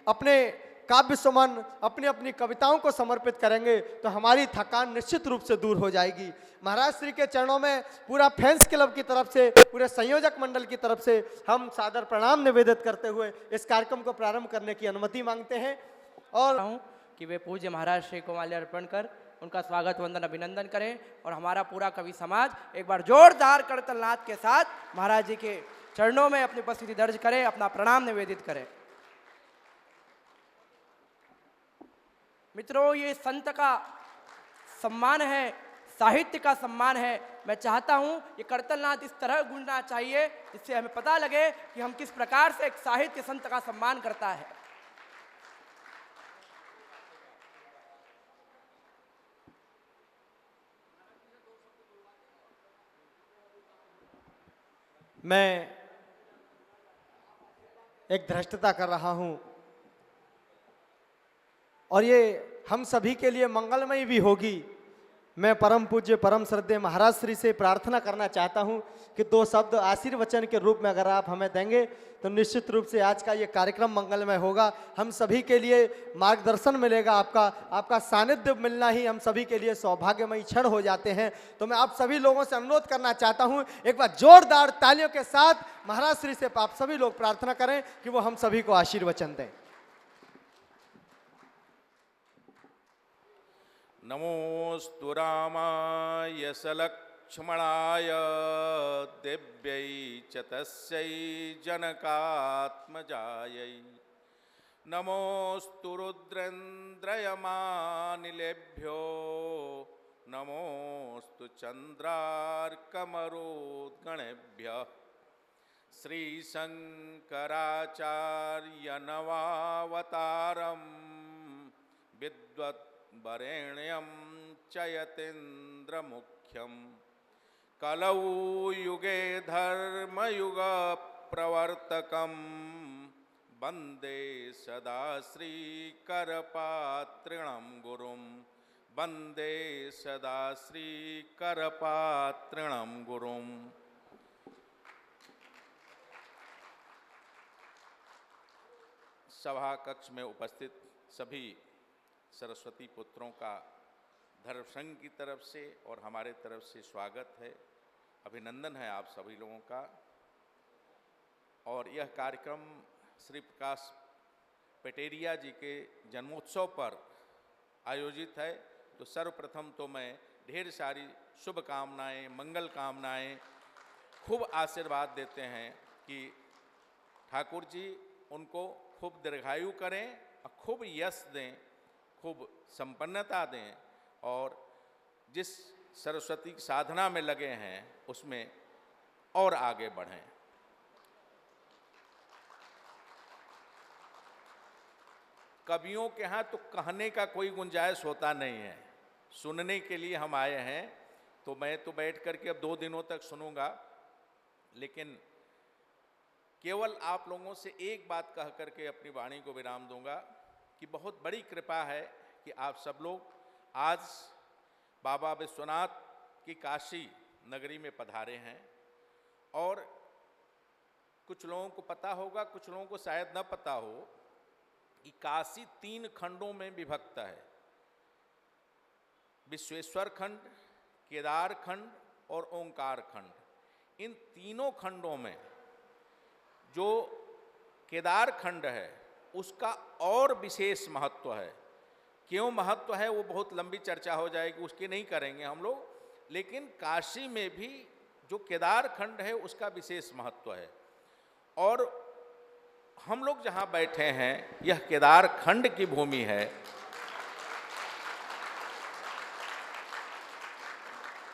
अपने काव्य सुमन, अपनी अपनी कविताओं को समर्पित करेंगे तो हमारी थकान निश्चित रूप से दूर हो जाएगी। महाराज श्री के चरणों में पूरा फैंस क्लब की तरफ से, पूरे संयोजक मंडल की तरफ से हम सादर प्रणाम निवेदित करते हुए इस कार्यक्रम को प्रारंभ करने की अनुमति मांगते हैं और कि वे पूज्य महाराज श्री को माल्यार्पण कर उनका स्वागत वंदन अभिनंदन करें और हमारा पूरा कवि समाज एक बार जोरदार करतल नाद के साथ महाराज जी के चरणों में अपनी उपस्थिति दर्ज करें, अपना प्रणाम निवेदित करें। मित्रों, ये संत का सम्मान है, साहित्य का सम्मान है। मैं चाहता हूं ये करतल नाद इस तरह गूंजना चाहिए जिससे हमें पता लगे कि हम किस प्रकार से एक साहित्य संत का सम्मान करता है। मैं एक धृष्टता कर रहा हूं और ये हम सभी के लिए मंगलमय भी होगी। मैं परम पूज्य परम श्रद्धेय महाराज श्री से प्रार्थना करना चाहता हूं कि 2 शब्द आशीर्वचन के रूप में अगर आप हमें देंगे तो निश्चित रूप से आज का ये कार्यक्रम मंगलमय होगा। हम सभी के लिए मार्गदर्शन मिलेगा, आपका सानिध्य मिलना ही हम सभी के लिए सौभाग्यमयी क्षण हो जाते हैं। तो मैं आप सभी लोगों से अनुरोध करना चाहता हूं, एक बार जोरदार तालियों के साथ महाराज श्री से आप सभी लोग प्रार्थना करें कि वो हम सभी को आशीर्वचन दें। नमोस्तु रामाय सलक्ष्मणाय दिव्यै च तस्यै जनकात्मजायै। नमोस्तु रुद्रेन्द्रयमानिलेभ्यो नमोस्तु चन्द्रार्कमरुद्गणेभ्यः। श्रीशङ्कराचार्य नवावतारं विद्वत् वरेण्यं च यतीन्द्रमुख्यं कलौ युगे धर्मयुगप्रवर्तकं वन्दे सदा श्रीकरपात्रिणं गुरुं। वन्दे सदा श्रीकरपात्रिणं गुरुं। सभा कक्ष में उपस्थित सभी सरस्वती पुत्रों का धर्म संघ की तरफ से और हमारे तरफ से स्वागत है, अभिनंदन है आप सभी लोगों का। और यह कार्यक्रम श्री प्रकाश पटेरिया जी के जन्मोत्सव पर आयोजित है। तो सर्वप्रथम तो मैं ढेर सारी शुभकामनाएं, मंगल कामनाएं, खूब आशीर्वाद देते हैं कि ठाकुर जी उनको खूब दीर्घायु करें और खूब यश दें, खूब संपन्नता दें और जिस सरस्वती की साधना में लगे हैं उसमें और आगे बढ़ें। कवियों के यहाँ तो कहने का कोई गुंजाइश होता नहीं है, सुनने के लिए हम आए हैं। तो मैं तो बैठ करके अब 2 दिनों तक सुनूंगा, लेकिन केवल आप लोगों से एक बात कह करके अपनी वाणी को विराम दूंगा कि बहुत बड़ी कृपा है कि आप सब लोग आज बाबा विश्वनाथ की काशी नगरी में पधारे हैं। और कुछ लोगों को पता होगा, कुछ लोगों को शायद न पता हो कि काशी 3 खंडों में विभक्त है। विश्वेश्वर खंड, केदार खंड और ओंकार खंड। इन तीनों खंडों में जो केदार खंड है उसका और विशेष महत्व है। क्यों महत्व है वो बहुत लंबी चर्चा हो जाएगी, उसकी नहीं करेंगे हम लोग। लेकिन काशी में भी जो केदार खंड है उसका विशेष महत्व है। और हम लोग जहाँ बैठे हैं यह केदार खंड की भूमि है।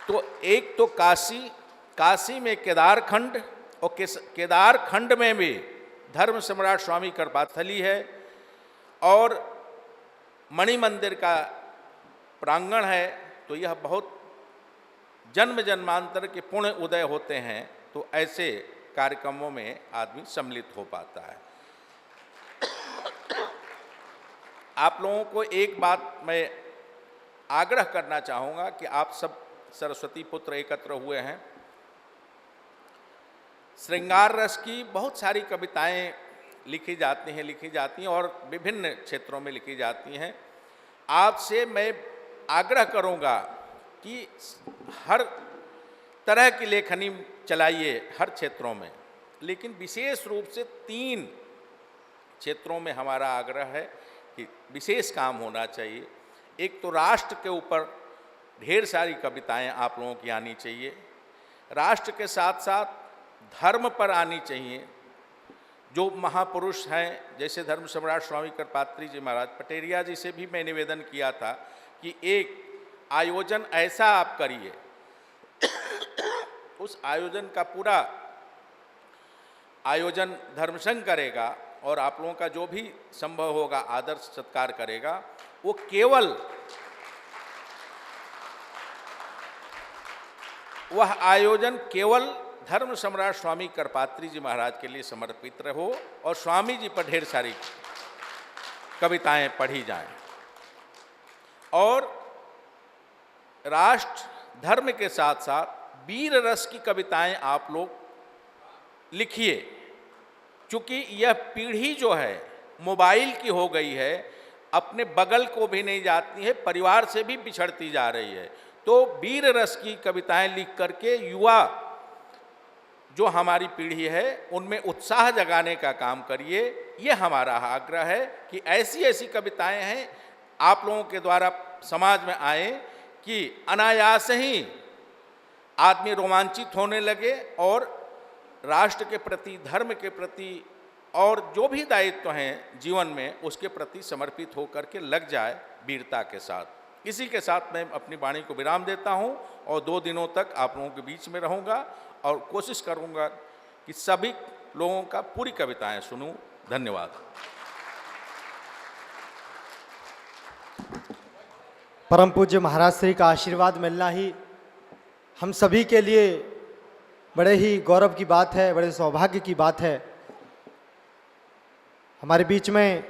तो एक तो काशी में केदार खंड और केदार खंड में भी धर्म सम्राट स्वामी कृपास्थली है और मणि मंदिर का प्रांगण है। तो यह बहुत जन्म जन्मांतर के पुण्य उदय होते हैं, तो ऐसे कार्यक्रमों में आदमी सम्मिलित हो पाता है। आप लोगों को एक बात मैं आग्रह करना चाहूँगा कि आप सब सरस्वती पुत्र एकत्र हुए हैं। श्रृंगार रस की बहुत सारी कविताएं लिखी जाती हैं और विभिन्न क्षेत्रों में लिखी जाती हैं। आपसे मैं आग्रह करूंगा कि हर तरह की लेखनी चलाइए हर क्षेत्रों में, लेकिन विशेष रूप से 3 क्षेत्रों में हमारा आग्रह है कि विशेष काम होना चाहिए। एक तो राष्ट्र के ऊपर ढेर सारी कविताएं आप लोगों की आनी चाहिए, राष्ट्र के साथ साथ धर्म पर आनी चाहिए। जो महापुरुष हैं जैसे धर्म सम्राट स्वामी कृपात्री जी महाराज, पटेरिया जी से भी मैं निवेदन किया था कि एक आयोजन ऐसा आप करिए, उस आयोजन का पूरा आयोजन धर्मसंघ करेगा और आप लोगों का जो भी संभव होगा आदर सत्कार करेगा। वो केवल वह आयोजन केवल धर्म सम्राट स्वामी कृपात्री जी महाराज के लिए समर्पित रहो और स्वामी जी पर ढेर सारी कविताएं पढ़ी जाएं। और राष्ट्र धर्म के साथ साथ वीर रस की कविताएं आप लोग लिखिए, क्योंकि यह पीढ़ी जो है मोबाइल की हो गई है, अपने बगल को भी नहीं जाती है, परिवार से भी बिछड़ती जा रही है। तो वीर रस की कविताएं लिख करके युवा जो हमारी पीढ़ी है उनमें उत्साह जगाने का काम करिए। ये हमारा आग्रह है कि ऐसी ऐसी कविताएं हैं आप लोगों के द्वारा समाज में आए कि अनायास ही आदमी रोमांचित होने लगे और राष्ट्र के प्रति, धर्म के प्रति और जो भी दायित्व हैं जीवन में उसके प्रति समर्पित होकर के लग जाए वीरता के साथ। इसी के साथ मैं अपनी वाणी को विराम देता हूं और 2 दिनों तक आप लोगों के बीच में रहूंगा और कोशिश करूंगा कि सभी लोगों का पूरी कविताएं सुनूं। धन्यवाद। परम पूज्य महाराज श्री का आशीर्वाद मिलना ही हम सभी के लिए बड़े ही गौरव की बात है, बड़े सौभाग्य की बात है। हमारे बीच में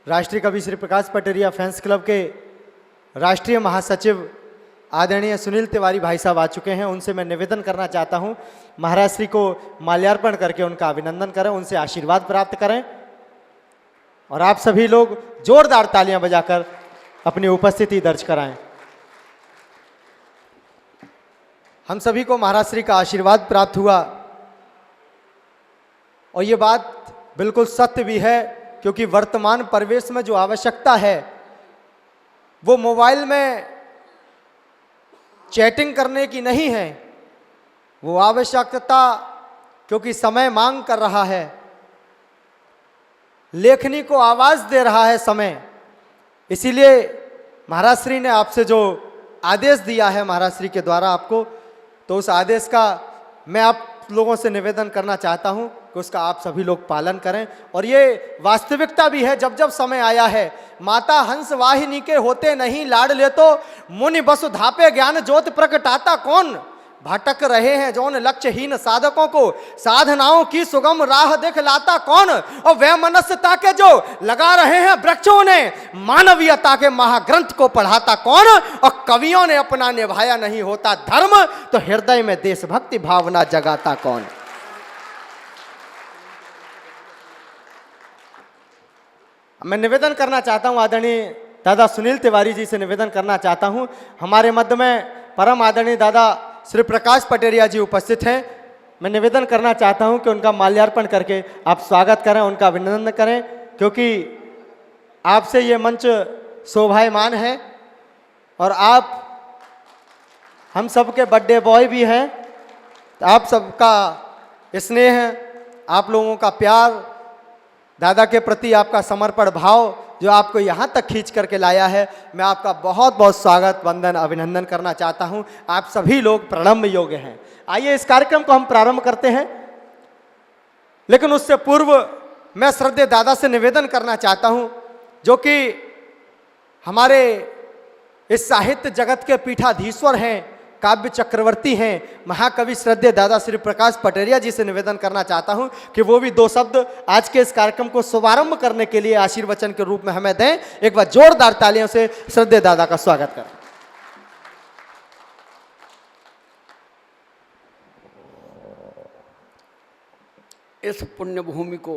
राष्ट्रीय कवि श्री प्रकाश पटेरिया फैंस क्लब के राष्ट्रीय महासचिव आदरणीय सुनील तिवारी भाई साहब आ चुके हैं। उनसे मैं निवेदन करना चाहता हूं महाराज श्री को माल्यार्पण करके उनका अभिनंदन करें, उनसे आशीर्वाद प्राप्त करें और आप सभी लोग जोरदार तालियां बजाकर अपनी उपस्थिति दर्ज कराएं। हम सभी को महाराज श्री का आशीर्वाद प्राप्त हुआ और ये बात बिल्कुल सत्य भी है, क्योंकि वर्तमान परिवेश में जो आवश्यकता है वो मोबाइल में चैटिंग करने की नहीं है, वो आवश्यकता क्योंकि समय मांग कर रहा है, लेखनी को आवाज दे रहा है समय। इसीलिए महाराज श्री ने आपसे जो आदेश दिया है महाराज श्री के द्वारा आपको, तो उस आदेश का मैं आप लोगों से निवेदन करना चाहता हूं कि उसका आप सभी लोग पालन करें। और ये वास्तविकता भी है, जब जब समय आया है माता हंस वाहिनी के होते नहीं लाड ले तो मुनि बसु धापे ज्ञान ज्योत प्रकटाता कौन। भटक रहे हैं जौन लक्ष्यहीन साधकों को साधनाओं की सुगम राह दिखलाता कौन। और वह मनस्यता के जो लगा रहे हैं वृक्षों ने मानवीयता के महाग्रंथ को पढ़ाता कौन। और कवियों ने अपना निभाया नहीं होता धर्म तो हृदय में देशभक्ति भावना जगाता कौन। मैं निवेदन करना चाहता हूं, आदरणीय दादा सुनील तिवारी जी से निवेदन करना चाहता हूं। हमारे मध्य में परम आदरणीय दादा श्री प्रकाश पटेरिया जी उपस्थित हैं। मैं निवेदन करना चाहता हूं कि उनका माल्यार्पण करके आप स्वागत करें, उनका अभिनंदन करें, क्योंकि आपसे ये मंच शोभायमान है और आप हम सबके बर्थडे बॉय भी हैं। तो आप सबका स्नेह, आप लोगों का प्यार, दादा के प्रति आपका समर्पण भाव जो आपको यहाँ तक खींच करके लाया है, मैं आपका बहुत बहुत स्वागत, वंदन, अभिनंदन करना चाहता हूँ। आप सभी लोग प्रणम्य योग्य हैं। आइए इस कार्यक्रम को हम प्रारंभ करते हैं, लेकिन उससे पूर्व मैं श्रद्धेय दादा से निवेदन करना चाहता हूँ, जो कि हमारे इस साहित्य जगत के पीठाधीश्वर हैं, काव्य चक्रवर्ती हैं, महाकवि श्रद्धेय दादा श्री प्रकाश पटेरिया जी से निवेदन करना चाहता हूं कि वो भी 2 शब्द आज के इस कार्यक्रम को शुभारंभ करने के लिए आशीर्वचन के रूप में हमें दें। एक बार जोरदार तालियों से श्रद्धेय दादा का स्वागत करें। इस पुण्य भूमि को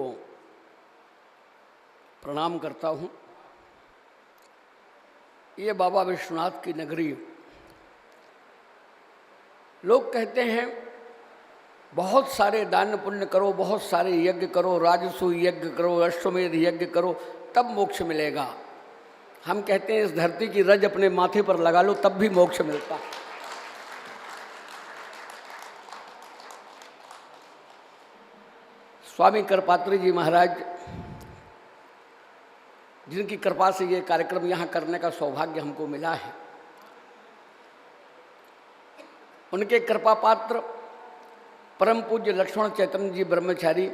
प्रणाम करता हूँ। ये बाबा विश्वनाथ की नगरी, लोग कहते हैं बहुत सारे दान पुण्य करो, बहुत सारे यज्ञ करो, राजसूय यज्ञ करो, अश्वमेध यज्ञ करो, तब मोक्ष मिलेगा। हम कहते हैं इस धरती की रज अपने माथे पर लगा लो तब भी मोक्ष मिलता है। स्वामी करपात्री जी महाराज, जिनकी कृपा से ये कार्यक्रम यहाँ करने का सौभाग्य हमको मिला है, उनके कृपा पात्र परम पूज्य लक्ष्मण चैतन्य जी ब्रह्मचारी,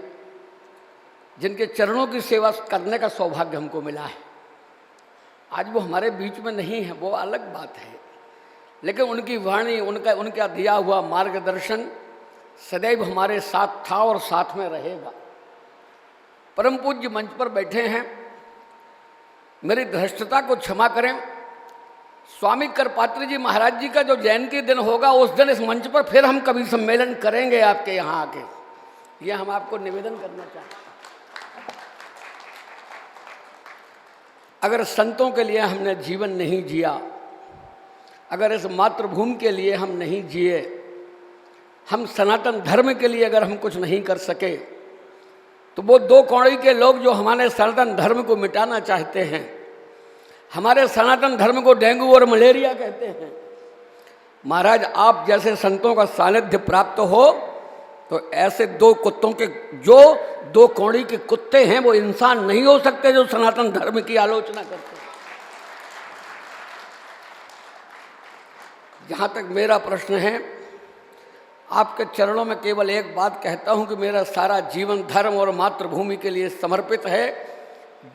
जिनके चरणों की सेवा करने का सौभाग्य हमको मिला है। आज वो हमारे बीच में नहीं है, वो अलग बात है, लेकिन उनकी वाणी, उनका दिया हुआ मार्गदर्शन सदैव हमारे साथ था और साथ में रहेगा। परम पूज्य मंच पर बैठे हैं, मेरी धृष्टता को क्षमा करें। स्वामी करपात्री जी महाराज जी का जो जयंती दिन होगा, उस दिन इस मंच पर फिर हम कभी सम्मेलन करेंगे आपके यहाँ आके, ये हम आपको निवेदन करना चाहते हैं। अगर संतों के लिए हमने जीवन नहीं जिया, अगर इस मातृभूमि के लिए हम नहीं जिए, हम सनातन धर्म के लिए अगर हम कुछ नहीं कर सके, तो वो दो कौड़ी के लोग जो हमारे सनातन धर्म को मिटाना चाहते हैं, हमारे सनातन धर्म को डेंगू और मलेरिया कहते हैं, महाराज आप जैसे संतों का सानिध्य प्राप्त हो तो ऐसे दो कुत्तों के, जो दो कौड़ी के कुत्ते हैं, वो इंसान नहीं हो सकते जो सनातन धर्म की आलोचना करते हैं। जहाँ तक मेरा प्रश्न है, आपके चरणों में केवल एक बात कहता हूँ कि मेरा सारा जीवन धर्म और मातृभूमि के लिए समर्पित है।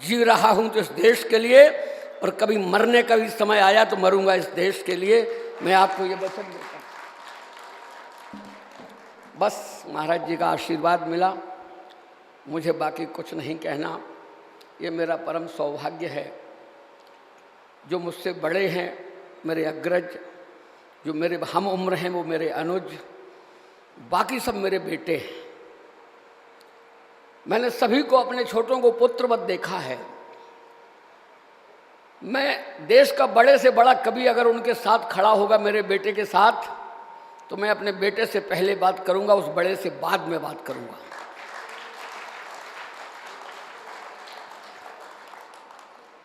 जी रहा हूँ तो इस देश के लिए, और कभी मरने का भी समय आया तो मरूंगा इस देश के लिए। मैं आपको ये वचन देता हूँ। बस महाराज जी का आशीर्वाद मिला, मुझे बाकी कुछ नहीं कहना। ये मेरा परम सौभाग्य है। जो मुझसे बड़े हैं, मेरे अग्रज, जो मेरे हम उम्र हैं, वो मेरे अनुज, बाकी सब मेरे बेटे हैं। मैंने सभी को, अपने छोटों को पुत्रवत देखा है। मैं देश का बड़े से बड़ा कवि अगर उनके साथ खड़ा होगा, मेरे बेटे के साथ, तो मैं अपने बेटे से पहले बात करूंगा, उस बड़े से बाद में बात करूंगा।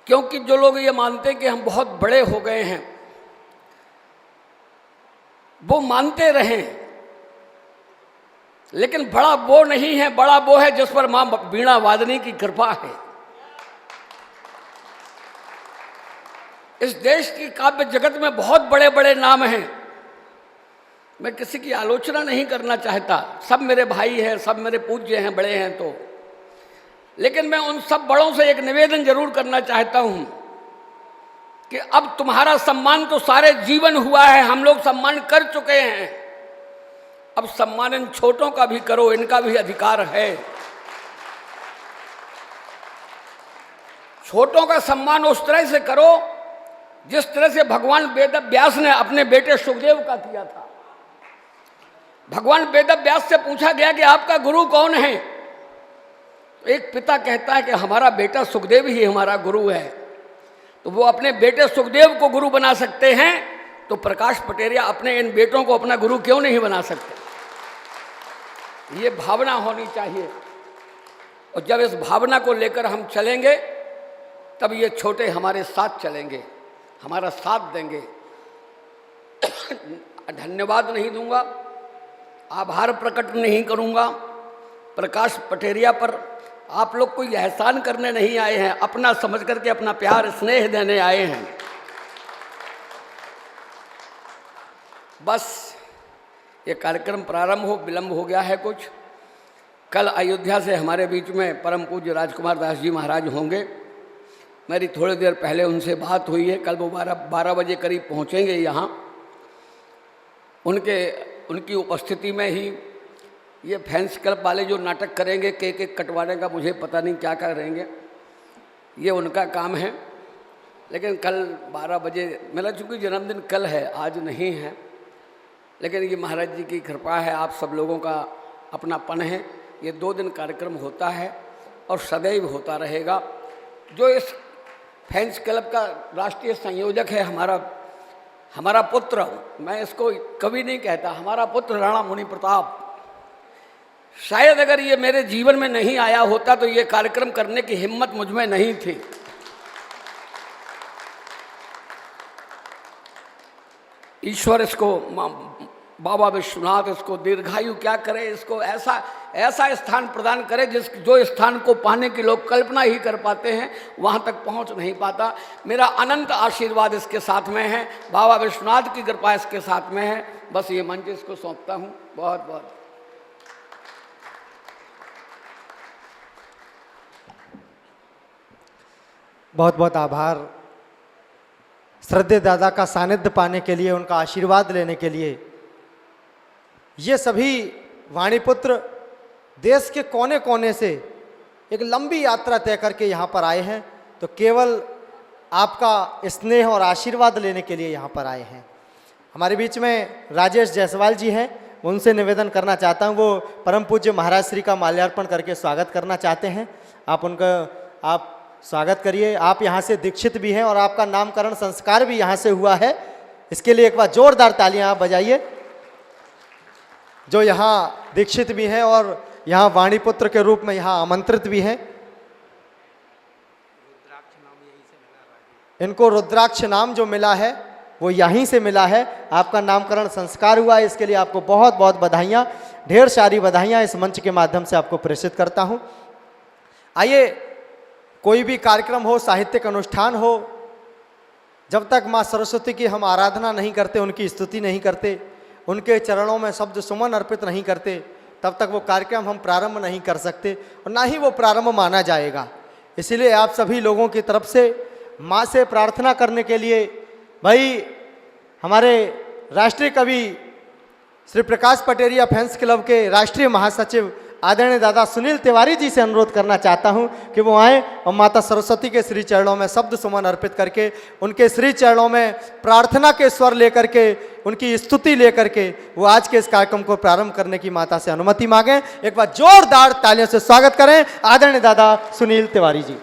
क्योंकि जो लोग ये मानते हैं कि हम बहुत बड़े हो गए हैं, वो मानते रहें, लेकिन बड़ा वो नहीं है। बड़ा वो है जिस पर मां वीणा वादनी की कृपा है। इस देश की काव्य जगत में बहुत बड़े बड़े नाम हैं। मैं किसी की आलोचना नहीं करना चाहता, सब मेरे भाई हैं, सब मेरे पूज्य हैं, बड़े हैं तो, लेकिन मैं उन सब बड़ों से एक निवेदन जरूर करना चाहता हूं कि अब तुम्हारा सम्मान तो सारे जीवन हुआ है, हम लोग सम्मान कर चुके हैं, अब सम्मान इन छोटों का भी करो, इनका भी अधिकार है। छोटों का सम्मान उस तरह से करो जिस तरह से भगवान वेद व्यास ने अपने बेटे सुखदेव का किया था। भगवान वेद व्यास से पूछा गया कि आपका गुरु कौन है? तो एक पिता कहता है कि हमारा बेटा सुखदेव ही हमारा गुरु है। तो वो अपने बेटे सुखदेव को गुरु बना सकते हैं, तो प्रकाश पटेरिया अपने इन बेटों को अपना गुरु क्यों नहीं बना सकते? ये भावना होनी चाहिए, और जब इस भावना को लेकर हम चलेंगे, तब ये छोटे हमारे साथ चलेंगे, हमारा साथ देंगे। धन्यवाद नहीं दूंगा, आभार प्रकट नहीं करूंगा। प्रकाश पटेरिया पर आप लोग कोई एहसान करने नहीं आए हैं, अपना समझ करके अपना प्यार स्नेह देने आए हैं। बस ये कार्यक्रम प्रारंभ हो, विलंब हो गया है कुछ। कल अयोध्या से हमारे बीच में परम पूज्य राजकुमार दास जी महाराज होंगे। मेरी थोड़ी देर पहले उनसे बात हुई है। कल वो 12 बजे करीब पहुंचेंगे यहाँ। उनकी उपस्थिति में ही ये फैंस क्लब वाले जो नाटक करेंगे, केक कटवाने का, मुझे पता नहीं क्या करेंगे, ये उनका काम है। लेकिन कल 12 बजे, मेरा चूँकि जन्मदिन कल है, आज नहीं है, लेकिन ये महाराज जी की कृपा है, आप सब लोगों का अपनापन है। ये 2 दिन कार्यक्रम होता है और सदैव होता रहेगा। जो इस फैंस क्लब का राष्ट्रीय संयोजक है, हमारा पुत्र, मैं इसको कभी नहीं कहता, हमारा पुत्र राणा मुनि प्रताप, शायद अगर ये मेरे जीवन में नहीं आया होता तो ये कार्यक्रम करने की हिम्मत मुझ में नहीं थी। ईश्वर इसको, बाबा विश्वनाथ इसको दीर्घायु क्या करे, इसको ऐसा स्थान प्रदान करे जो स्थान को पाने की लोग कल्पना ही कर पाते हैं, वहाँ तक पहुँच नहीं पाता। मेरा अनंत आशीर्वाद इसके साथ में है, बाबा विश्वनाथ की कृपा इसके साथ में है। बस ये मंच इसको सौंपता हूँ। बहुत बहुत बहुत बहुत आभार। श्रद्धेय दादा का सानिध्य पाने के लिए, उनका आशीर्वाद लेने के लिए ये सभी वाणीपुत्र देश के कोने कोने से एक लंबी यात्रा तय करके यहाँ पर आए हैं, तो केवल आपका स्नेह और आशीर्वाद लेने के लिए यहाँ पर आए हैं। हमारे बीच में राजेश जायसवाल जी हैं, उनसे निवेदन करना चाहता हूँ, वो परम पूज्य महाराज श्री का माल्यार्पण करके स्वागत करना चाहते हैं। आप स्वागत करिए। आप यहाँ से दीक्षित भी हैं और आपका नामकरण संस्कार भी यहाँ से हुआ है, इसके लिए एक बार जोरदार तालियां आप बजाइए। जो यहाँ दीक्षित भी हैं और यहाँ वाणीपुत्र के रूप में यहाँ आमंत्रित भी हैं। इनको रुद्राक्ष नाम जो मिला है वो यहीं से मिला है। आपका नामकरण संस्कार हुआ है, इसके लिए आपको बहुत बहुत बधाइयाँ, ढेर सारी बधाइयाँ इस मंच के माध्यम से आपको प्रेषित करता हूँ। आइए, कोई भी कार्यक्रम हो, साहित्यिक अनुष्ठान हो, जब तक माँ सरस्वती की हम आराधना नहीं करते, उनकी स्तुति नहीं करते, उनके चरणों में शब्द सुमन अर्पित नहीं करते, तब तक वो कार्यक्रम हम प्रारंभ नहीं कर सकते और ना ही वो प्रारंभ माना जाएगा। इसीलिए आप सभी लोगों की तरफ से माँ से प्रार्थना करने के लिए, भाई हमारे राष्ट्रीय कवि श्री प्रकाश पटेरिया फैंस क्लब के राष्ट्रीय महासचिव आदरणीय दादा सुनील तिवारी जी से अनुरोध करना चाहता हूं कि वो आएँ और माता सरस्वती के श्री चरणों में शब्द सुमन अर्पित करके, उनके श्री चरणों में प्रार्थना के स्वर लेकर के, उनकी स्तुति लेकर के वो आज के इस कार्यक्रम को प्रारंभ करने की माता से अनुमति मांगें। एक बार जोरदार तालियों से स्वागत करें आदरणीय दादा सुनील तिवारी जी।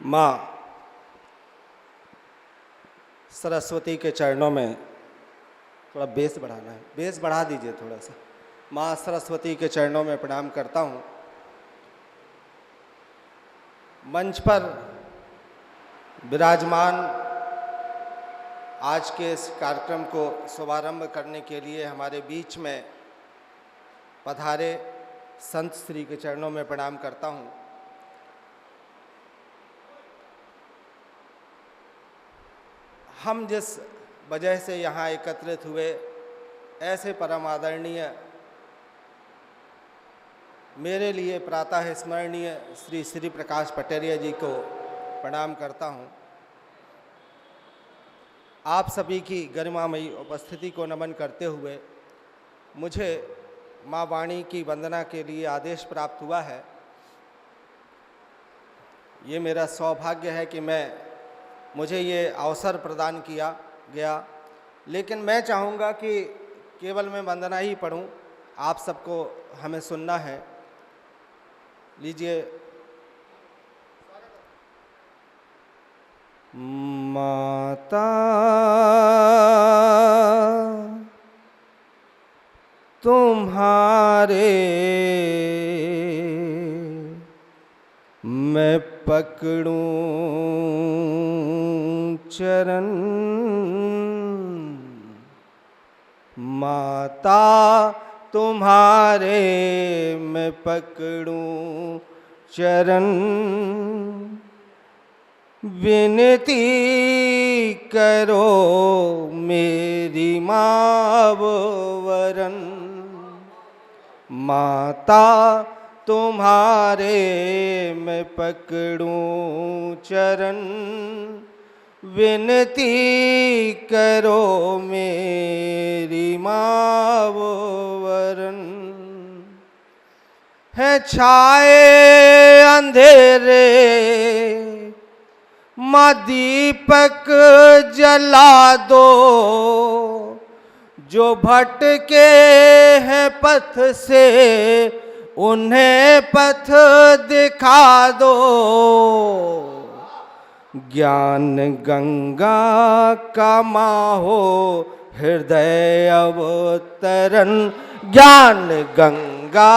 माँ सरस्वती के चरणों में थोड़ा बेस बढ़ाना है, बेस बढ़ा दीजिए थोड़ा सा। माँ सरस्वती के चरणों में प्रणाम करता हूँ। मंच पर विराजमान आज के इस कार्यक्रम को शुभारंभ करने के लिए हमारे बीच में पधारे संत श्री के चरणों में प्रणाम करता हूँ। हम जिस वजह से यहाँ एकत्रित हुए, ऐसे परम आदरणीय, मेरे लिए प्रातः स्मरणीय श्री श्री प्रकाश पटेरिया जी को प्रणाम करता हूँ। आप सभी की गरिमामयी उपस्थिति को नमन करते हुए मुझे माँ वाणी की वंदना के लिए आदेश प्राप्त हुआ है। ये मेरा सौभाग्य है कि मुझे ये अवसर प्रदान किया गया, लेकिन मैं चाहूँगा कि केवल मैं वंदना ही पढ़ूँ, आप सबको हमें सुनना है। लीजिए। माता तुम्हारे मैं पकड़ूं चरण, माता तुम्हारे मैं पकड़ूं चरण, विनती करो मेरी माँ वरन, माता तुम्हारे मैं पकड़ूं चरण, विनती करो मेरी माँ वरन। है छाए अंधेरे माँ दीपक जला दो, जो भटके हैं पथ से उन्हें पथ दिखा दो। ज्ञान गंगा का माहो हृदय अवतरण, ज्ञान गंगा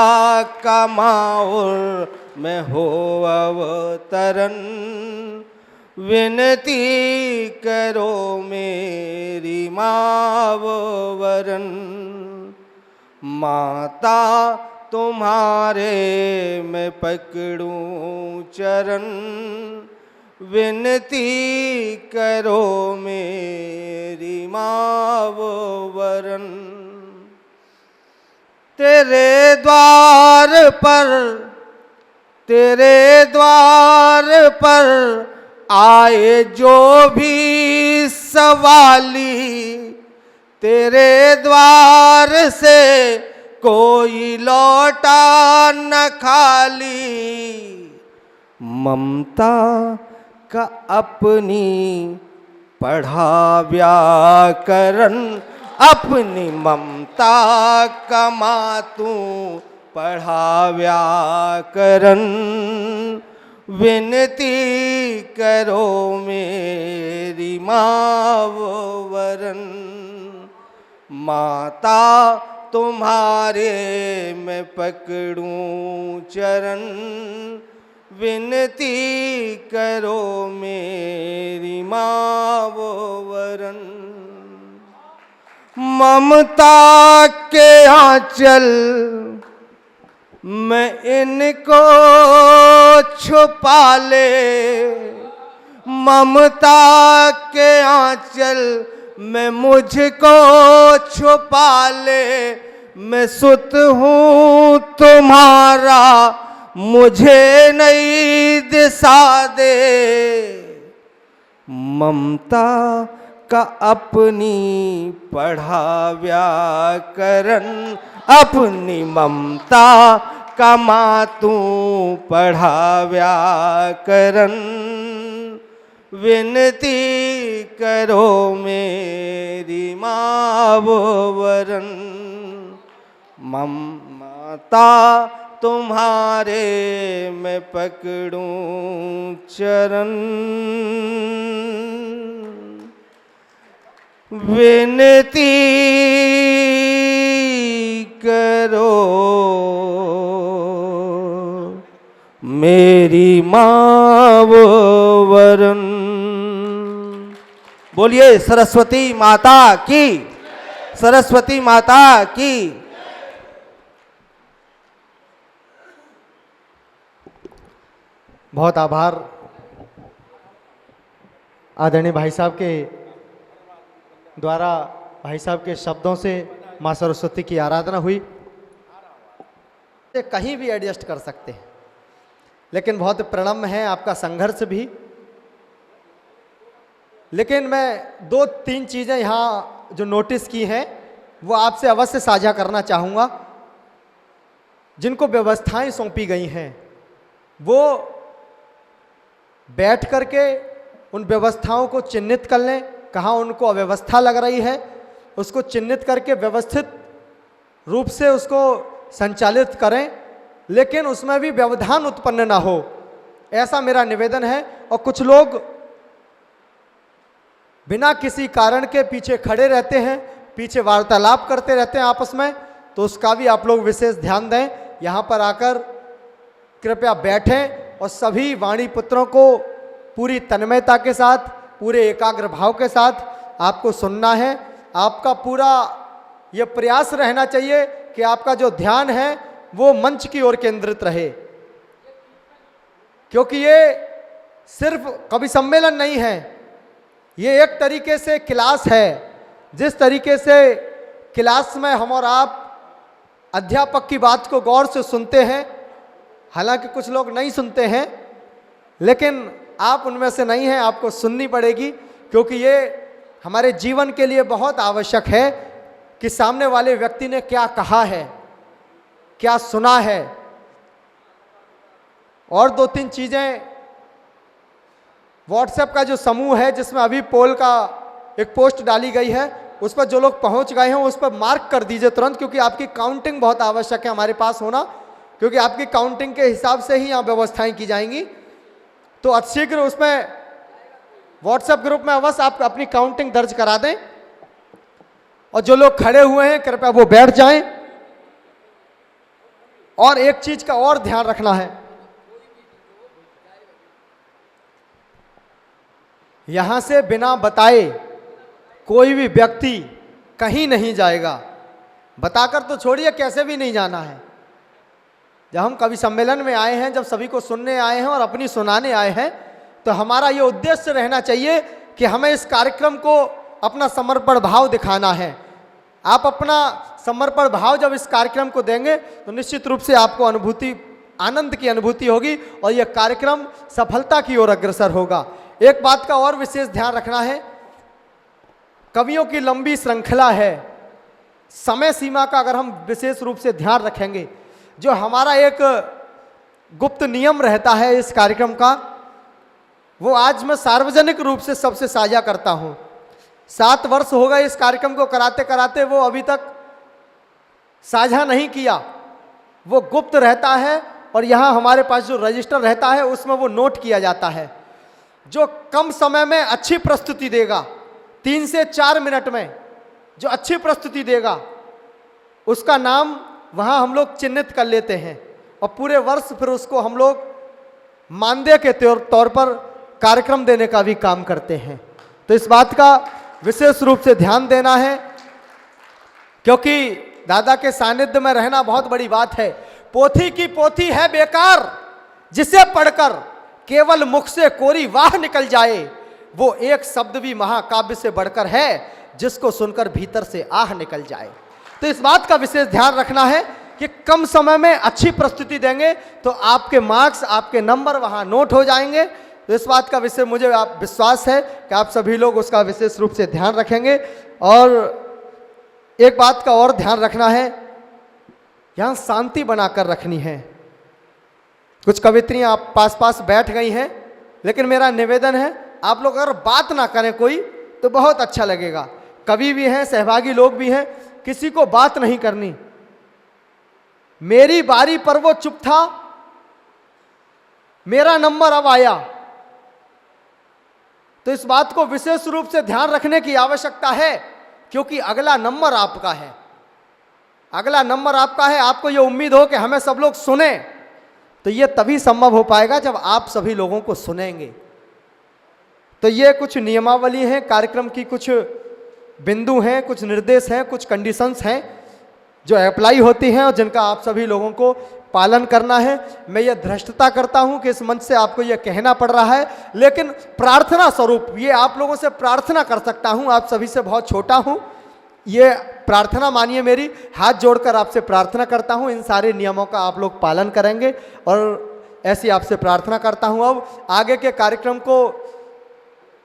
का माहौर में हो अवतरण। विनती करो मेरी मावरन, माता तुम्हारे मैं पकड़ूं चरण। विनती करो मेरी मावरन। तेरे द्वार पर आए जो भी सवाली, तेरे द्वार से कोई लौटा न खाली। ममता का अपनी पढ़ा व्याकरण, अपनी ममता का मातू पढ़ा व्याकरण। विनती करो मेरी मावरन, माता तुम्हारे मैं पकड़ूं चरण। विनती करो मेरी मावरन। ममता के आंचल मैं इनको छुपा ले, ममता के आंचल में मुझको छुपा ले। मैं सुत हूँ तुम्हारा, मुझे नई दिशा दे। ममता का अपनी पढ़ा व्याकरण, अपनी ममता का मातू पढ़ा व्याकरण। विनती करो मेरी मावरन, माता तुम्हारे मैं पकड़ूं चरण। विनती करो मेरी मावरन। बोलिए सरस्वती माता की, सरस्वती माता की। बहुत आभार आदरणीय भाई साहब के द्वारा, भाई साहब के शब्दों से माँ सरस्वती की आराधना हुई। ये कहीं भी एडजस्ट कर सकते हैं, लेकिन बहुत प्रणम्य है आपका संघर्ष भी। लेकिन मैं 2-3 चीज़ें यहाँ जो नोटिस की हैं वो आपसे अवश्य साझा करना चाहूँगा। जिनको व्यवस्थाएं सौंपी गई हैं वो बैठ करके उन व्यवस्थाओं को चिन्हित कर लें, कहाँ उनको अव्यवस्था लग रही है उसको चिन्हित करके व्यवस्थित रूप से उसको संचालित करें, लेकिन उसमें भी व्यवधान उत्पन्न ना हो, ऐसा मेरा निवेदन है। और कुछ लोग बिना किसी कारण के पीछे खड़े रहते हैं, पीछे वार्तालाप करते रहते हैं आपस में, तो उसका भी आप लोग विशेष ध्यान दें। यहाँ पर आकर कृपया बैठें और सभी वाणी पुत्रों को पूरी तन्मयता के साथ, पूरे एकाग्र भाव के साथ आपको सुनना है। आपका पूरा ये प्रयास रहना चाहिए कि आपका जो ध्यान है वो मंच की ओर केंद्रित रहे, क्योंकि ये सिर्फ कवि सम्मेलन नहीं है, ये एक तरीके से क्लास है। जिस तरीके से क्लास में हम और आप अध्यापक की बात को गौर से सुनते हैं, हालांकि कुछ लोग नहीं सुनते हैं, लेकिन आप उनमें से नहीं हैं, आपको सुननी पड़ेगी, क्योंकि ये हमारे जीवन के लिए बहुत आवश्यक है कि सामने वाले व्यक्ति ने क्या कहा है, क्या सुना है। और 2-3 चीज़ें व्हाट्सएप का जो समूह है जिसमें अभी पोल का एक पोस्ट डाली गई है, उस पर जो लोग पहुंच गए हैं उस पर मार्क कर दीजिए तुरंत, क्योंकि आपकी काउंटिंग बहुत आवश्यक है हमारे पास होना, क्योंकि आपकी काउंटिंग के हिसाब से ही यहाँ व्यवस्थाएं की जाएंगी। तो अतिशीघ्र उसमें व्हाट्सएप ग्रुप में अवश्य आप अपनी काउंटिंग दर्ज करा दें। और जो लोग खड़े हुए हैं कृपया वो बैठ जाएं। और एक चीज का और ध्यान रखना है, यहां से बिना बताए कोई भी व्यक्ति कहीं नहीं जाएगा। बताकर तो छोड़िए, कैसे भी नहीं जाना है। जब हम कवि सम्मेलन में आए हैं, जब सभी को सुनने आए हैं और अपनी सुनाने आए हैं, तो हमारा ये उद्देश्य रहना चाहिए कि हमें इस कार्यक्रम को अपना समर्पण भाव दिखाना है। आप अपना समर्पण भाव जब इस कार्यक्रम को देंगे तो निश्चित रूप से आपको आनंद की अनुभूति होगी और यह कार्यक्रम सफलता की ओर अग्रसर होगा। एक बात का और विशेष ध्यान रखना है, कवियों की लंबी श्रृंखला है, समय सीमा का अगर हम विशेष रूप से ध्यान रखेंगे, जो हमारा एक गुप्त नियम रहता है इस कार्यक्रम का, वो आज मैं सार्वजनिक रूप से सबसे साझा करता हूं। 7 वर्ष हो गए इस कार्यक्रम को कराते कराते, वो अभी तक साझा नहीं किया, वो गुप्त रहता है और यहाँ हमारे पास जो रजिस्टर रहता है उसमें वो नोट किया जाता है। जो कम समय में अच्छी प्रस्तुति देगा, 3 से 4 मिनट में जो अच्छी प्रस्तुति देगा, उसका नाम वहाँ हम लोग चिन्हित कर लेते हैं और पूरे वर्ष फिर उसको हम लोग मानदेय के तौर पर कार्यक्रम देने का भी काम करते हैं। तो इस बात का विशेष रूप से ध्यान देना है, क्योंकि दादा के सानिध्य में रहना बहुत बड़ी बात है। पोथी की पोथी है बेकार, जिसे पढ़कर केवल मुख से कोरी वाह निकल जाए, वो एक शब्द भी महाकाव्य से बढ़कर है, जिसको सुनकर भीतर से आह निकल जाए। तो इस बात का विशेष ध्यान रखना है कि कम समय में अच्छी प्रस्तुति देंगे तो आपके मार्क्स, आपके नंबर वहां नोट हो जाएंगे। तो इस बात का विशेष मुझे आप विश्वास है कि आप सभी लोग उसका विशेष रूप से ध्यान रखेंगे। और एक बात का और ध्यान रखना है, यहां शांति बनाकर रखनी है। कुछ कवित्रियां आप पास बैठ गई हैं, लेकिन मेरा निवेदन है आप लोग अगर बात ना करें कोई तो बहुत अच्छा लगेगा। कवि भी हैं, सहभागी लोग भी हैं, किसी को बात नहीं करनी। मेरी बारी पर वो चुप था, मेरा नंबर अब आया। तो इस बात को विशेष रूप से ध्यान रखने की आवश्यकता है, क्योंकि अगला नंबर आपका है, अगला नंबर आपका है। आपको ये उम्मीद हो कि हमें सब लोग सुने, तो ये तभी संभव हो पाएगा जब आप सभी लोगों को सुनेंगे। तो ये कुछ नियमावली है, कार्यक्रम की कुछ बिंदु हैं, कुछ निर्देश हैं, कुछ कंडीशंस हैं जो अप्लाई होती हैं और जिनका आप सभी लोगों को पालन करना है। मैं ये धृष्टता करता हूं कि इस मंच से आपको ये कहना पड़ रहा है, लेकिन प्रार्थना स्वरूप ये आप लोगों से प्रार्थना कर सकता हूं। आप सभी से बहुत छोटा हूं, ये प्रार्थना मानिए मेरी, हाथ जोड़कर आपसे प्रार्थना करता हूं, इन सारे नियमों का आप लोग पालन करेंगे और ऐसी आपसे प्रार्थना करता हूं। अब आगे के कार्यक्रम को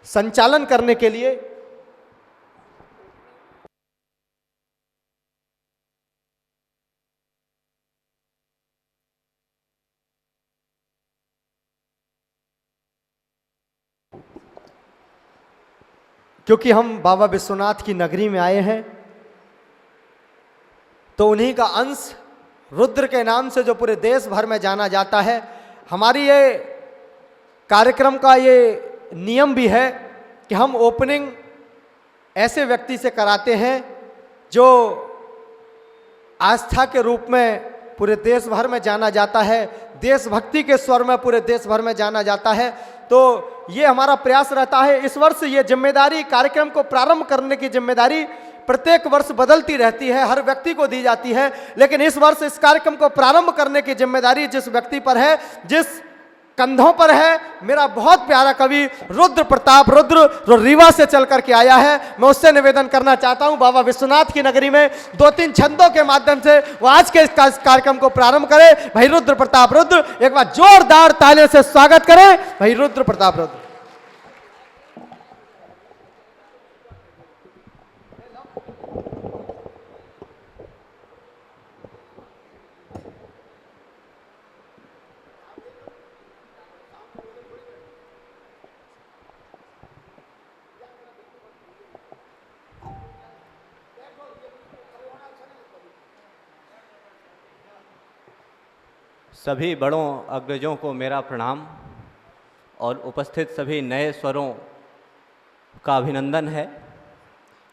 संचालन करने के लिए क्योंकि हम बाबा विश्वनाथ की नगरी में आए हैं, तो उन्हीं का अंश रुद्र के नाम से जो पूरे देश भर में जाना जाता है। हमारी ये कार्यक्रम का ये नियम भी है कि हम ओपनिंग ऐसे व्यक्ति से कराते हैं जो आस्था के रूप में पूरे देश भर में जाना जाता है, देशभक्ति के स्वर में पूरे देश भर में जाना जाता है। तो ये हमारा प्रयास रहता है। इस वर्ष ये जिम्मेदारी, कार्यक्रम को प्रारंभ करने की जिम्मेदारी प्रत्येक वर्ष बदलती रहती है, हर व्यक्ति को दी जाती है, लेकिन इस वर्ष इस कार्यक्रम को प्रारंभ करने की जिम्मेदारी जिस व्यक्ति पर है, जिस कंधों पर है, मेरा बहुत प्यारा कवि रुद्र प्रताप रुद्र जो रीवा से चल करके आया है, मैं उससे निवेदन करना चाहता हूं बाबा विश्वनाथ की नगरी में 2-3 छंदों के माध्यम से वो आज के इस कार्यक्रम को प्रारंभ करे। भाई रुद्र प्रताप रुद्र, एक बार जोरदार तालियों से स्वागत करें भाई रुद्र प्रताप रुद्र। सभी बड़ों अग्रजों को मेरा प्रणाम और उपस्थित सभी नए स्वरों का अभिनंदन है।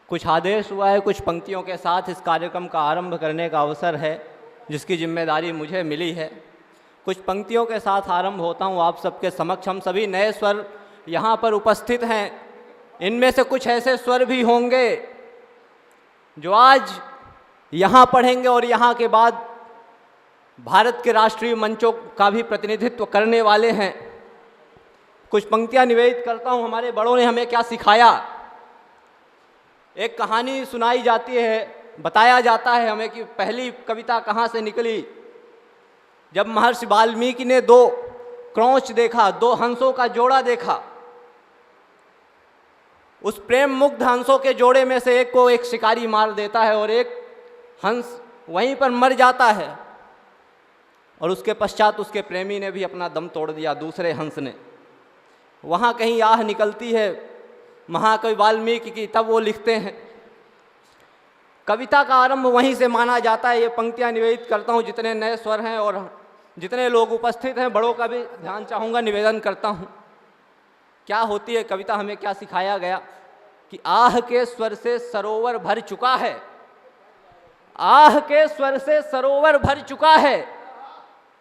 कुछ आदेश हुआ है, कुछ पंक्तियों के साथ इस कार्यक्रम का आरंभ करने का अवसर है जिसकी जिम्मेदारी मुझे मिली है। कुछ पंक्तियों के साथ आरंभ होता हूँ आप सबके समक्ष। हम सभी नए स्वर यहाँ पर उपस्थित हैं। इनमें से कुछ ऐसे स्वर भी होंगे जो आज यहाँ पढ़ेंगे और यहाँ के बाद भारत के राष्ट्रीय मंचों का भी प्रतिनिधित्व करने वाले हैं। कुछ पंक्तियाँ निवेदित करता हूँ। हमारे बड़ों ने हमें क्या सिखाया। एक कहानी सुनाई जाती है, बताया जाता है हमें कि पहली कविता कहाँ से निकली। जब महर्षि वाल्मीकि ने दो क्रौंच देखा, दो हंसों का जोड़ा देखा, उस प्रेम मुग्ध हंसों के जोड़े में से एक को एक शिकारी मार देता है और एक हंस वहीं पर मर जाता है और उसके पश्चात उसके प्रेमी ने भी अपना दम तोड़ दिया, दूसरे हंस ने। वहाँ कहीं आह निकलती है महाकवि वाल्मीकि की, तब वो लिखते हैं। कविता का आरंभ वहीं से माना जाता है। ये पंक्तियाँ निवेदित करता हूँ जितने नए स्वर हैं और जितने लोग उपस्थित हैं, बड़ों का भी ध्यान चाहूँगा, निवेदन करता हूँ। क्या होती है कविता, हमें क्या सिखाया गया कि आह के स्वर से सरोवर भर चुका है, आह के स्वर से सरोवर भर चुका है,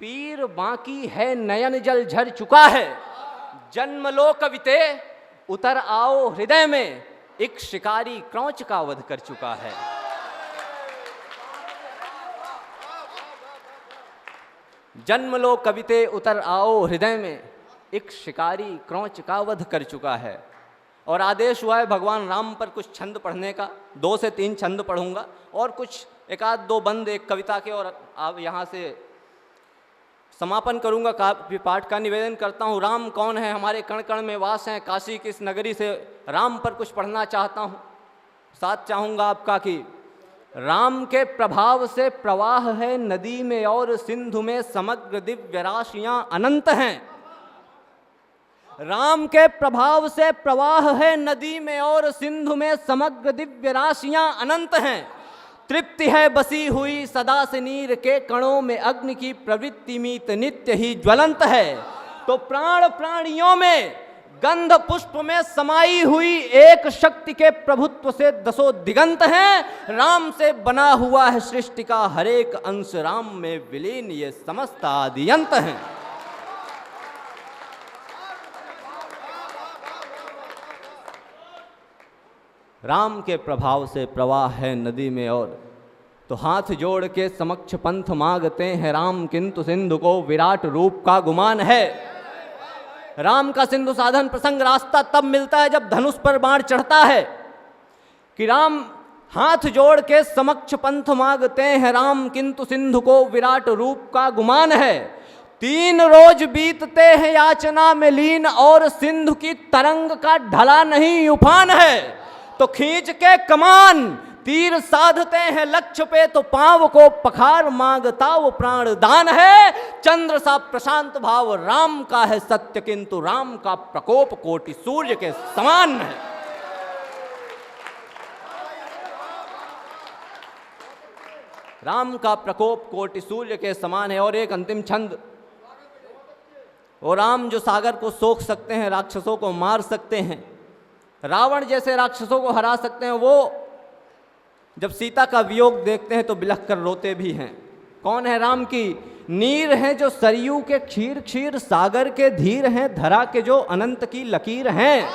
पीर बाकी है नयन जल झर चुका है, जन्म लो कविते उतर आओ हृदय में, एक शिकारी क्रौंच का वध कर चुका है। जन्म लो कविते उतर आओ हृदय में, एक शिकारी क्रौंच का वध कर चुका है। और आदेश हुआ है भगवान राम पर कुछ छंद पढ़ने का। 2 से 3 छंद पढ़ूंगा और कुछ एक आध दो बंद एक कविता के, और आप यहाँ से समापन करूंगा काव्य पाठ का। निवेदन करता हूँ, राम कौन है, हमारे कण कण में वास हैं, काशी किस नगरी से, राम पर कुछ पढ़ना चाहता हूँ। साथ चाहूँगा आपका कि राम के प्रभाव से प्रवाह है नदी में और सिंधु में समग्र दिव्य राशियां अनंत हैं। राम के प्रभाव से प्रवाह है नदी में और सिंधु में समग्र दिव्य राशियां अनंत हैं। तृप्ति है बसी हुई सदा से नीर के कणों में, अग्नि की प्रवृत्ति मीत नित्य ही ज्वलंत है। तो प्राण प्राणियों में गंध पुष्प में समाई हुई एक शक्ति के प्रभुत्व से दसों दिगंत हैं। राम से बना हुआ है सृष्टि का हर एक अंश, राम में विलीन ये समस्त आदियंत हैं। राम के प्रभाव से प्रवाह है नदी में और, तो हाथ जोड़ के समक्ष पंथ मांगते हैं राम, किंतु सिंधु को विराट रूप का गुमान है। राम का सिंधु साधन प्रसंग रास्ता तब मिलता है जब धनुष पर बाण चढ़ता है कि राम हाथ जोड़ के समक्ष पंथ मांगते हैं राम, किंतु सिंधु को विराट रूप का गुमान है। 3 रोज बीतते हैं याचना में लीन और सिंधु की तरंग का ढला नहीं उफान है। तो खींच के कमान तीर साधते हैं लक्ष्य पे, तो पांव को पखार मांगता वो प्राण दान है। चंद्र सा प्रशांत भाव राम का है सत्य, किंतु राम का प्रकोप कोटि सूर्य के समान है। राम का प्रकोप कोटि सूर्य के समान है। और एक अंतिम छंद, और राम जो सागर को सोख सकते हैं, राक्षसों को मार सकते हैं, रावण जैसे राक्षसों को हरा सकते हैं, वो जब सीता का वियोग देखते हैं तो बिलख कर रोते भी हैं। कौन है राम की? नीर हैं जो सरयू के क्षीर क्षीर, सागर के धीर हैं धरा के जो अनंत की लकीर हैं।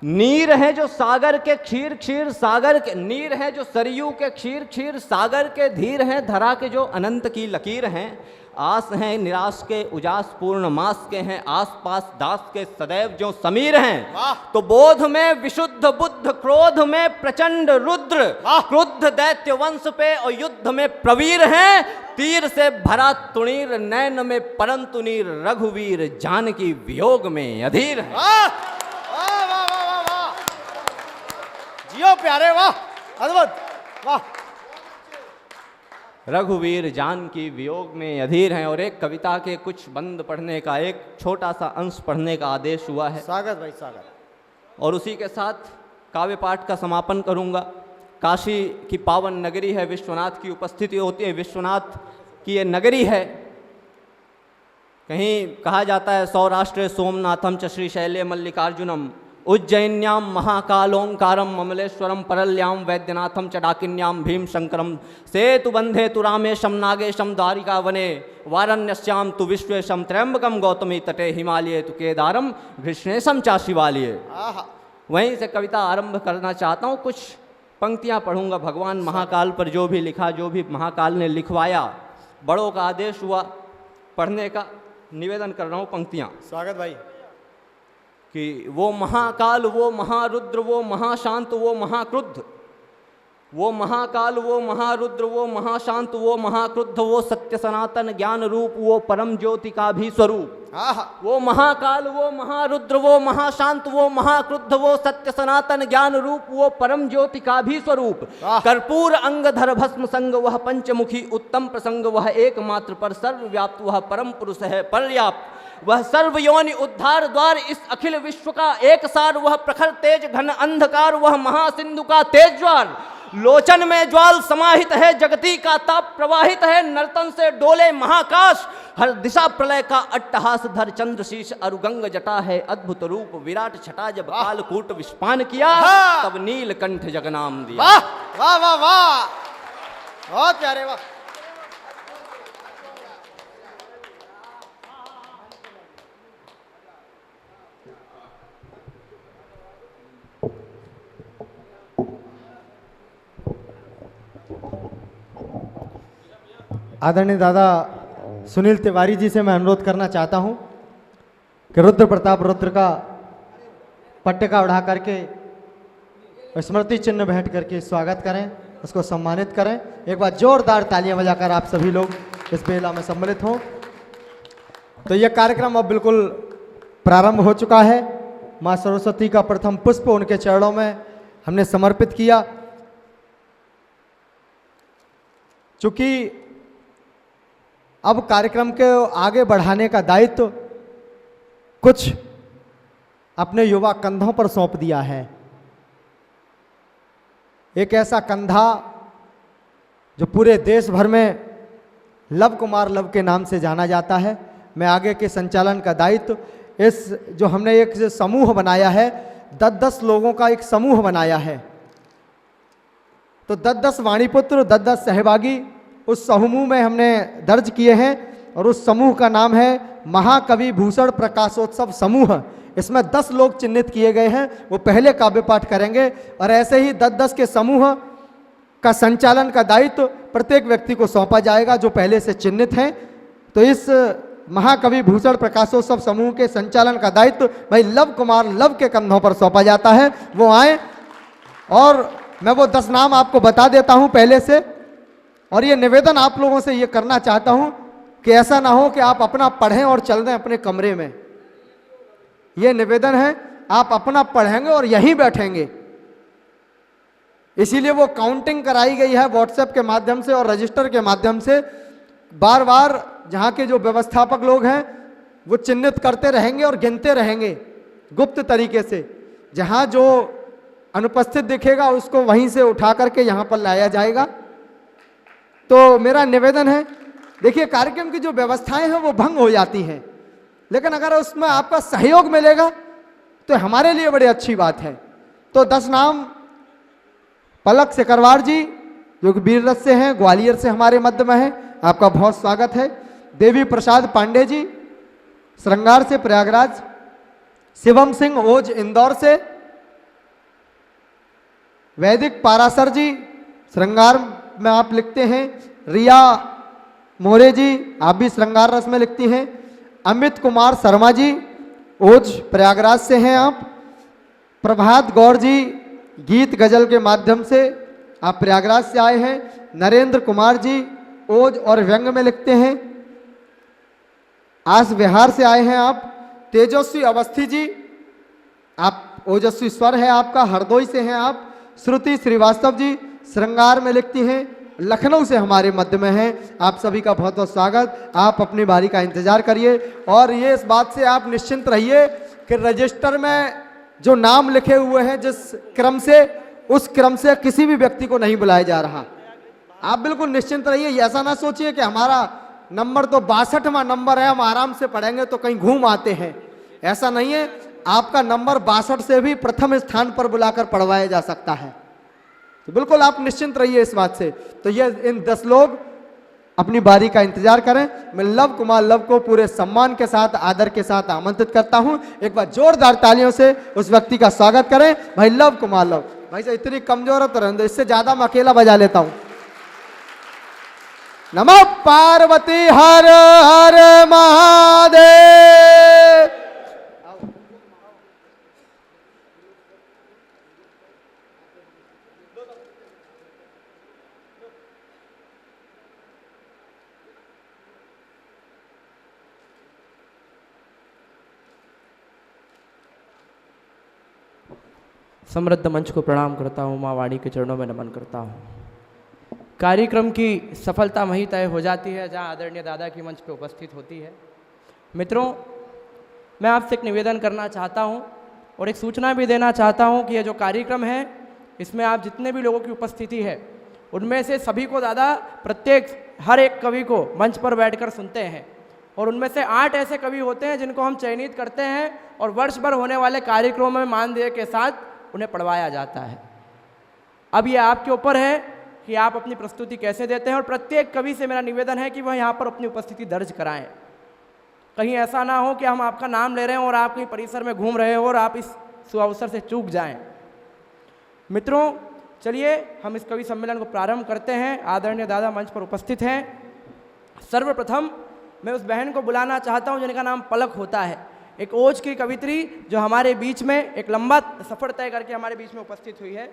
नीर है जो सागर के क्षीर क्षीर, सागर के नीर है जो सरयू के क्षीर क्षीर, सागर के धीर हैं धरा के जो अनंत की लकीर हैं। आस हैं निराश के उजास पूर्ण मास के हैं, आसपास दास के सदैव जो समीर हैं। तो बोध में विशुद्ध बुद्ध, क्रोध में प्रचंड रुद्र, क्रुद्ध दैत्य वंश पे और युद्ध में प्रवीर हैं। तीर से भरा तुणीर नैन में परंतु नीर, रघुवीर जानकी वियोग में अधीर है। वाह वाह वाह वाह वाह, जियो प्यारे, वाह अद्भुत, वाह। रघुवीर जानकी वियोग में अधीर हैं। और एक कविता के कुछ बंद पढ़ने का, एक छोटा सा अंश पढ़ने का आदेश हुआ है। स्वागत भाई स्वागत। और उसी के साथ काव्य पाठ का समापन करूंगा। काशी की पावन नगरी है, विश्वनाथ की उपस्थिति होती है। विश्वनाथ कि ये नगरी है। कहीं कहा जाता है सौराष्ट्र सोमनाथम च श्रीशैले मल्लिकार्जुनम, उज्जैन्याम महाकालोंकारम ममलेश्वरम परल्याम वैद्यनाथम च डाकिन्याम भीम शंकरम सेतु बंधे तु रामेशम नागेशम द्वारिका वने वारण्यस्याम तु विश्वेशम त्र्यंबकम गौतमी तटे हिमालय तु केदारम घृष्णेशम चा शिवालय। वहीं से कविता आरंभ करना चाहता हूँ। कुछ पंक्तियाँ पढ़ूंगा। भगवान महाकाल पर जो भी लिखा, जो भी महाकाल ने लिखवाया, बड़ों का आदेश हुआ पढ़ने का, निवेदन कर रहा हूँ पंक्तियाँ। स्वागत भाई। कि वो महाकाल, वो महारुद्र, वो महाशांत, वो महाक्रुद्ध, वो महाकाल, वो महारुद्र, वो महाशांत, वो महाक्रुद्ध, वो सत्य सनातन ज्ञान रूप, वो परम ज्योति का भी स्वरूप। वो महाकाल, वो महारुद्र, वो महाशांत, वो महाक्रुद्ध, वो सत्य सनातन ज्ञान रूप, वो परम ज्योति का भी स्वरूप। कर्पूर अंगधर भस्म संग, वह पंचमुखी उत्तम प्रसंग, वह एकमात्र पर सर्वव्याप्त, वह परम पुरुष है पर्याप्त, वह सर्वयोनि उद्धार द्वार, इस अखिल विश्व का एक सार, वह प्रखर तेज घन अंधकार, वह महासिंधु का तेज ज्वार, लोचन में ज्वाल समाहित है, जगती का ताप प्रवाहित है, नर्तन से डोले महाकाश, हर दिशा प्रलय का अट्टहास, धर चंद्र शीश अरुगंग जटा है, अद्भुत रूप विराट छटा, जब कालकूट विस्पान किया तब नीलकंठ जगनाम दिया। वाह वाह वाह वाह, बहुत प्यारे, वाह। आदरणीय दादा सुनील तिवारी जी से मैं अनुरोध करना चाहता हूं कि रुद्र प्रताप रुद्र का पट्टिका उठा करके स्मृति चिन्ह भेंट करके स्वागत करें, उसको सम्मानित करें। एक बार जोरदार तालियां बजाकर आप सभी लोग इस बेला में सम्मिलित हों। तो यह कार्यक्रम अब बिल्कुल प्रारंभ हो चुका है। माँ सरस्वती का प्रथम पुष्प उनके चरणों में हमने समर्पित किया। चूंकि अब कार्यक्रम के आगे बढ़ाने का दायित्व कुछ अपने युवा कंधों पर सौंप दिया है। एक ऐसा कंधा जो पूरे देश भर में लव कुमार लव के नाम से जाना जाता है। मैं आगे के संचालन का दायित्व इस जो हमने एक समूह बनाया है, 10-10 लोगों का एक समूह बनाया है। तो 10-10 वाणीपुत्र, 10-10 सहभागी उस समूह में हमने दर्ज किए हैं और उस समूह का नाम है महाकवि भूषण प्रकाशोत्सव समूह। इसमें 10 लोग चिन्हित किए गए हैं, वो पहले काव्य पाठ करेंगे और ऐसे ही 10-10 के समूह का संचालन का दायित्व प्रत्येक व्यक्ति को सौंपा जाएगा जो पहले से चिन्हित हैं। तो इस महाकवि भूषण प्रकाशोत्सव समूह के संचालन का दायित्व भाई लव कुमार लव के कंधों पर सौंपा जाता है। वो आए और मैं वो 10 नाम आपको बता देता हूं पहले से। और ये निवेदन आप लोगों से ये करना चाहता हूं कि ऐसा ना हो कि आप अपना पढ़ें और चल दें अपने कमरे में। ये निवेदन है, आप अपना पढ़ेंगे और यहीं बैठेंगे। इसीलिए वो काउंटिंग कराई गई है व्हाट्सएप के माध्यम से और रजिस्टर के माध्यम से। बार बार जहाँ के जो व्यवस्थापक लोग हैं वो चिन्हित करते रहेंगे और गिनते रहेंगे गुप्त तरीके से। जहाँ जो अनुपस्थित दिखेगा उसको वहीं से उठा करके यहाँ पर लाया जाएगा। तो मेरा निवेदन है, देखिए कार्यक्रम की जो व्यवस्थाएं हैं वो भंग हो जाती हैं, लेकिन अगर उसमें आपका सहयोग मिलेगा तो हमारे लिए बड़ी अच्छी बात है। तो 10 नाम, पलक सिकरवार जी जो कि बीररथ से हैं, ग्वालियर से हमारे मध्य में हैं, आपका बहुत स्वागत है। देवी प्रसाद पांडे जी श्रृंगार से प्रयागराज, शिवम सिंह ओज इंदौर से, वैदिक पारासर जी श्रृंगार में आप लिखते हैं, रिया मोरे जी आप भी श्रृंगार रस में लिखती हैं, अमित कुमार शर्मा जी ओज प्रयागराज से हैं आप, प्रभात गौर जी गीत गजल के माध्यम से आप प्रयागराज से आए हैं, नरेंद्र कुमार जी ओज और व्यंग में लिखते हैं, आस बिहार से आए हैं आप, तेजस्वी अवस्थी जी आप ओजस्वी स्वर है आपका, हरदोई से हैं आप, श्रुति श्रीवास्तव जी श्रृंगार में लिखती हैं, लखनऊ से हमारे मध्य में हैं। आप सभी का बहुत बहुत स्वागत। आप अपनी बारी का इंतजार करिए और ये इस बात से आप निश्चिंत रहिए कि रजिस्टर में जो नाम लिखे हुए हैं जिस क्रम से, उस क्रम से किसी भी व्यक्ति को नहीं बुलाया जा रहा। आप बिल्कुल निश्चिंत रहिए, ऐसा ना सोचिए कि हमारा नंबर तो 62वां नंबर है, हम आराम से पढ़ेंगे तो कहीं घूम आते हैं, ऐसा नहीं है। आपका नंबर 62 से भी प्रथम स्थान पर बुलाकर पढ़वाया जा सकता है, तो बिल्कुल आप निश्चिंत रहिए इस बात से। तो ये इन 10 लोग अपनी बारी का इंतजार करें। मैं लव कुमार लव को पूरे सम्मान के साथ, आदर के साथ आमंत्रित करता हूं। एक बार जोरदार तालियों से उस व्यक्ति का स्वागत करें। भाई लव कुमार लव, भाई साहब इतनी कमजोर है तो रहने दो, इससे ज्यादा मैं अकेला बजा लेता हूं। नमः पार्वती हर हर महादेव। समृद्ध मंच को प्रणाम करता हूँ, माँ वाणी के चरणों में नमन करता हूँ। कार्यक्रम की सफलता वहीं तय हो जाती है जहाँ आदरणीय दादा की मंच पे उपस्थित होती है। मित्रों, मैं आपसे एक निवेदन करना चाहता हूँ और एक सूचना भी देना चाहता हूँ कि ये जो कार्यक्रम है इसमें आप जितने भी लोगों की उपस्थिति है उनमें से सभी को दादा प्रत्येक हर एक कवि को मंच पर बैठकर सुनते हैं, और उनमें से 8 ऐसे कवि होते हैं जिनको हम चयनित करते हैं और वर्ष भर होने वाले कार्यक्रमों में मानदेय के साथ उन्हें पढ़वाया जाता है। अब ये आपके ऊपर है कि आप अपनी प्रस्तुति कैसे देते हैं, और प्रत्येक कवि से मेरा निवेदन है कि वह यहाँ पर अपनी उपस्थिति दर्ज कराएं। कहीं ऐसा ना हो कि हम आपका नाम ले रहे हैं और आप कहीं परिसर में घूम रहे हो और आप इस सुअवसर से चूक जाएं। मित्रों, चलिए हम इस कवि सम्मेलन को प्रारंभ करते हैं। आदरणीय दादा मंच पर उपस्थित हैं। सर्वप्रथम मैं उस बहन को बुलाना चाहता हूँ जिनका नाम पलक होता है, एक ओज की कवित्री जो हमारे बीच में एक लंबा सफ़र तय करके हमारे बीच में उपस्थित हुई है।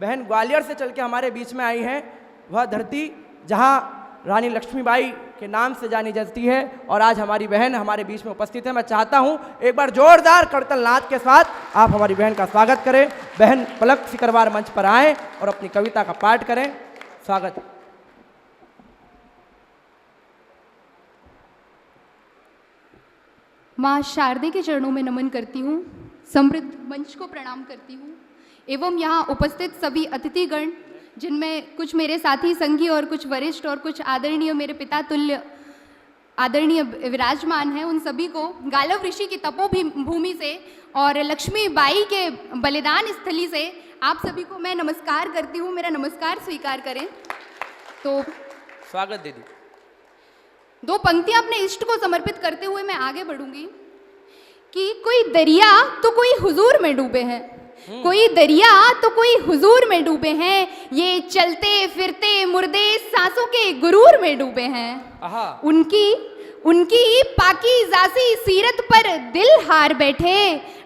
बहन ग्वालियर से चल के हमारे बीच में आई है, वह धरती जहाँ रानी लक्ष्मीबाई के नाम से जानी जाती है, और आज हमारी बहन हमारे बीच में उपस्थित है। मैं चाहता हूँ एक बार जोरदार करतल नाद के साथ आप हमारी बहन का स्वागत करें। बहन पलक सिकरवार मंच पर आएँ और अपनी कविता का पाठ करें। स्वागत। माँ शारदे के चरणों में नमन करती हूँ, समृद्ध मंच को प्रणाम करती हूँ एवं यहाँ उपस्थित सभी अतिथिगण, जिनमें कुछ मेरे साथी संगी और कुछ वरिष्ठ और कुछ आदरणीय मेरे पिता तुल्य आदरणीय विराजमान हैं। उन सभी को गालव ऋषि की तपोभूमि से और लक्ष्मी बाई के बलिदान स्थली से आप सभी को मैं नमस्कार करती हूँ। मेरा नमस्कार स्वीकार करें। तो स्वागत दीदी। 2 पंक्तियां अपने इष्ट को समर्पित करते हुए मैं आगे बढ़ूंगी कि कोई दरिया तो कोई हुजूर में डूबे हैं, कोई दरिया तो कोई हुजूर में डूबे हैं, ये चलते फिरते मुर्दे सांसों के गुरूर में डूबे हैं। उनकी पाकीज़ासी सीरत पर दिल हार बैठे,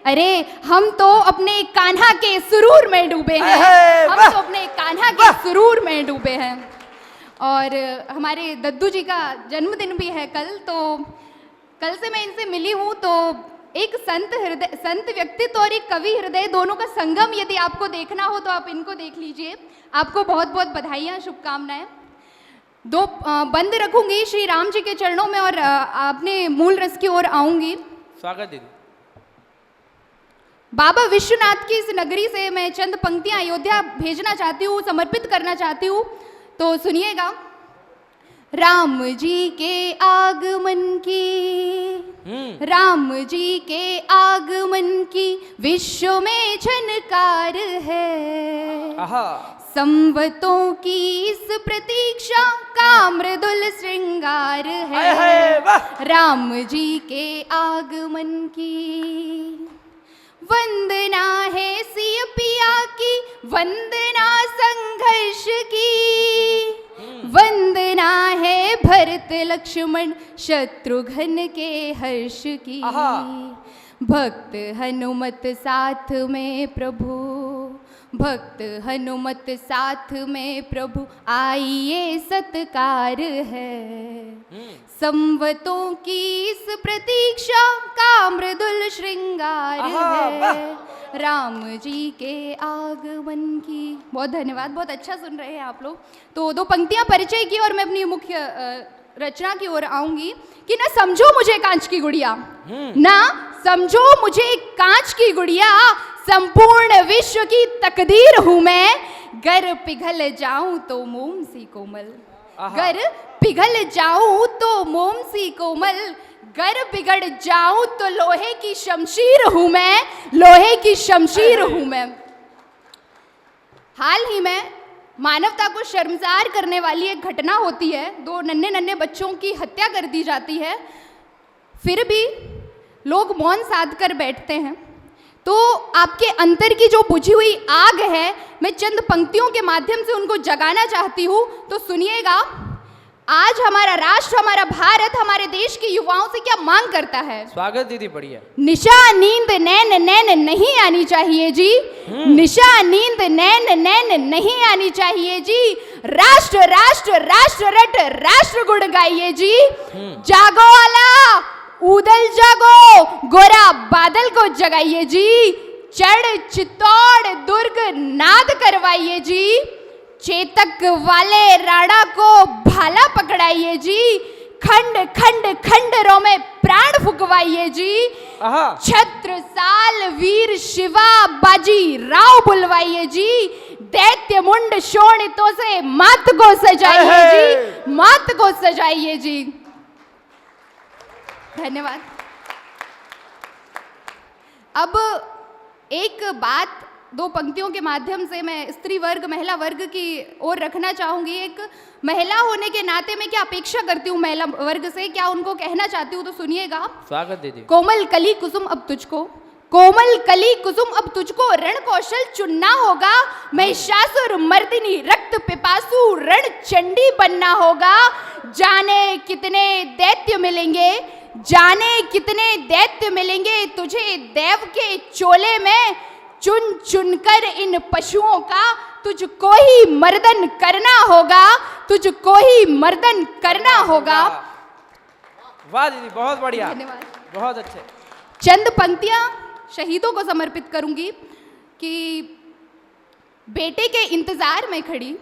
अरे हम तो अपने कान्हा के सुरूर में डूबे हैं, हम तो अपने कान्हा के सुरूर में डूबे हैं। और हमारे दद्दू जी का जन्मदिन भी है कल, तो कल से मैं इनसे मिली हूँ, तो एक संत व्यक्तित्व और एक कवि हृदय दोनों का संगम यदि आपको देखना हो तो आप इनको देख लीजिए। आपको बहुत बहुत बधाइयाँ, शुभकामनाएं। 2 बंद रखूंगी श्री राम जी के चरणों में और अपने मूल रस की ओर आऊंगी। स्वागत दीदी। बाबा विश्वनाथ की इस नगरी से मैं चंद पंक्तियां अयोध्या भेजना चाहती हूँ, समर्पित करना चाहती हूँ, तो सुनिएगा। राम जी के आगमन की, राम जी के आगमन की विश्व में झनकार है, संवतों की इस प्रतीक्षा का मृदुल श्रृंगार है। राम जी के आगमन की वंदना है सिय पिया की, वंदना संघर्ष की, वंदना है भरत लक्ष्मण शत्रुघ्न के हर्ष की। भक्त हनुमत साथ में प्रभु, भक्त हनुमत साथ में प्रभु आइए सत्कार है, संवतों की इस प्रतीक्षा का मृदुल श्रृंगार है, राम जी के आगमन की। बहुत धन्यवाद, बहुत अच्छा सुन रहे हैं आप लोग। तो 2 पंक्तियां परिचय की और मैं अपनी मुख्य रचना की ओर आऊंगी कि ना समझो मुझे कांच की गुड़िया, ना समझो मुझे कांच की गुड़िया, संपूर्ण विश्व की तकदीर हूं मैं, गर पिघल जाऊं तो मोम सी कोमल, आहा। गर पिघल जाऊं तो मोम सी कोमल, गर बिगड़ जाऊं तो लोहे की शमशीर हूं मैं, लोहे की शमशीर हूं मैं। हाल ही में मानवता को शर्मसार करने वाली एक घटना होती है, 2 नन्हे नन्हे बच्चों की हत्या कर दी जाती है, फिर भी लोग मौन साध कर बैठते हैं। तो आपके अंतर की जो बुझी हुई आग है, मैं चंद पंक्तियों के माध्यम से उनको जगाना चाहती हूँ। तो सुनिएगा, आज हमारा राष्ट्र, हमारा भारत, हमारे देश के युवाओं से क्या मांग करता है। स्वागत दीदी, बढ़िया। निशा नींद नैन नैन नहीं आनी चाहिए जी, निशा नींद नैन नैन नहीं आनी चाहिए जी, राष्ट्र राष्ट्र राष्ट्र रट राष्ट्र गुण गाइए जी। जागो आला उदल जागो, गोरा बादल को जगाइए जी, चढ़ चित्तौड़ दुर्ग नाद करवाइए जी, चेतक वाले राणा को भाला पकड़ाइए जी, खंड खंड खंडरों में प्राण फुकवाइए जी, आहा। छत्रसाल वीर शिवा बाजी राव बुलवाइए जी, दैत्य मुंड शोणितों से मात को सजाइए जी, मात को सजाइए जी। धन्यवाद। अब एक बात 2 पंक्तियों के माध्यम से मैं स्त्री वर्ग, महिला वर्ग की ओर रखना चाहूंगी। एक महिला होने के नाते मैं क्या अपेक्षा करती हूँ महिला वर्ग से, क्या उनको कहना चाहती हूँ, तो सुनिएगा। स्वागत दीदी। कोमल कली कुसुम अब तुझको, कोमल कली कुसुम अब तुझको रण कौशल चुनना होगा, महिषासुर मर्दिनी रक्त पिपासु रण चंडी बनना होगा। जाने कितने दैत्य मिलेंगे, जाने कितने दैत्य मिलेंगे तुझे देव के चोले में, चुन चुनकर इन पशुओं का तुझको ही मर्दन करना होगा, तुझको ही मर्दन करना होगा। वाह दीदी, बहुत बढ़िया, धन्यवाद। बहुत अच्छे। चंद पंक्तियां शहीदों को समर्पित करूंगी कि बेटे के इंतजार में खड़ी,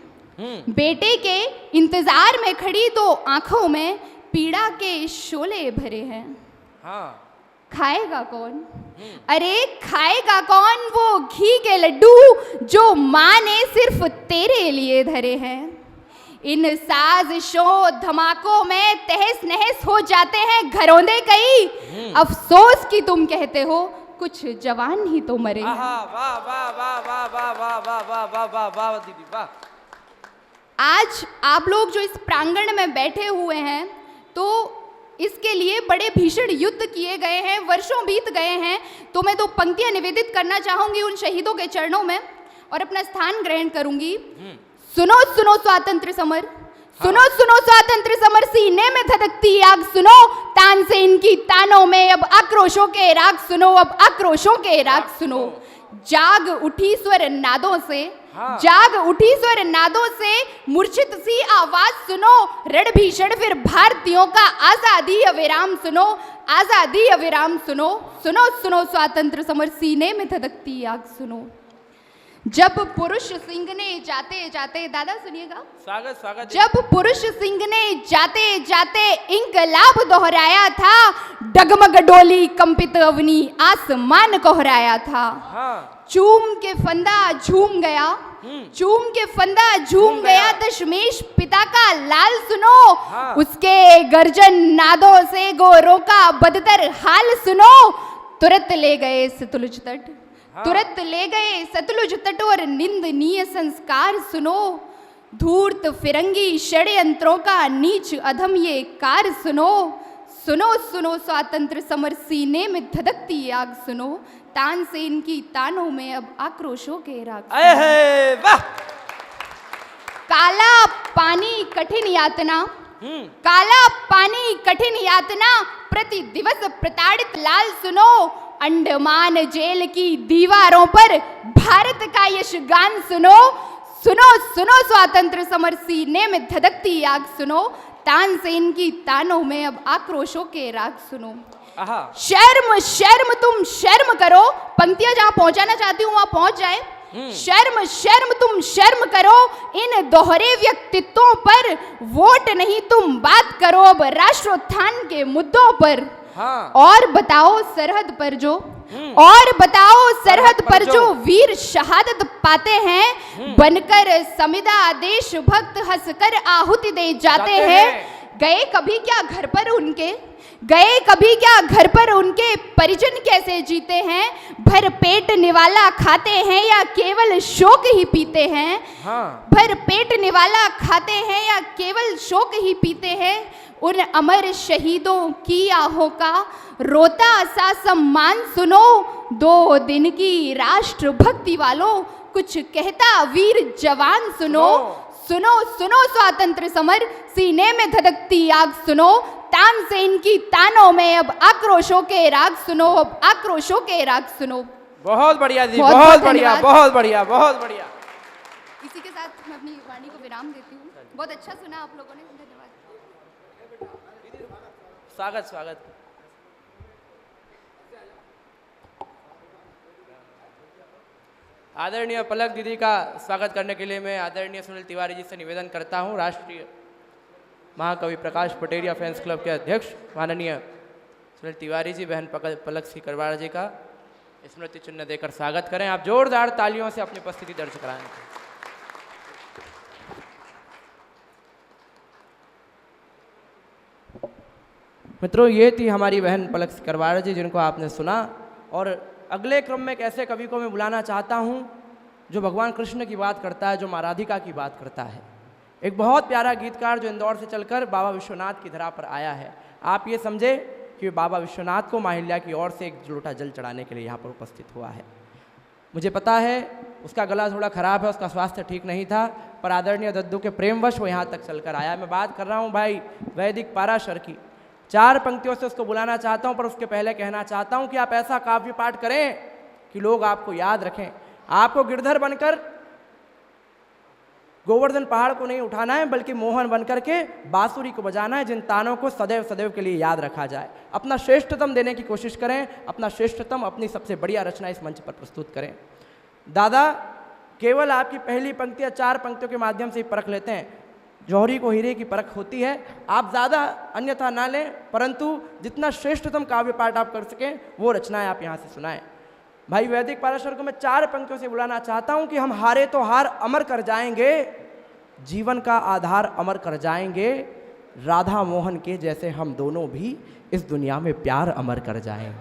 बेटे के इंतजार में खड़ी तो आंखों में पीड़ा के शोले भरे हैं। हाँ। खाएगा कौन, अरे खाएगा कौन वो घी के लड्डू जो माँ ने सिर्फ तेरे लिए धरे हैं। इन साजिशों धमाकों में तहस नहस हो जाते हैं घरौंदे कई, अफसोस कि तुम कहते हो कुछ जवान ही तो मरे हैं। आहा, वाह वाह वाह वाह वाह वाह वाह वाह वाह वाह वाह दीदी, वाह। आज आप लोग जो इस प्रांगण में बैठे हुए हैं, तो इसके लिए बड़े भीषण युद्ध किए गए हैं, वर्षों बीत गए हैं। तो मैं 2 पंक्तियां निवेदित करना चाहूंगी उन शहीदों के चरणों में और अपना स्थान ग्रहण करूंगी। सुनो सुनो स्वातंत्र समर, सुनो सुनो स्वातंत्र समर, सीने में धधकती आग सुनो, तान से इनकी तानों में अब आक्रोशों के राग सुनो, अब आक्रोशों के राग सुनो। जाग उठी स्वर नादों से, जाग उठी स्वर नादों से, मूर्छित सी आवाज सुनो, रण भीषण फिर भारतीयों का आजादी अविराम सुनो, आजादी अविराम सुनो। सुनो सुनो स्वातंत्र समर, सीने में धधकती आग सुनो। जब पुरुष सिंह ने जाते जाते, दादा सुनिएगा, स्वागत स्वागत। जब पुरुष सिंह ने जाते जाते इंकलाब दोहराया था, डगमग डोली कंपित अवनी आसमान कोहराया था। हाँ। चूम के फंदा झूम गया, चूम के फंदा झूम गया, दशमेश पिता का लाल सुनो, हाँ। उसके गर्जन नादों से गोरों का बदतर हाल सुनो। तुरंत ले गए सतलुज तट, तुरंत ले गए सतलुज तट और निंदनीय संस्कार सुनो। धूर्त फिरंगी षड्यंत्रों का नीच अधम ये कार सुनो। सुनो सुनो स्वातंत्र समर, सीने में धधकती आग सुनो, तानसेन की तानों में अब आक्रोशों के राग सुनो। वाह। काला पानी कठिन यातना, काला पानी कठिन यातना, प्रति दिवस प्रताड़ित लाल सुनो। अंडमान जेल की दीवारों पर भारत का यश गान सुनो। सुनो सुनो स्वातंत्र समर, सीने में धधकती आग सुनो, तानसेन की तानों में अब आक्रोशों के राग सुनो। शर्म शर्म तुम शर्म करो, पंक्तियां जहां पहुंचाना चाहती हूं वहां पहुंच जाए। शर्म शर्म तुम शर्म करो, इन दोहरे व्यक्तित्वों पर वोट नहीं तुम बात करो, अब राष्ट्रोत्थान के मुद्दों पर। हाँ। और बताओ सरहद पर जो और बताओ सरहद पर जो वीर शहादत पाते हैं, बनकर समिदा देश भक्त हंसकर आहुति दे जाते हैं। गए कभी क्या घर पर उनके, गए कभी क्या घर पर उनके परिजन कैसे जीते हैं, भर पेट निवाला खाते हैं या केवल शोक ही पीते हैं। हाँ। भर पेट निवाला खाते हैं या केवल शोक ही पीते हैं। उन अमर शहीदों की आहों का रोता सा सम्मान सुनो, 2 दिन की राष्ट्र भक्ति वालों कुछ कहता वीर जवान सुनो। सुनो सुनो स्वातंत्र समर सीने में धधकती आग सुनो, तानसेन की तानों में अब आक्रोशों के राग सुनो, अब आक्रोशों के राग सुनो। बहुत बढ़िया जी, बहुत बहुत बढ़िया, धन्यवाद। बहुत बढ़िया, बहुत बढ़िया। इसी के साथ मैं अपनी वाणी को विराम देती हूँ। बहुत अच्छा सुना आप लोगों ने, धन्यवाद। स्वागत स्वागत। आदरणीय पलक दीदी का स्वागत करने के लिए मैं आदरणीय सुनील तिवारी जी से निवेदन करता हूं। राष्ट्रीय महाकवि प्रकाश पटेरिया फैंस क्लब के अध्यक्ष माननीय सुनील तिवारी जी बहन पलक सिकरवार जी का स्मृति चिन्ह देकर स्वागत करें। आप जोरदार तालियों से अपनी उपस्थिति दर्ज कराएं। मित्रों, ये थी हमारी बहन पलक सिकरवार जी जिनको आपने सुना। और अगले क्रम में एक ऐसे कवि को मैं बुलाना चाहता हूँ जो भगवान कृष्ण की बात करता है, जो माँ राधिका की बात करता है। एक बहुत प्यारा गीतकार जो इंदौर से चलकर बाबा विश्वनाथ की धरा पर आया है। आप ये समझे कि बाबा विश्वनाथ को माहिल्या की ओर से एक लोटा जल चढ़ाने के लिए यहाँ पर उपस्थित हुआ है। मुझे पता है उसका गला थोड़ा ख़राब है, उसका स्वास्थ्य ठीक नहीं था, पर आदरणीय दद्दू के प्रेमवश वो यहाँ तक चलकर आया। मैं बात कर रहा हूँ भाई वैदिक पाराशर की। 4 पंक्तियों से उसको बुलाना चाहता हूँ, पर उसके पहले कहना चाहता हूँ कि आप ऐसा काव्य पाठ करें कि लोग आपको याद रखें। आपको गिरधर बनकर गोवर्धन पहाड़ को नहीं उठाना है, बल्कि मोहन बनकर के बांसुरी को बजाना है, जिन तानों को सदैव सदैव के लिए याद रखा जाए। अपना श्रेष्ठतम देने की कोशिश करें, अपना श्रेष्ठतम, अपनी सबसे बढ़िया रचना इस मंच पर प्रस्तुत करें। दादा केवल आपकी पहली पंक्ति या 4 पंक्तियों के माध्यम से ही परख लेते हैं। जौहरी को हीरे की परख होती है, आप ज़्यादा अन्यथा ना लें, परंतु जितना श्रेष्ठतम काव्य पाठ आप कर सकें वो रचनाएं आप यहाँ से सुनाएं। भाई वैदिक पाराशर को मैं 4 पंक्तियों से बुलाना चाहता हूँ कि हम हारे तो हार अमर कर जाएंगे, जीवन का आधार अमर कर जाएंगे, राधा मोहन के जैसे हम दोनों भी इस दुनिया में प्यार अमर कर जाएंगे।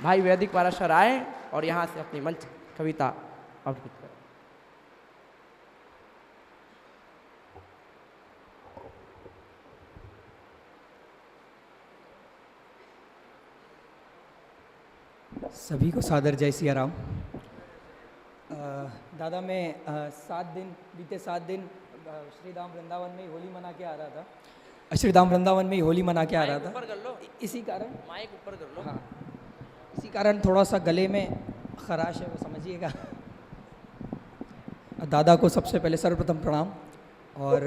भाई वैदिक पाराशर आए और यहाँ से अपनी मंच कविता अवतरित करें। सभी को सादर जय सिया राम। दादा मैं 7 दिन बीते 7 दिन श्री धाम वृंदावन में ही होली मना के आ रहा था। श्री धाम वृंदावन में ही होली मना के आ रहा था। ऊपर कर लो, इसी कारण माइक ऊपर कर लो। हाँ, इसी कारण थोड़ा सा गले में खराश है, वो समझिएगा। दादा को सबसे पहले सर्वप्रथम प्रणाम, और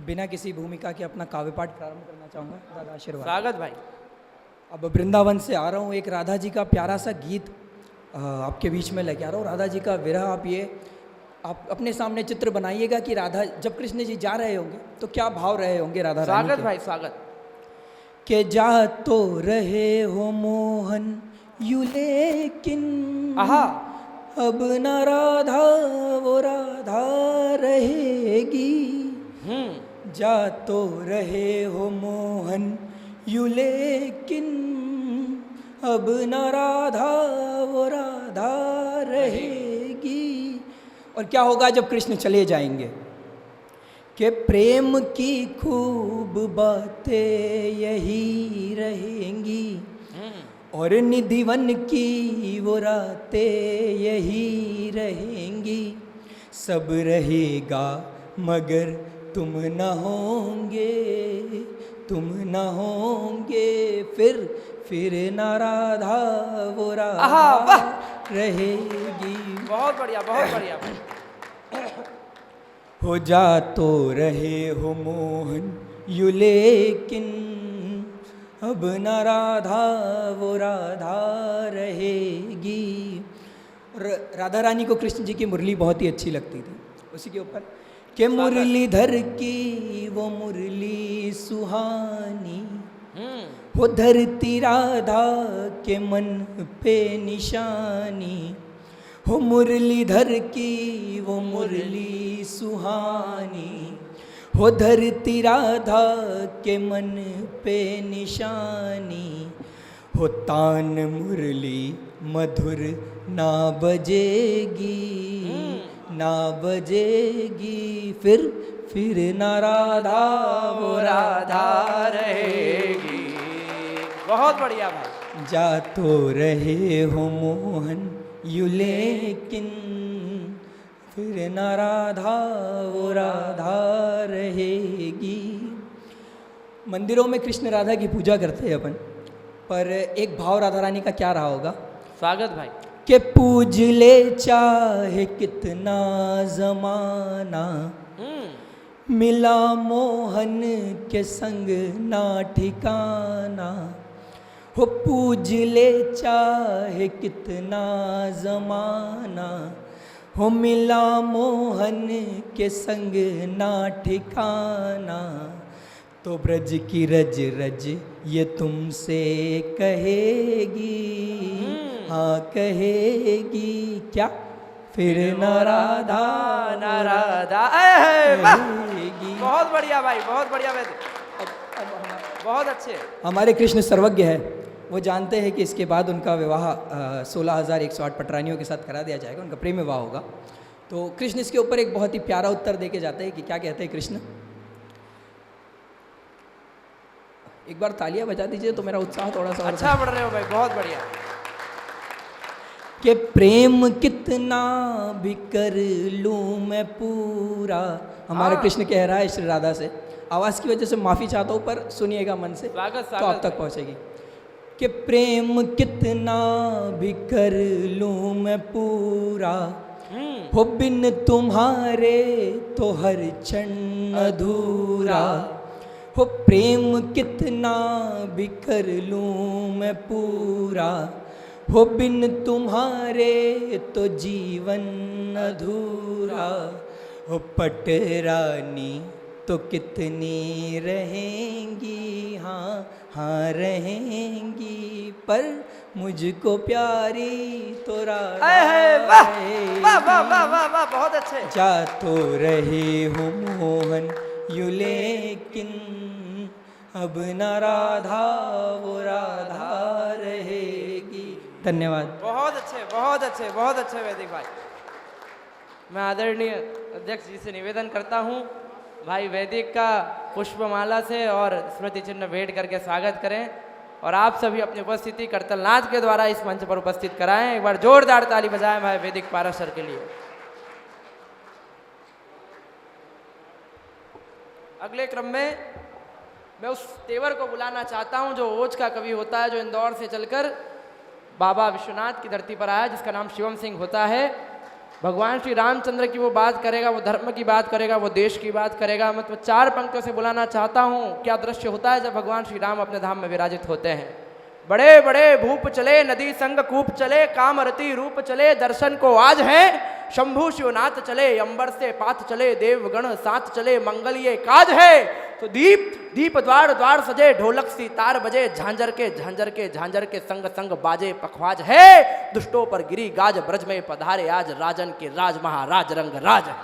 बिना किसी भूमिका के अपना काव्य पाठ प्रारंभ करना चाहूँगा। दादा आशीर्वाद। स्वागत भाई। अब वृंदावन से आ रहा हूँ, एक राधा जी का प्यारा सा गीत आपके बीच में लेके आ रहा हूँ। राधा जी का विरह आप अपने सामने चित्र बनाइएगा कि राधा जब कृष्ण जी जा रहे होंगे तो क्या भाव रहे होंगे राधा रानी के। स्वागत भाई, स्वागत। के जा तो रहे हो मोहन यू लेकिन आहा, अब न राधा वो राधा रहेगी। जा तो रहे हो मोहन यू लेकिन अब न राधा वो राधा रहेगी। और क्या होगा जब कृष्ण चले जाएंगे? कि प्रेम की खूब बातें यही रहेंगी, और निधिवन की वो रातें यही रहेंगी। सब रहेगा मगर तुम न होंगे, तुम न होंगे फिर न राधा वो राधा रहेगी। बहुत बढ़िया, बहुत बढ़िया। हो जा तो रहे हो मोहन यू लेकिन अब न राधा वो राधा रहेगी। राधा रानी को कृष्ण जी की मुरली बहुत ही अच्छी लगती थी। उसी के ऊपर के मुरलीधर की वो मुरली सुहानी, हो धरती राधा के मन पे निशानी, हो मुरलीधर की वो मुरली सुहानी, हो धरती राधा के मन पे निशानी, हो तान मुरली मधुर ना बजेगी, ना बजेगी, फिर ना राधा वो राधा रहेगी। बहुत बढ़िया भाई। जा तो रहे हो मोहन यू लेकिन, फिर ना राधा वो राधा रहेगी। मंदिरों में कृष्ण राधा की पूजा करते हैं अपन, पर एक भाव राधा रानी का क्या रहा होगा? स्वागत भाई। कि पूज ले चाहे कितना जमाना, मिला मोहन के संग ना ठिकाना, हो पूज ले चाहे कितना जमाना, हो मिला मोहन के संग ना ठिकाना, तो ब्रज की रज रज ये तुमसे कहेगी, हाँ कहेगी क्या, फिर न राधा ना राधा कहेगी। बहुत बढ़िया भाई, बहुत बढ़िया भाई, बहुत अच्छे। हमारे कृष्ण सर्वज्ञ है, वो जानते हैं कि इसके बाद उनका विवाह 16,108 पटरानियों के साथ करा दिया जाएगा, उनका प्रेम विवाह होगा। तो कृष्ण इसके ऊपर एक बहुत ही प्यारा उत्तर दे के जाते हैं कि क्या कहते हैं कृष्ण। एक बार तालियां बजा दीजिए तो मेरा उत्साह थोड़ा सा अच्छा बढ़ रहे हो भाई, बहुत बढ़िया। कि प्रेम कितना भी कर लूँ मैं पूरा, हमारा कृष्ण कह रहा है श्री राधा से। आवाज़ की वजह से माफ़ी चाहता हूँ, पर सुनिएगा मन से तो आप तक पहुँचेगी। कि प्रेम कितना भी कर लूँ मैं पूरा, हो बिन तुम्हारे तो हर क्षण अधूरा, हो प्रेम कितना भी कर लूँ मैं पूरा, हो बिन तुम्हारे तो जीवन अधूरा, हो पटरानी तो कितनी रहेंगी, हाँ हाँ रहेंगी, पर मुझको प्यारी तो राधा रहेगी। वाह वाह वाह वाह वाह, बहुत अच्छे। जा तो रहे हो मोहन यू लेकिन, अब न राधा वो राधा रहेगी। धन्यवाद। बहुत अच्छे, बहुत अच्छे, बहुत अच्छे वैदिक भाई। मैं आदरणीय अध्यक्ष जी से निवेदन करता हूँ, भाई वैदिक का पुष्पमाला से और स्मृति चिन्ह भेंट करके स्वागत करें, और आप सभी अपनी उपस्थिति करतल नाच के द्वारा इस मंच पर उपस्थित कराएं। एक बार जोरदार ताली बजाएं भाई वैदिक पाराशर के लिए। अगले क्रम में मैं उस तेवर को बुलाना चाहता हूं जो ओज का कवि होता है, जो इंदौर से चलकर बाबा विश्वनाथ की धरती पर आया, जिसका नाम शिवम सिंह होता है। भगवान श्री रामचंद्र की वो बात करेगा, वो धर्म की बात करेगा, वो देश की बात करेगा। मैं तो 4 पंक्तियों से बुलाना चाहता हूँ। क्या दृश्य होता है जब भगवान श्री राम अपने धाम में विराजित होते हैं। बड़े बड़े भूप चले, नदी संग कूप चले, कामरती रूप चले, दर्शन को आज है शंभु शिवनाथ चले, अंबर से पाथ चले, देवगण साथ चले, मंगल ये काज है। तो दीप द्वार द्वार सजे, ढोलक सी तार बजे, झांझर के संग संग बाजे पखवाज है। दुष्टों पर गिरी गाज, ब्रज में पधारे आज, राजन के राज महाराज रंग राज है।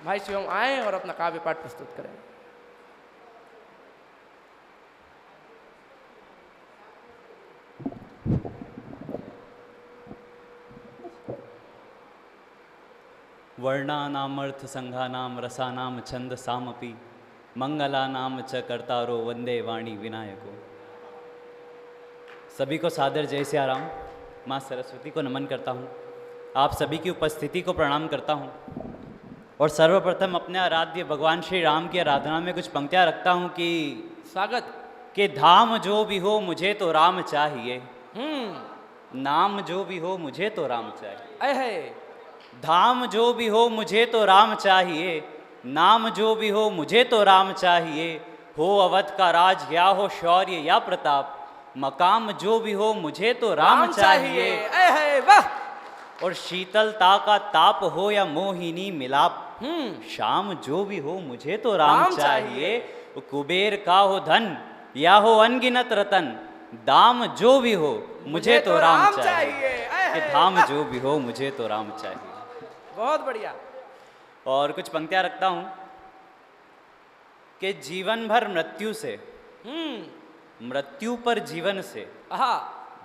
भाई शिवम आए और अपना काव्य पाठ प्रस्तुत करें। वर्णानामर्थ संघानाम रसानाम छंद सामपि मंगलानाम च कर्तारो वंदे वाणी विनायको। सभी को सादर जय सिया राम। माँ सरस्वती को नमन करता हूँ, आप सभी की उपस्थिति को प्रणाम करता हूँ, और सर्वप्रथम अपने आराध्य भगवान श्री राम की आराधना में कुछ पंक्तियाँ रखता हूँ कि स्वागत के धाम जो भी हो मुझे तो राम चाहिए, नाम जो भी हो मुझे तो राम चाहिए। है धाम जो भी हो मुझे तो राम चाहिए, नाम जो भी हो मुझे तो राम चाहिए। हो अवध का राज या हो शौर्य या प्रताप, मकाम जो भी हो मुझे तो राम चाहिए। है वाह। और शीतलता का ताप हो या मोहिनी मिलाप, शाम जो भी हो मुझे तो राम चाहिए। कुबेर का हो धन या हो अनगिनत रतन, दाम जो भी हो मुझे तो राम चाहिए। कि धाम जो भी हो मुझे तो राम चाहिए। बहुत बढ़िया। और कुछ पंक्तियां रखता हूं कि जीवन भर मृत्यु से, मृत्यु पर जीवन से आहा,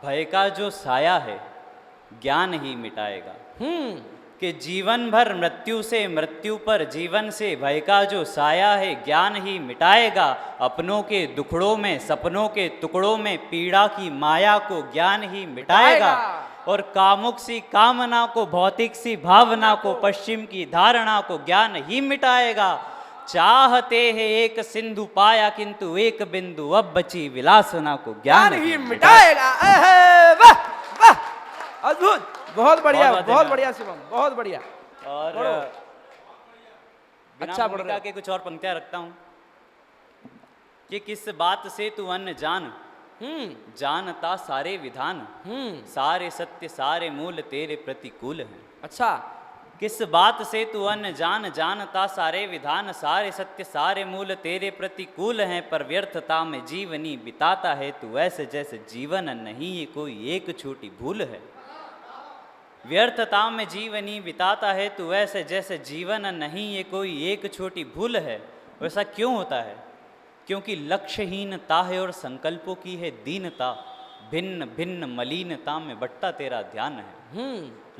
भय का जो साया है ज्ञान ही मिटाएगा। कि जीवन भर मृत्यु से, मृत्यु पर जीवन से भय का जो साया है ज्ञान ही मिटाएगा। अपनों के दुखड़ों में, सपनों के टुकड़ों में पीड़ा की माया को ज्ञान ही मिटाएगा। और कामुक सी कामना को, भौतिक सी भावना को, पश्चिम की धारणा को ज्ञान ही मिटाएगा। चाहते हैं एक सिंधु पाया किंतु एक बिंदु अब बची विलासना को ज्ञान ही मिटाएगा। वाह वाह, अद्भुत, बहुत बढ़िया, बहुत बढ़िया शिवम, बहुत बढ़िया। और अच्छा पढ़ रहे के कुछ और पंक्तियां रखता हूं कि किस बात से तू अन्न जान, जानता सारे विधान, सारे सत्य सारे मूल तेरे प्रतिकूल हैं। अच्छा, किस बात से तू अन्न जान, जानता सारे विधान, सारे सत्य सारे मूल तेरे प्रतिकूल हैं। पर व्यर्थता में जीवनी बिताता है तू ऐसे जैसे जीवन नहीं ये कोई एक छोटी भूल है। व्यर्थता में जीवनी बिताता है तू ऐसे जैसे जीवन नहीं ये कोई एक छोटी भूल है। वैसा क्यों होता है? क्योंकि लक्ष्यहीनता है और संकल्पों की है दीनता, भिन्न भिन्न मलिनता में बटता तेरा ध्यान है।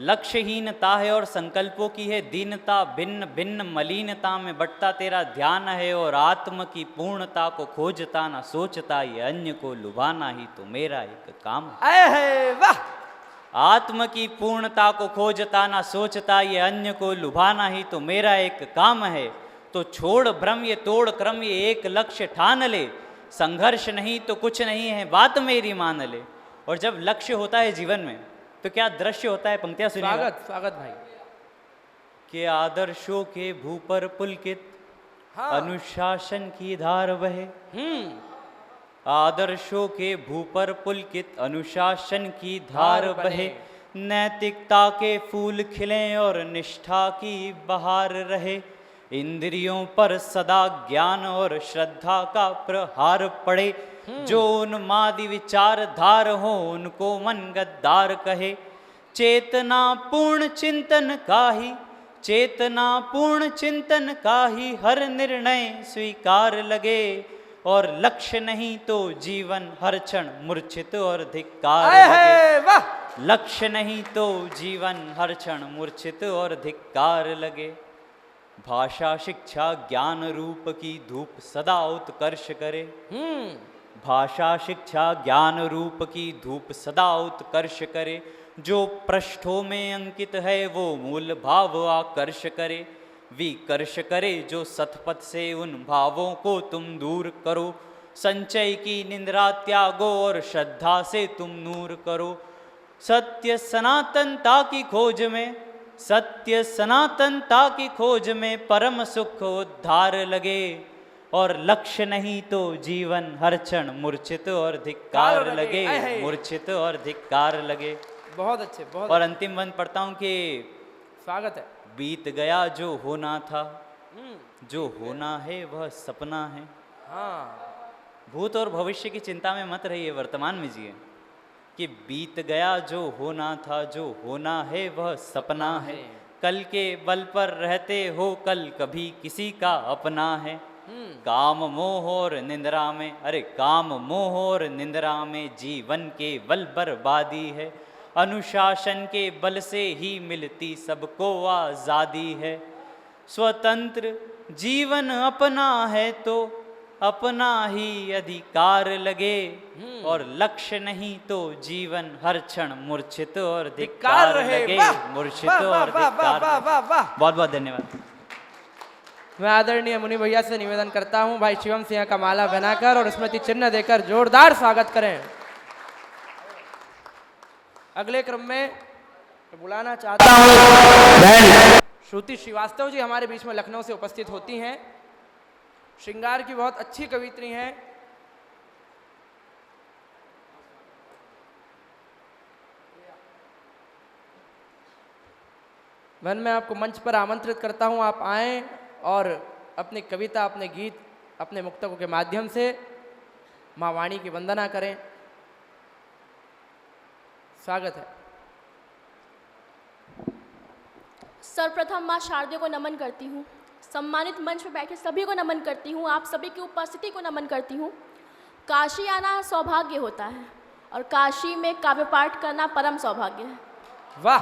लक्ष्यहीनता है और संकल्पों की है दीनता, भिन्न भिन्न मलिनता में बटता तेरा ध्यान है। और आत्म की पूर्णता को खोजता ना सोचता, ये अन्य को लुभाना ही तो मेरा एक काम है। वाह, आत्म की पूर्णता को खोजता ना सोचता, ये अन्य को लुभाना ही तो मेरा एक काम है। तो छोड़ भ्रम ये तोड़ क्रम, ये एक लक्ष्य ठान ले, संघर्ष नहीं तो कुछ नहीं है बात मेरी मान ले। और जब लक्ष्य होता है जीवन में तो क्या दृश्य होता है? पंक्तियां सुनिए। स्वागत स्वागत भाई। कि आदर्शों के भूपर पुलकित, हाँ। अनुशासन की धार बहे। आदर्शों के भूपर पुलकित, अनुशासन की धार बहे। नैतिकता के फूल खिलें और निष्ठा की बहार रहे। इंद्रियों पर सदा ज्ञान और श्रद्धा का प्रहार पड़े। जो उन्मादी विचारधार हो उनको मन गद्दार कहे। चेतना पूर्ण चिंतन का ही, चेतना पूर्ण चिंतन का ही हर निर्णय स्वीकार लगे। और लक्ष्य नहीं तो जीवन हर क्षण मूर्छित और धिक्कार लगे। लक्ष्य नहीं तो जीवन हर क्षण मूर्छित और धिक्कार लगे। भाषा शिक्षा ज्ञान रूप की धूप सदा उत्कर्ष करे। भाषा शिक्षा ज्ञान रूप की धूप सदा उत्कर्ष करे। जो पृष्ठों में अंकित है वो मूल भाव आकर्ष करे। विकर्ष करे जो सतपथ से उन भावों को तुम दूर करो। संचय की निंद्रा त्यागो और श्रद्धा से तुम नूर करो। सत्य सनातनता की खोज में, सत्य सनातनता की खोज में परम सुख उद्धार लगे। और लक्ष्य नहीं तो जीवन हर क्षण मूर्छित और धिक्कार लगे। मूर्छित और धिक्कार लगे। बहुत अच्छे, बहुत। और अंतिम बंद पढ़ता हूं कि स्वागत है। बीत गया जो होना था, जो होना है वह सपना है। हाँ, भूत और भविष्य की चिंता में मत रहिए, वर्तमान में जिए। कि बीत गया जो होना था, जो होना है वह सपना है। कल के बल पर रहते हो, कल कभी किसी का अपना है। काम मोह और निंद्रा में, अरे काम मोह और निंद्रा में जीवन के बल बर्बादी है। अनुशासन के बल से ही मिलती सबको आज़ादी है। स्वतंत्र जीवन अपना है तो अपना ही अधिकार लगे। और लक्ष्य नहीं तो जीवन हर क्षण मूर्छित और धिक्कार लगे। मूर्छित और धिक्कार। बहुत बहुत धन्यवाद। मैं आदरणीय मुनि भैया से निवेदन करता हूं भाई शिवम सिंह का माला बनाकर और स्मृति चिन्ह देकर जोरदार स्वागत करें। अगले क्रम में बुलाना चाहता हूं श्रुति श्रीवास्तव जी, हमारे बीच में लखनऊ से उपस्थित होती हैं। श्रृंगार की बहुत अच्छी कवित्री हैं। मैं आपको मंच पर आमंत्रित करता हूं, आप आएं और अपनी कविता, अपने गीत अपने मुक्तकों के माध्यम से माँ वाणी की वंदना करें। स्वागत है। सर्वप्रथम माँ शारदे को नमन करती हूँ। सम्मानित मंच पर बैठे सभी को नमन करती हूँ। आप सभी की उपस्थिति को नमन करती हूँ। काशी आना सौभाग्य होता है और काशी में काव्य पाठ करना परम सौभाग्य है। वाह।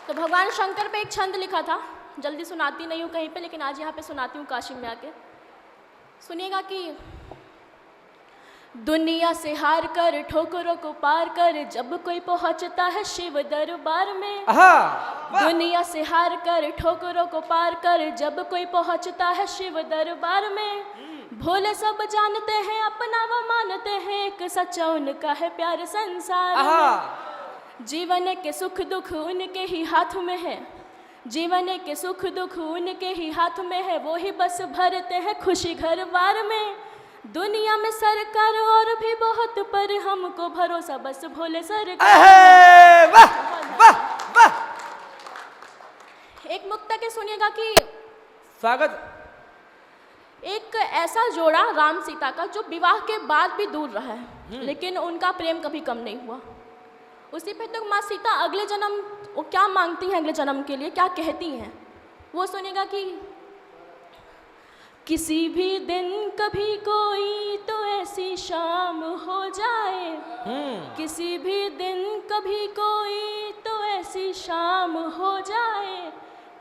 तो भगवान शंकर पे एक छंद लिखा था, जल्दी सुनाती नहीं हूँ कहीं पे, लेकिन आज यहाँ पे सुनाती हूँ काशी में आके। सुनिएगा कि दुनिया से हार कर ठोकरों को पार कर जब कोई पहुंचता है शिव दरबार में। दुनिया से हार कर ठोकरों को पार कर जब कोई पहुंचता है शिव दरबार में, भोले सब जानते हैं अपना वो मानते हैं, एक सच्चा उनका है प्यार संसार में। जीवन के सुख दुख उनके ही हाथ में है, जीवन के सुख दुख उनके ही हाथ में है, वो ही बस भरते हैं खुशी घर बार में। दुनिया में सरकार और भी बहुत, पर हमको भरोसा बस भोले सरकार। वाह वाह वाह। एक मुक्तक के सुनिएगा कि स्वागत। एक ऐसा जोड़ा राम सीता का जो विवाह के बाद भी दूर रहा है, लेकिन उनका प्रेम कभी कम नहीं हुआ। उसी पे तो माँ सीता अगले जन्म वो क्या मांगती हैं, अगले जन्म के लिए क्या कहती हैं, वो सुनिएगा कि किसी भी दिन कभी कोई तो ऐसी शाम हो जाए, किसी भी दिन कभी कोई तो ऐसी शाम हो जाए,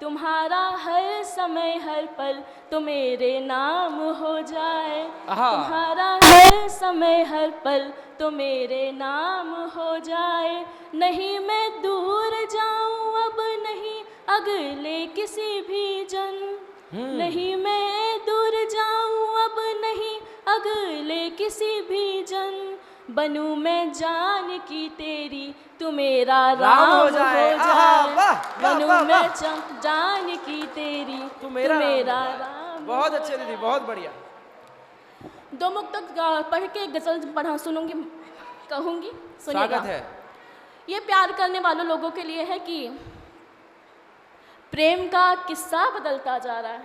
तुम्हारा हर समय हर पल तो मेरे नाम हो जाए, तुम्हारा हर समय हर पल तो मेरे नाम हो जाए। नहीं मैं दूर जाऊं अब नहीं अगले किसी भी जन्म, नहीं मैं दूर जाऊं अब नहीं अगले किसी भी जन्म, बनूं मैं जान की तेरी तू मेरा राम हो जाए। बनूं मैं जान की तेरी तू मेरा राम। बहुत अच्छे दीदी, बहुत बढ़िया। दो मुक्त पढ़ के गजल पढ़ा सुनूंगी, कहूंगी, सुनिएगा। स्वागत है। ये प्यार करने वालों लोगों के लिए है कि प्रेम का किस्सा बदलता जा रहा है,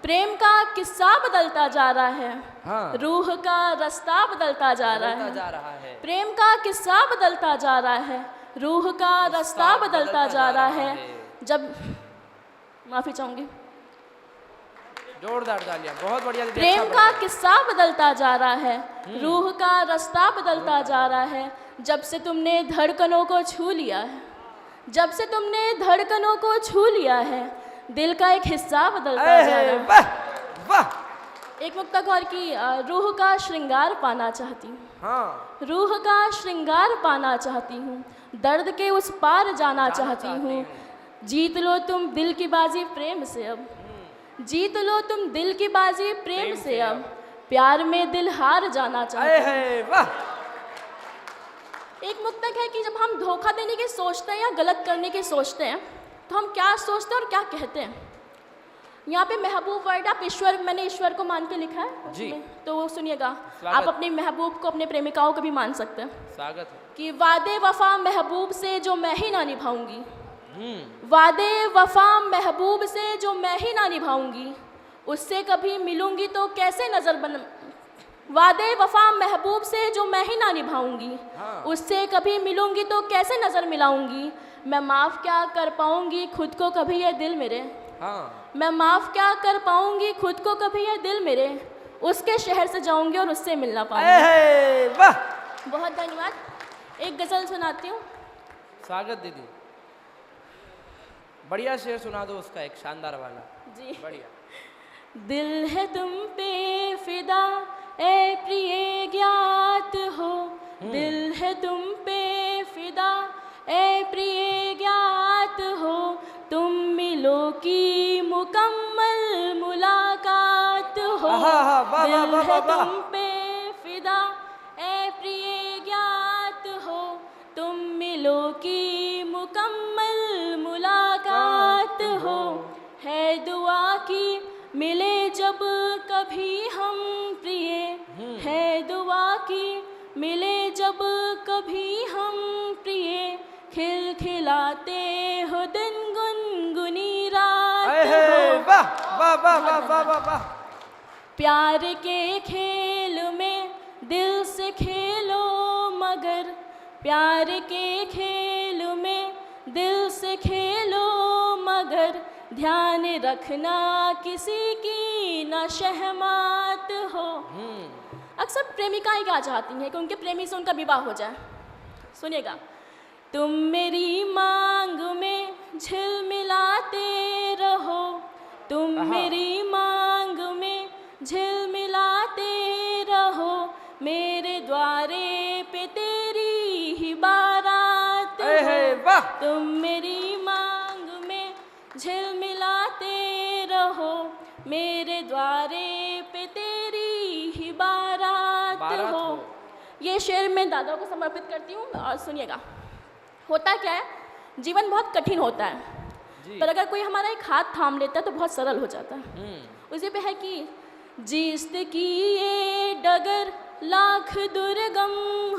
प्रेम का किस्सा बदलता जा रहा है, रूह का रास्ता बदलता जा रहा है, प्रेम का किस्सा बदलता जा रहा है, रूह का रास्ता बदलता जा रहा है। जब माफी चाहूंगी, जोरदार तालियां, बहुत बढ़िया। प्रेम का किस्सा बदलता जा रहा है, रूह का रास्ता बदलता जा रहा है, जब से तुमने धड़कनों को छू लिया है, जब से तुमने धड़कनों को छू लिया है, दिल का एक हिस्सा बदलता जा रहा है। वाह वाह। एक मुक्तक और की रूह का श्रृंगार पाना चाहती हूँ, रूह का श्रृंगार पाना चाहती हूँ, दर्द के उस पार जाना चाहती हूँ। जीत लो तुम दिल की बाजी प्रेम से अब, जीत लो तुम दिल की बाजी प्रेम से अब, प्यार में दिल हार जाना चाहती हूँ। वाह। एक मुक्तक है कि जब हम धोखा देने की सोचते हैं या गलत करने की सोचते हैं तो हम क्या सोचते हैं और क्या कहते हैं। यहाँ पे महबूब वर्ड आप ईश्वर, मैंने ईश्वर को मान के लिखा है जी, तो वो सुनिएगा। आप अपनी महबूब को अपने प्रेमिकाओं को भी मान सकते हैं। स्वागत है। कि वादे वफा महबूब से जो मैं ही ना निभाऊंगी, वादे वफा महबूब से जो मैं ही ना निभाऊंगी, उससे कभी मिलूंगी तो कैसे नजर बन, वादे वफा महबूब से जो मैं ही ना निभाऊंगी, उससे कभी मिलूंगी तो कैसे नजर मिलाऊंगी। मैं माफ क्या कर पाऊंगी खुद को कभी ये दिल मेरे, मैं माफ क्या कर पाऊंगी खुद को कभी ये दिल मेरे, उसके शहर से जाऊंगी और उससे मिलना पाऊंगी। बहुत धन्यवाद। एक गजल सुनाती हूँ। स्वागत दीदी। बढ़िया शेर सुना दो उसका, एक शानदार वाला। जी बढ़िया। दिल है तुम पे फिदा ए प्रिय ज्ञात हो, दिल है तुम पे फिदा ए प्रिय ज्ञात हो, तुम मिलो की मुकम्मल मुलाकात हो। दिल है तुम पे फिदा ए प्रिय ज्ञात हो, तुम मिलो की मुकम्मल मुलाकात हो। है दुआ की मिले जब कभी हम प्रिय, है दुआ की मिले जब कभी हम प्रिय, खिलखिलाते हो दिन गुनगुनी रात हो। वाह वाह वाह वाह वाह वाह। प्यार के खेल में दिल से खेलो मगर प्यार के खेल में दिल से खेलो मगर ध्यान रखना किसी की न शहमात हो। अक्सर प्रेमिकाएं क्या चाहती हैं कि उनके प्रेमी से उनका विवाह हो जाए। सुनिएगा। तुम मेरी मांग में झिलमिलाते रहो, तुम मेरी मांग में झिलमिलाते रहो, मेरे द्वारे पे तेरी ही बारात हो। तुम मेरी मांग में झिलमिलाते रहो, मेरे द्वारे पे तेरी ही बारात हो। ये शेर मैं दादा को समर्पित करती हूँ। और सुनिएगा, होता क्या है, जीवन बहुत कठिन होता है, पर अगर कोई हमारा एक हाथ थाम लेता है तो बहुत सरल हो जाता है। उसी पे है कि जिस्त की ये डगर लाख दुर्गम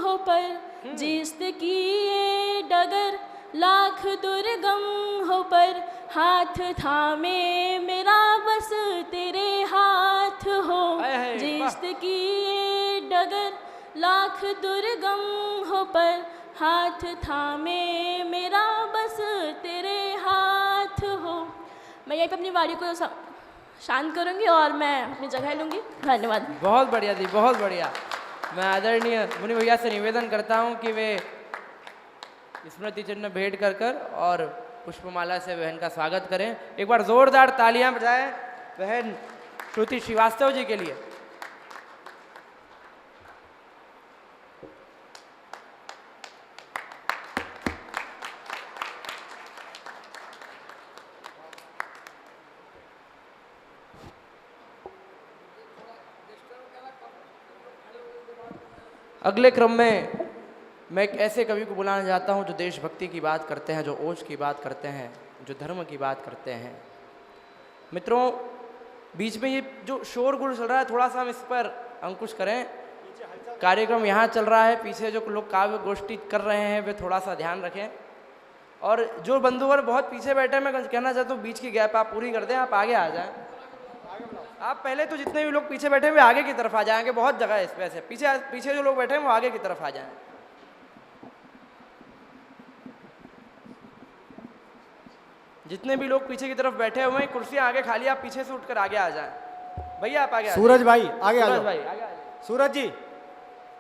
हो पर, जिस्त की ये डगर लाख दुर्गम हो पर, हाथ थामे मेरा बस तेरे हाथ हो। जिस्त की ये डगर लाख दुर्गम हो पर, हाथ थामे मेरा बस तेरे हाथ हो। मैं यहीं पे अपनी वाणी को शांत करूंगी और मैं अपनी जगह लूंगी। धन्यवाद। बहुत बढ़िया दी, बहुत बढ़िया। मैं आदरणीय मुनि भैया से निवेदन करता हूं कि वे स्मृति चिन्ह भेंट कर और पुष्पमाला से बहन का स्वागत करें। एक बार जोरदार तालियां बजाएं बहन श्रुति श्रीवास्तव जी के लिए। अगले क्रम में मैं एक ऐसे कवि को बुलाना चाहता हूं जो देशभक्ति की बात करते हैं, जो ओज की बात करते हैं, जो धर्म की बात करते हैं। मित्रों, बीच में ये जो शोरगुल चल रहा है, थोड़ा सा हम इस पर अंकुश करें। कार्यक्रम यहाँ चल रहा है, पीछे जो लोग काव्य गोष्ठी कर रहे हैं वे थोड़ा सा ध्यान रखें। और जो बंधुवर बहुत पीछे बैठे हैं, मैं कहना चाहता हूँ बीच की गैप आप पूरी कर दें, आप आगे आ जाएं। आप पहले तो जितने भी लोग पीछे बैठे हैं वे आगे की तरफ आ जाएंगे, बहुत जगह है इस पे से। पीछे जो लोग बैठे हैं वो आगे की तरफ आ जाएं। जितने भी लोग पीछे की तरफ बैठे हुए हैं, कुर्सियां आगे खाली, आप पीछे से उठकर आगे आ जाएं। भैया आप आगे। सूरज भाई आगे आ जाओ। सूरज भाई आगे आ जाइए। सूरज जी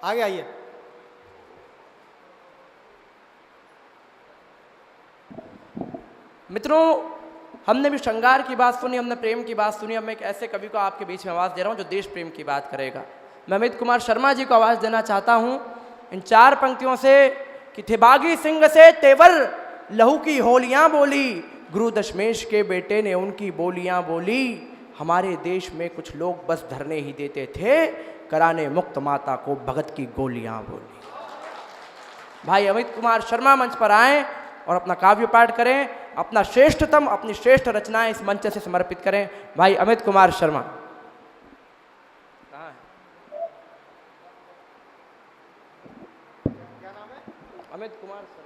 आगे आइए। मित्रों, हमने भी श्रृंगार की बात सुनी, हमने प्रेम की बात सुनी। अब मैं एक ऐसे कवि को आपके बीच में आवाज़ दे रहा हूँ जो देश प्रेम की बात करेगा। मैं अमित कुमार शर्मा जी को आवाज़ देना चाहता हूँ इन 4 पंक्तियों से कि थे बागी सिंह से तेवर लहू की होलियाँ बोली, गुरु दशमेश के बेटे ने उनकी बोलियाँ बोली। हमारे देश में कुछ लोग बस धरने ही देते थे, कराने मुक्त माता को भगत की गोलियाँ बोली। भाई अमित कुमार शर्मा मंच पर आएँ और अपना काव्य पाठ करें, अपना श्रेष्ठतम, अपनी श्रेष्ठ रचनाएं इस मंच से समर्पित करें। भाई अमित कुमार शर्मा। कहाँ है? क्या नाम है? अमित कुमार शर्मा।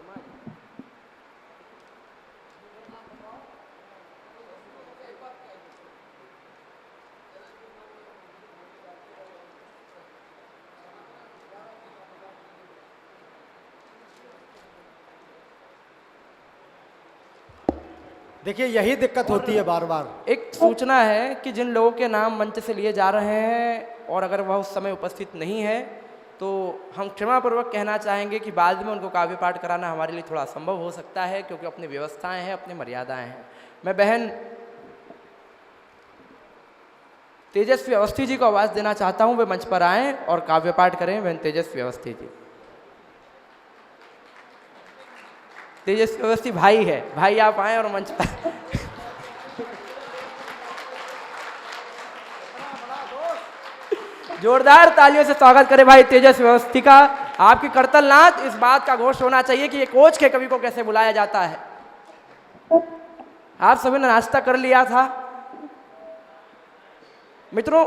देखिए यही दिक्कत होती है बार बार। एक सूचना है कि जिन लोगों के नाम मंच से लिए जा रहे हैं और अगर वह उस समय उपस्थित नहीं है तो हम क्षमापूर्वक कहना चाहेंगे कि बाद में उनको काव्य पाठ कराना हमारे लिए थोड़ा असंभव हो सकता है, क्योंकि अपनी व्यवस्थाएं हैं, अपनी मर्यादाएं हैं। मैं बहन तेजस्वी अवस्थी जी को आवाज़ देना चाहता हूँ, वे मंच पर आएँ और काव्य पाठ करें। बहन तेजस्वी अवस्थी जी। तेजस्वी अवस्थी भाई है, भाई आप आए और मंच पर। जोरदार तालियों से स्वागत करें भाई तेजस्वी अवस्थी का। आपकी करतल नाच इस बात का घोष होना चाहिए कि ये कोच के कवि को कैसे बुलाया जाता है। आप सभी ने नाश्ता कर लिया था। मित्रों,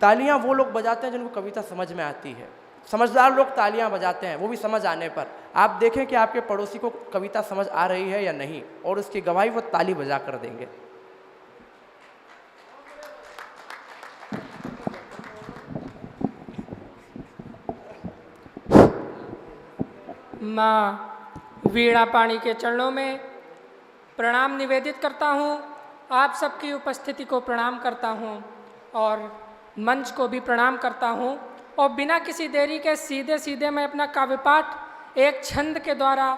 तालियां वो लोग बजाते हैं जिनको कविता समझ में आती है। समझदार लोग तालियां बजाते हैं, वो भी समझ आने पर। आप देखें कि आपके पड़ोसी को कविता समझ आ रही है या नहीं, और उसकी गवाही वो ताली बजा कर देंगे। माँ वीणा पाणी के चरणों में प्रणाम निवेदित करता हूँ। आप सबकी उपस्थिति को प्रणाम करता हूँ और मंच को भी प्रणाम करता हूँ। और बिना किसी देरी के सीधे सीधे मैं अपना काव्य पाठ एक छंद के द्वारा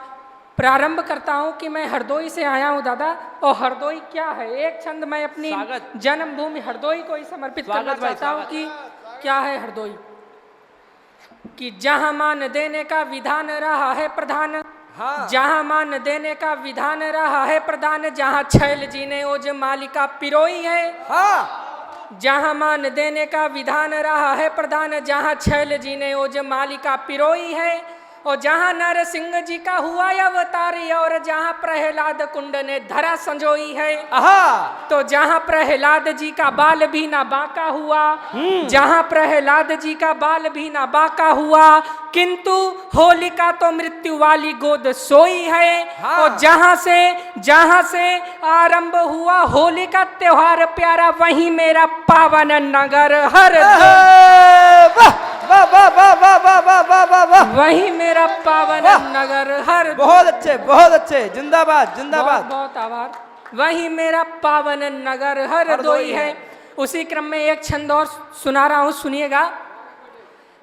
प्रारंभ करता हूँ कि मैं हरदोई से आया हूँ दादा। और हरदोई क्या है, एक छंद मैं अपनी जन्मभूमि हरदोई को ही समर्पित करना चाहता हूँ कि क्या है हरदोई। कि जहाँ मान देने का विधान रहा है प्रधान, हाँ। जहाँ मान देने का विधान रहा है प्रधान, जहाँ छैल जी ने ओज मालिका पिरोई है, हाँ। जहाँ मान देने का विधान रहा है प्रधान, जहाँ छैल जी ने ओज मालिका पिरोई है। और जहाँ नरसिंह जी का हुआ अवतार और जहाँ प्रहलाद कुंड ने धरा संजोई है, तो जहाँ प्रहलाद जी का बाल भी ना बांका हुआ, जहाँ प्रहलाद जी का बाल भी ना बांका हुआ, किंतु होलिका तो मृत्यु वाली गोद सोई है। और जहाँ से आरंभ हुआ होली का त्योहार प्यारा, वही मेरा पावन नगर हर वही मेरा पावन नगर हर। बहुत अच्छे, जिंदाबाद जिंदाबाद। बहुत आभार। वही मेरा पावन नगर हर दोई है। उसी क्रम में एक छंद और सुना रहा हूँ, सुनिएगा।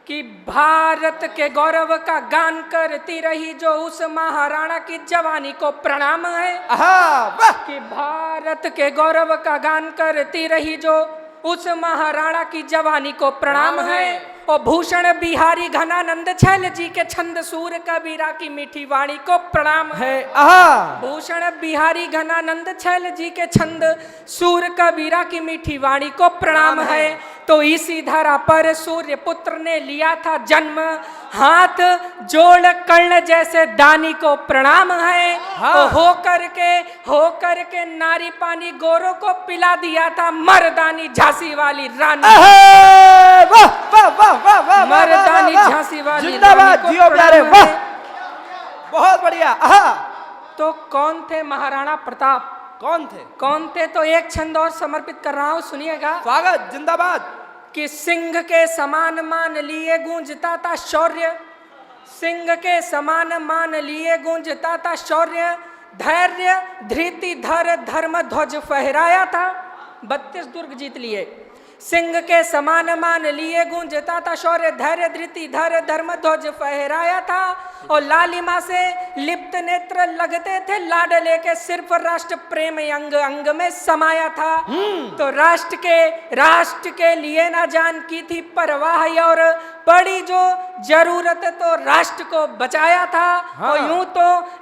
कि भारत के गौरव का गान करती रही जो उस महाराणा की जवानी को प्रणाम है। कि भारत के गौरव का गान करती रही जो उस महाराणा की जवानी को प्रणाम है। और भूषण बिहारी घनानंद छैल जी के छंद सूर कबीरा की मीठी वाणी को प्रणाम है। भूषण बिहारी घनानंद छैल जी के छंद सूर कबीरा की मीठी वाणी को प्रणाम है। तो इसी धरा पर सूर्य पुत्र ने लिया था जन्म, हाथ जोड़ कर्ण जैसे दानी को प्रणाम है। हो करके नारी पानी गोरों को पिला दिया था मर्दानी झांसी वाली रानी। मर्दानी झांसी वाली जिंदाबाद जियो प्यारे, वाह बहुत बढ़िया। तो कौन थे महाराणा प्रताप? कौन थे तो एक छंद और समर्पित कर रहा हूँ, सुनिएगा। स्वागत, जिंदाबाद। कि सिंह के समान मान लिए गूंजता था शौर्य, सिंह के समान मान लिए गूंजता था शौर्य, धैर्य धृति धर धर्म ध्वज फहराया था। 32 दुर्ग जीत लिए। सिंह के समान मान लिए गूंजता था शौर्य, धैर्य धृति धर धर्म ध्वज फहराया था। और लालिमा से लिप्त नेत्र लगते थे लाडले के, सिर्फ राष्ट्र प्रेम अंग अंग में समाया था। तो राष्ट्र के लिए ना जान की थी परवाह, और पड़ी जो जरूरत तो राष्ट्र को बचाया था। और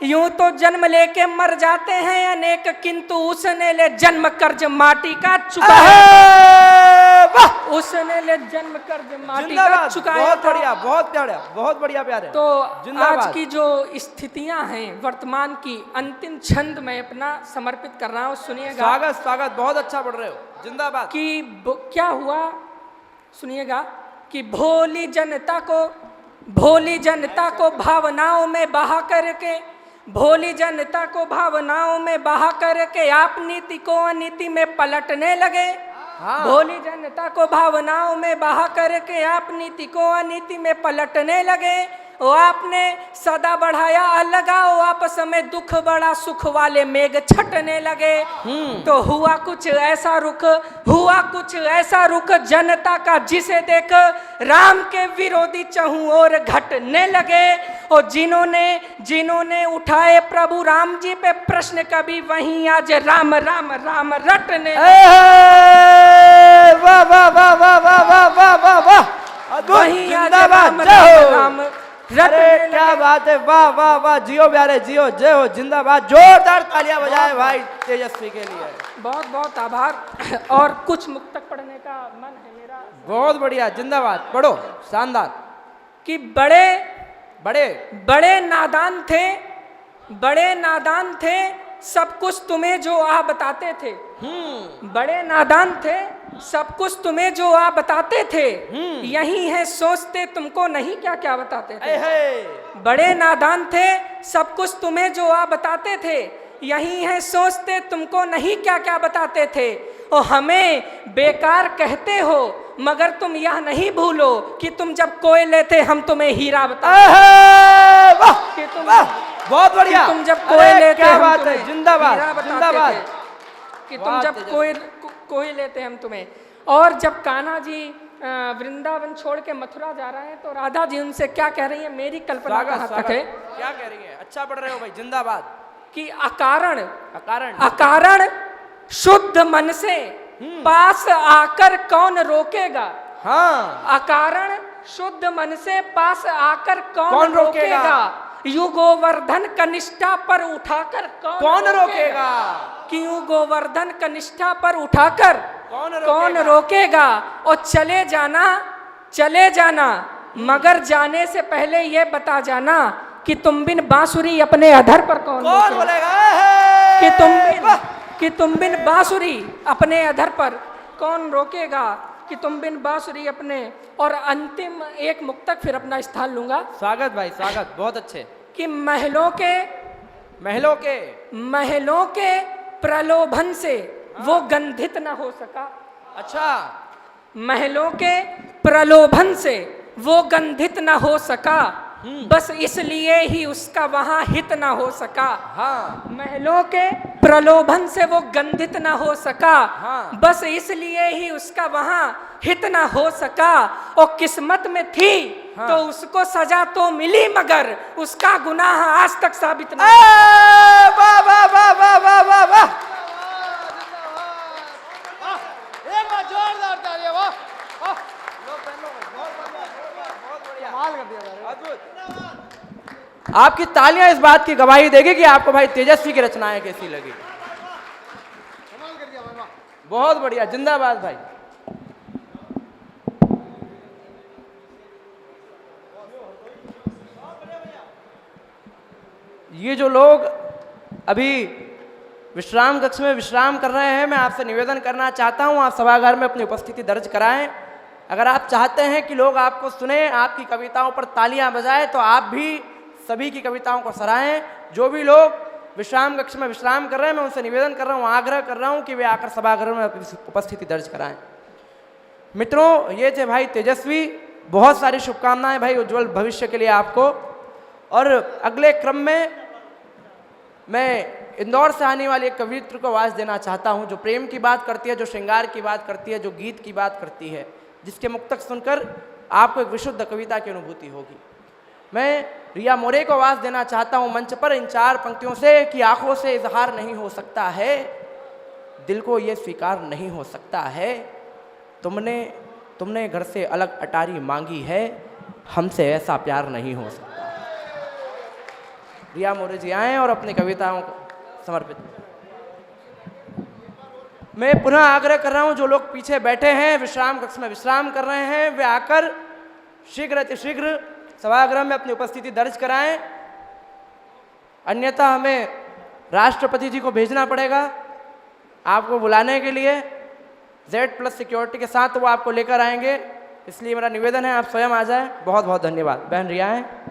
यूं तो जन्म लेके मर जाते हैं अनेक, किंतु उसने ले जन्म कर्ज माटी का चुकाया। उसने ले जन्म कर्ज माटी का चुकाया। बहुत बढ़िया प्यारे। तो आज की जो स्थितियां हैं वर्तमान की, अंतिम छंद में अपना समर्पित कर रहा हूँ, सुनिएगा। स्वागत, बहुत अच्छा पढ़ रहे हो, जिंदाबाद। कि क्या हुआ, सुनिएगा। कि भोली जनता को भावनाओं में बहा करके, भोली जनता को भावनाओं में बहा करके आप नीति को अनीति में पलटने लगे। भोली जनता को भावनाओं में बहा करके आप नीति को अनीति में पलटने लगे। वो आपने सदा बढ़ाया अलगाव, आपस में दुख बड़ा सुख वाले मेघ छटने लगे। तो हुआ कुछ ऐसा रुख जनता का, जिसे देख राम के विरोधी चहु और घटने लगे। और जिन्होंने उठाए प्रभु राम जी पे प्रश्न, कभी वहीं आज राम राम राम रटने। वाह वाह वाह वाह वाह वाह वाह वाह वाह, वहीं आज राम राम अरे क्या बात है, वाह वाह वाह, जियो प्यारे जियो, जय हो, जिंदाबाद। जोरदार तालियां बजाए भाई तेजस्वी के लिए। बहुत बहुत आभार। और कुछ मुक्तक पढ़ने का मन है मेरा। बहुत बढ़िया, जिंदाबाद, पढ़ो, शानदार। कि बड़े नादान थे सब कुछ तुम्हें जो आ बताते थे। बड़े नादान थे सब कुछ तुम्हें जो आ बताते थे, यही है सोचते तुमको नहीं क्या क्या बताते थे। बड़े नादान थे सब कुछ तुम्हें जो आ बताते थे, यही है सोचते तुमको नहीं क्या क्या बताते थे। और हमें बेकार कहते हो, मगर तुम यह नहीं भूलो कि तुम जब कोयले थे हम तुम्हें हीरा बताते। वाह कि तुम वाह, बहुत बढ़िया। कि तुम जब अरे, कोई लेते क्या हम बात है, तुम्हें जिंदाबाद हीरा बताते जिंदाबाद। थे कि तुम वाह, जब कोई लेते हम तुम्हें। और जब कान्हा जी वृंदावन छोड़ के मथुरा जा रहे हैं तो राधा जी उनसे क्या कह रही है, मेरी कल्पना स्वागत कहाँ तक स्वागत। है क्या कह रही है? अच्छा पढ़ रहे हो भाई, जिंदाबाद। कि अकारण अकारण अकारण शुद्ध मन से पास आकर कौन रोकेगा। हाँ, अकारण शुद्ध मन से पास आकर कौन कौन रोकेगा? रोकेगा। यु गोवर्धन कनिष्ठा पर उठाकर कौन रोकेगा? क्यों गोवर्धन कनिष्ठा पर उठाकर कौन कौन रोकेगा। और चले जाना मगर जाने से पहले ये बता जाना कि तुम बिन बांसुरी अपने अधर पर कौन रोकेगा? बोलेगा? कि तुम बिन बांसुरी अपने अधर पर कौन रोकेगा। कि तुम बिन बांसुरी अपने। और अंतिम एक मुक्तक फिर अपना स्थान लूंगा। स्वागत भाई, स्वागत, बहुत अच्छे। कि महलों के प्रलोभन से वो गंधित न हो सका। अच्छा, महलों के प्रलोभन से वो गंधित न हो सका, बस इसलिए ही उसका वहां हित न हो सका। हाँ, महलों के प्रलोभन से वो गंधित न हो सका, हाँ। बस इसलिए ही उसका वहां हित न हो सका। और किस्मत में थी हाँ। तो उसको सजा तो मिली मगर उसका गुनाह आज तक साबित ए, नहीं। वाह वाह वाह वाह वाह वाह वाह। एक बार जोरदार तालियां, वाह। आपकी तालियां इस बात की गवाही देगी कि आपको भाई तेजस्वी की रचनाएं कैसी लगी। बहुत बढ़िया, जिंदाबाद भाई। ये जो लोग अभी विश्राम कक्ष में विश्राम कर रहे हैं, मैं आपसे निवेदन करना चाहता हूं, आप सभागार में अपनी उपस्थिति दर्ज कराएं। अगर आप चाहते हैं कि लोग आपको सुने, आपकी कविताओं पर तालियां बजाएं, तो आप भी सभी की कविताओं को सराहें। जो भी लोग विश्राम कक्ष में विश्राम कर रहे हैं, मैं उनसे निवेदन कर रहा हूं, आग्रह कर रहा हूं कि वे आकर सभागार में अपनी उपस्थिति दर्ज कराएं। मित्रों, ये थे भाई तेजस्वी। बहुत सारी शुभकामनाएं भाई उज्जवल भविष्य के लिए आपको। और अगले क्रम में मैं इंदौर से आने वाली एक कवियत्री को आवाज़ देना चाहता हूं, जो प्रेम की बात करती है, जो श्रृंगार की बात करती है, जो गीत की बात करती है, जिसके मुक्तक सुनकर आपको एक विशुद्ध कविता की अनुभूति होगी। मैं रिया मोरे को आवाज़ देना चाहता हूं मंच पर इन 4 पंक्तियों से कि आंखों से इजहार नहीं हो सकता है, दिल को ये स्वीकार नहीं हो सकता है, तुमने घर से अलग अटारी मांगी है, हमसे ऐसा प्यार नहीं हो सकता। रिया मोरे जी आए और अपनी कविताओं को समर्पित। मैं पुनः आग्रह कर रहा हूं, जो लोग पीछे बैठे हैं, विश्राम कक्ष में विश्राम कर रहे हैं, वे आकर शीघ्र अतिशीघ्र सभागृह में अपनी उपस्थिति दर्ज कराएं, अन्यथा हमें राष्ट्रपति जी को भेजना पड़ेगा आपको बुलाने के लिए। Z+ सिक्योरिटी के साथ वो आपको लेकर आएंगे, इसलिए मेरा निवेदन है आप स्वयं आ जाएं। बहुत बहुत धन्यवाद। बहन रिया है।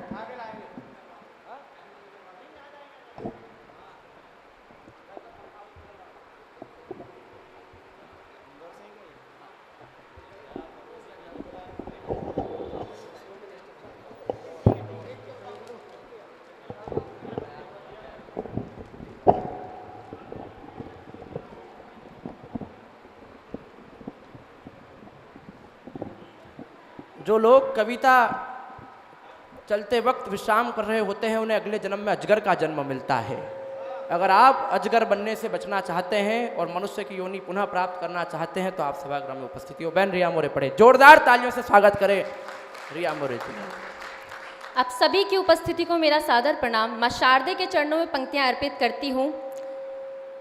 जो लोग कविता चलते वक्त विश्राम कर रहे होते हैं, उन्हें अगले जन्म में अजगर का जन्म मिलता है। अगर आप अजगर बनने से बचना चाहते हैं और मनुष्य की योनि पुनः प्राप्त करना चाहते हैं, तो आप सभागृह में उपस्थिति हो। बहन रिया मोरे पढ़े, जोरदार तालियों से स्वागत करें रिया मोरे जी। आप सभी की उपस्थिति को मेरा सादर प्रणाम। माँ शारदे के चरणों में पंक्तियां अर्पित करती हूँ।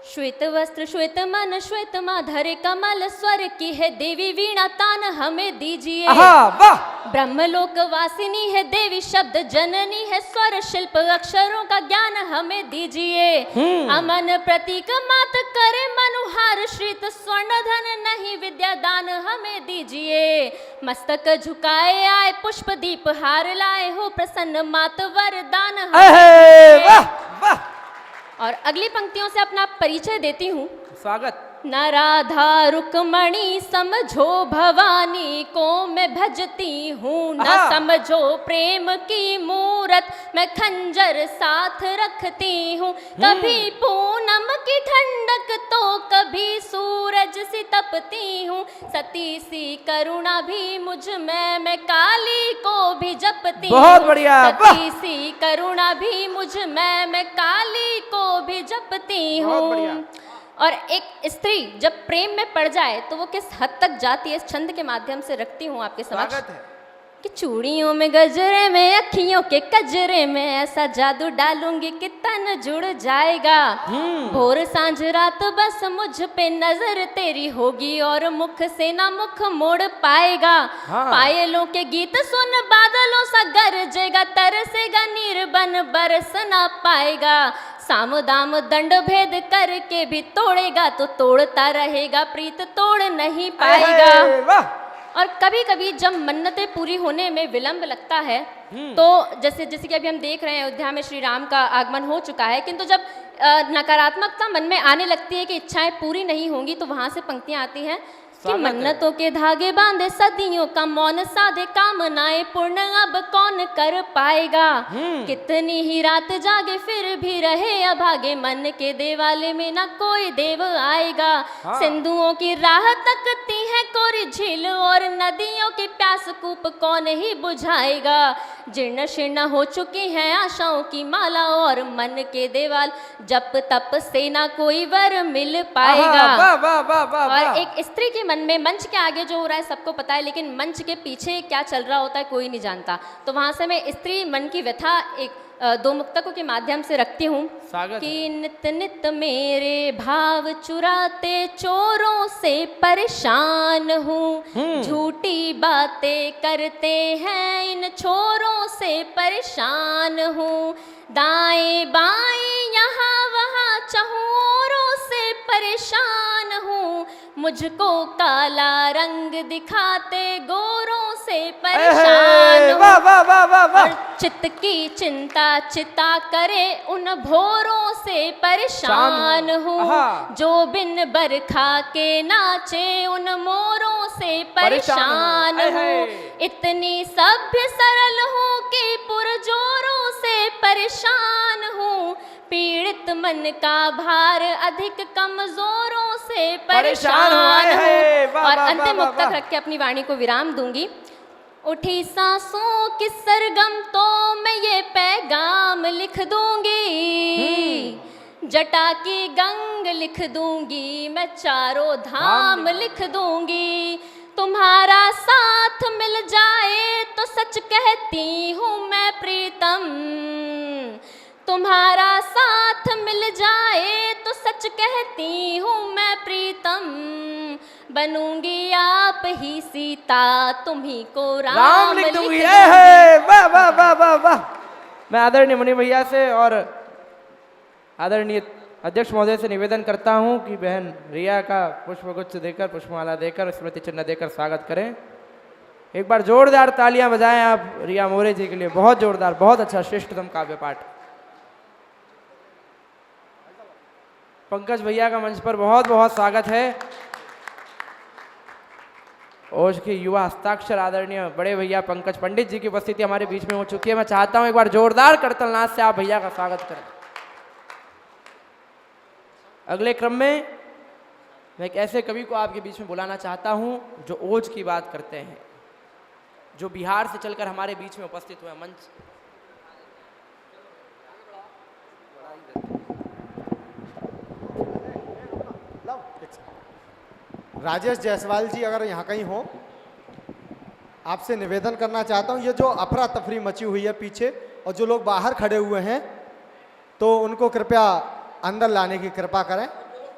श्वेत वस्त्र श्वेत मन श्वेत माधर कमल स्वर की है देवी, वीणा तान हमें दीजिए। ब्रह्मलोक वासिनी है देवी, शब्द जननी है, स्वर शिल्प अक्षरों का ज्ञान हमें दीजिए। अमन प्रतीक मात करे मनुहार, श्रीत स्वर्ण धन नहीं विद्या दान हमें दीजिए। मस्तक झुकाए आए पुष्प दीप हार लाए हो, प्रसन्न मात वरदान हमें। और अगली पंक्तियों से अपना परिचय देती हूँ। स्वागत। न राधा रुक्मणी समझो भवानी को मैं भजती हूँ, न समझो प्रेम की मूरत मैं खंजर साथ रखती हूँ। कभी पूनम की ठंडक तो कभी सूरज सी तपती हूँ, सती सी करुणा भी मुझ में मैं काली को भी जपती हूँ। बहुत बढ़िया, सती सी करुणा भी मुझ में मैं काली को भी जपती हूँ। और एक स्त्री जब प्रेम में पड़ जाए तो वो किस हद तक जाती है, इस छंद के माध्यम से रखती हूँ आपके समक्ष कि चूड़ियों में गजरे में अखियों के कजरे में ऐसा जादू डालूंगी कि तन जुड़ जाएगा। भोर सांझ रात बस मुझ पे नजर तेरी होगी और मुख से ना मुख मोड़ पाएगा। पायलों के गीत सुन बादलों सा गरजेगा, तरसेगा निर्बन बरस ना पाएगा। साम दाम दंड भेद करके भी तोड़ेगा तो तोड़ता रहेगा, प्रीत तोड़ नहीं पाएगा। और कभी कभी जब मन्नतें पूरी होने में विलंब लगता है तो जैसे कि अभी हम देख रहे हैं अयोध्या में श्री राम का आगमन हो चुका है, किंतु जब नकारात्मकता मन में आने लगती है कि इच्छाएं पूरी नहीं होंगी तो वहां से पंक्तियां आती हैं कि मन्नतों के धागे बांधे सदियों का मौन साधे, कामनाएं पूर्ण अब कौन कर पाएगा। कितनी ही रात जागे फिर भी रहे अभागे, मन के देवालय में ना कोई देव आएगा। सिंधुओं की राह तकती है कोरी झील और नदियों की प्यास कूप कौन ही बुझाएगा। जीर्ण शीर्ण हो चुकी है आशाओं की माला और मन के देवाल, जप तप से ना कोई वर मिल पाएगा। और एक स्त्री के मन में मंच के आगे जो हो रहा है सबको पता है, लेकिन मंच के पीछे क्या चल रहा होता है कोई नहीं जानता। तो वहां से मैं स्त्री मन की व्यथा एक दो मुक्तकों के माध्यम से रखती हूँ कि नित नित मेरे भाव चुराते चोरों से परेशान हूँ, झूठी बातें करते हैं इन छोरों से परेशान हूँ। दाएं बाएं यहाँ वहाँ चहुरों से परेशान हूँ, मुझको काला रंग दिखाते गोरों से परेशान हूँ। और चित्त की चिंता चिता करे उन भोरों से परेशान हूँ, जो बिन बरखा के नाचे उन मोरों से परेशान हूँ। इतनी सभ्य सरल हूँ कि पुरजोरों से परेशान हूँ, पीड़ित मन का भार अधिक कमजोरों से परेशान हूँ। और अंतिम मुक्तक रख के अपनी वाणी को विराम दूंगी। उठी सांसों की सरगम तो मैं ये पैगाम लिख दूंगी, जटा की गंग लिख दूंगी, मैं चारों धाम लिख दूंगी। तुम्हारा साथ मिल जाए तो सच कहती हूँ मैं प्रीतम, तुम्हारा साथ मिल जाए तो सच कहती हूँ मैं प्रीतम। बनूंगी आप ही सीता, तुम्ही को राम लिख दूंगी। वाह वाह वाह वाह वाह। मैं आदरणीय मुनि भैया से और आदरणीय अध्यक्ष महोदय से निवेदन करता हूं कि बहन रिया का पुष्पगुच्छ देकर, पुष्पमाला देकर, स्मृति चिन्ह देकर स्वागत करें। एक बार जोरदार तालियां बजाएं आप रिया मोरे जी के लिए, बहुत जोरदार, बहुत अच्छा, श्रेष्ठतम काव्य पाठ। पंकज भैया का मंच पर बहुत बहुत स्वागत है। ओज के युवा हस्ताक्षर आदरणीय बड़े भैया पंकज पंडित जी की उपस्थिति हमारे बीच में हो चुकी है। मैं चाहता हूं एक बार जोरदार करतल नाद से आप भैया का स्वागत करें। अगले क्रम में मैं एक ऐसे कवि को आपके बीच में बुलाना चाहता हूं जो ओज की बात करते हैं, जो बिहार से चलकर हमारे बीच में उपस्थित हुए। मंच राजेश जायसवाल जी अगर यहाँ कहीं हो, आपसे निवेदन करना चाहता हूँ, ये जो अफरा तफरी मची हुई है पीछे और जो लोग बाहर खड़े हुए हैं तो उनको कृपया अंदर लाने की कृपा करें,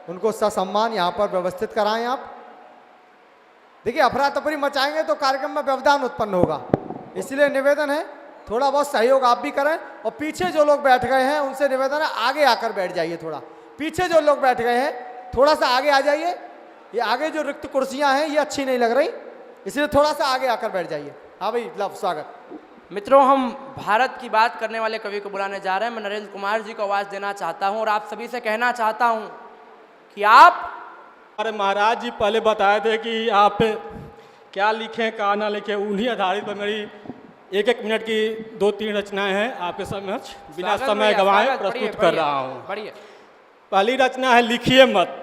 उनको ससम्मान यहाँ पर व्यवस्थित कराएं आप। देखिए अफरा तफरी मचाएंगे तो कार्यक्रम में व्यवधान उत्पन्न होगा, इसलिए निवेदन है थोड़ा बहुत सहयोग आप भी करें। और पीछे जो लोग बैठ गए हैं उनसे निवेदन है आगे आकर बैठ जाइए, थोड़ा पीछे जो लोग बैठ गए हैं थोड़ा सा आगे आ जाइए। ये आगे जो रिक्त कुर्सियां हैं ये अच्छी नहीं लग रही, इसलिए थोड़ा सा आगे आकर बैठ जाइए। हाँ भाई लव स्वागत। मित्रों, हम भारत की बात करने वाले कवि को बुलाने जा रहे हैं। मैं नरेंद्र कुमार जी को आवाज़ देना चाहता हूं और आप सभी से कहना चाहता हूं कि आप हमारे महाराज जी पहले बताए थे कि आप क्या लिखें क्या ना लिखें, उन्हीं आधारित पर मेरी एक एक मिनट की 2-3 रचनाएं हैं आपके समक्ष बिना समय गंवाए प्रस्तुत कर रहा हूँ। बढ़िया। पहली रचना है लिखिए मत,